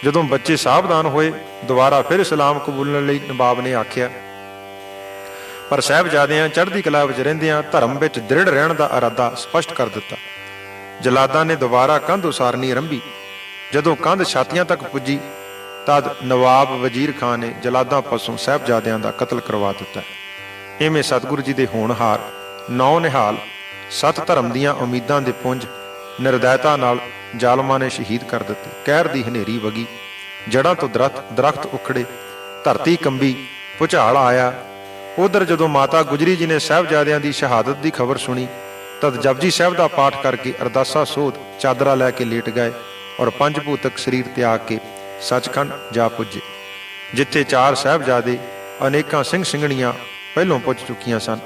ਜਦੋਂ ਬੱਚੇ ਸਾਵਧਾਨ ਹੋਏ, ਦੁਬਾਰਾ ਫਿਰ ਇਸਲਾਮ ਕਬੂਲਣ ਲਈ ਨਵਾਬ ਨੇ ਆਖਿਆ, ਪਰ ਸਾਹਿਬਜ਼ਾਦਿਆਂ ਚੜ੍ਹਦੀ ਕਲਾ ਵਿੱਚ ਰਹਿੰਦਿਆਂ ਧਰਮ ਵਿੱਚ ਦ੍ਰਿੜ ਰਹਿਣ ਦਾ ਇਰਾਦਾ ਸਪਸ਼ਟ ਕਰ ਦਿੱਤਾ। ਜਲਾਦਾਂ ਨੇ ਦੁਬਾਰਾ ਕੰਧ ਉਸਾਰਨੀ ਆਰੰਭੀ। ਜਦੋਂ ਕੰਧ ਛਾਤੀਆਂ ਤੱਕ ਪੁੱਜੀ ਤਦ ਨਵਾਬ ਵਜ਼ੀਰ ਖਾਂ ਨੇ ਜਲਾਦਾਂ ਪਾਸੋਂ ਸਾਹਿਬਜ਼ਾਦਿਆਂ ਦਾ ਕਤਲ ਕਰਵਾ ਦਿੱਤਾ। ਇਵੇਂ ਸਤਿਗੁਰੂ ਜੀ ਦੇ ਹੋਣਹਾਰ, ਨੌ ਨਿਹਾਲ, ਸਤ ਧਰਮ ਦੀਆਂ ਉਮੀਦਾਂ ਦੇ ਪੁੰਜ ਨਿਰਦੈਤਾ ਨਾਲ ਜ਼ਾਲਮਾਂ ਨੇ ਸ਼ਹੀਦ ਕਰ ਦਿੱਤੇ। ਕਹਿਰ ਦੀ ਹਨੇਰੀ ਵਗੀ, ਜੜ੍ਹਾਂ ਤੋਂ ਦਰਖਤ ਉਖੜੇ, ਧਰਤੀ ਕੰਬੀ, ਭੁਚਾਲ ਆਇਆ। ਉਧਰ ਜਦੋਂ ਮਾਤਾ ਗੁਜਰੀ ਜੀ ਨੇ ਸਾਹਿਬਜ਼ਾਦਿਆਂ ਦੀ ਸ਼ਹਾਦਤ ਦੀ ਖਬਰ ਸੁਣੀ ਤਦ ਜਪਜੀ ਸਾਹਿਬ ਦਾ ਪਾਠ ਕਰਕੇ ਅਰਦਾਸਾ ਸੋਧ ਚਾਦਰਾ ਲੈ ਕੇ ਲੇਟ ਗਏ ਔਰ ਪੰਜ ਭੂਤਕ ਸਰੀਰ ਤਿਆਗ ਕੇ ਸੱਚਖੰਡ ਜਾ ਪੁੱਜੇ, ਜਿੱਥੇ 4 ਸਾਹਿਬਜ਼ਾਦੇ ਅਨੇਕਾਂ ਸਿੰਘ ਸਿੰਘਣੀਆਂ ਪਹਿਲੋਂ ਪੁੱਜ ਚੁੱਕੀਆਂ ਸਨ।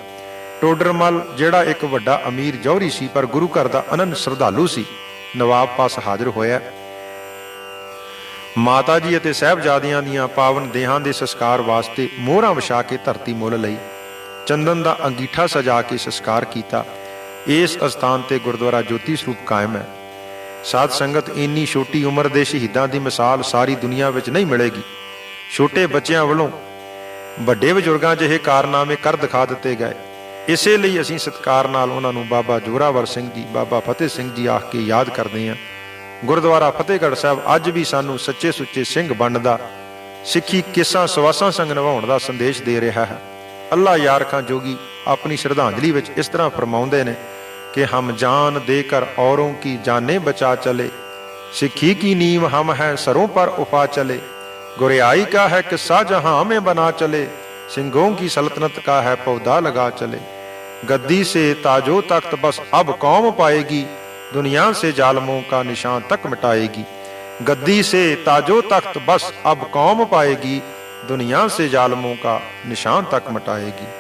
ਟੋਡਰਮਲ, ਜਿਹੜਾ ਇੱਕ ਵੱਡਾ ਅਮੀਰ ਜੌਹਰੀ ਸੀ ਪਰ ਗੁਰੂ ਘਰ ਦਾ ਅਨੰਨ ਸ਼ਰਧਾਲੂ ਸੀ, ਨਵਾਬ ਪਾਸ ਹਾਜ਼ਰ ਹੋਇਆ। ਮਾਤਾ ਜੀ ਅਤੇ ਸਾਹਿਬਜ਼ਾਦਿਆਂ ਦੀਆਂ ਪਾਵਨ ਦੇਹਾਂ ਦੇ ਸੰਸਕਾਰ ਵਾਸਤੇ ਮੋਹਰਾਂ ਵਿਛਾ ਕੇ ਧਰਤੀ ਮੁੱਲ ਲਈ, ਚੰਦਨ ਦਾ ਅੰਗੀਠਾ ਸਜਾ ਕੇ ਸੰਸਕਾਰ ਕੀਤਾ। ਇਸ ਅਸਥਾਨ ਤੇ ਗੁਰਦੁਆਰਾ ਜੋਤੀ ਸਰੂਪ ਕਾਇਮ ਹੈ। ਸਾਧ ਸੰਗਤ, ਇੰਨੀ ਛੋਟੀ ਉਮਰ ਦੇ ਸ਼ਹੀਦਾਂ ਦੀ ਮਿਸਾਲ ਸਾਰੀ ਦੁਨੀਆ ਵਿੱਚ ਨਹੀਂ ਮਿਲੇਗੀ। ਛੋਟੇ ਬੱਚਿਆਂ ਵੱਲੋਂ ਵੱਡੇ ਬਜ਼ੁਰਗਾਂ ਜਿਹੇ ਕਾਰਨਾਮੇ ਕਰ ਦਿਖਾ ਦਿੱਤੇ ਗਏ। ਇਸੇ ਲਈ ਅਸੀਂ ਸਤਿਕਾਰ ਨਾਲ ਉਹਨਾਂ ਨੂੰ ਬਾਬਾ ਜੋਰਾਵਰ ਸਿੰਘ ਜੀ, ਬਾਬਾ ਫਤਿਹ ਸਿੰਘ ਜੀ ਆਖ ਕੇ ਯਾਦ ਕਰਦੇ ਹਾਂ। ਗੁਰਦੁਆਰਾ ਫਤਿਹਗੜ੍ਹ ਸਾਹਿਬ ਅੱਜ ਵੀ ਸਾਨੂੰ ਸੱਚੇ ਸੁੱਚੇ ਸਿੰਘ ਬਣਨ ਦਾ, ਸਿੱਖੀ ਕੇਸਾਂ ਸਵਾਸਾਂ ਸੰਗ ਨਿਭਾਉਣ ਦਾ ਸੰਦੇਸ਼ ਦੇ ਰਿਹਾ ਹੈ। ਅੱਲਾ ਯਾਰ ਖਾਂ ਜੋਗੀ ਆਪਣੀ ਸ਼ਰਧਾਂਜਲੀ ਵਿੱਚ ਇਸ ਤਰ੍ਹਾਂ ਫਰਮਾਉਂਦੇ ਨੇ कि हम जान देकर औरों की जाने बचा चले, सिक्खी की नींव हम हैं सरों पर उफा चले, गुरियाई का है किस्सा जहां में बना चले, सिंहों की सल्तनत का है पौधा लगा चले, गद्दी से ताजो तख्त बस अब कौम पाएगी, दुनिया से जालमों का निशान तक मिटाएगी, गद्दी से ताजो तख्त बस अब कौम पाएगी, दुनिया से जालमों का निशान तक मिटाएगी।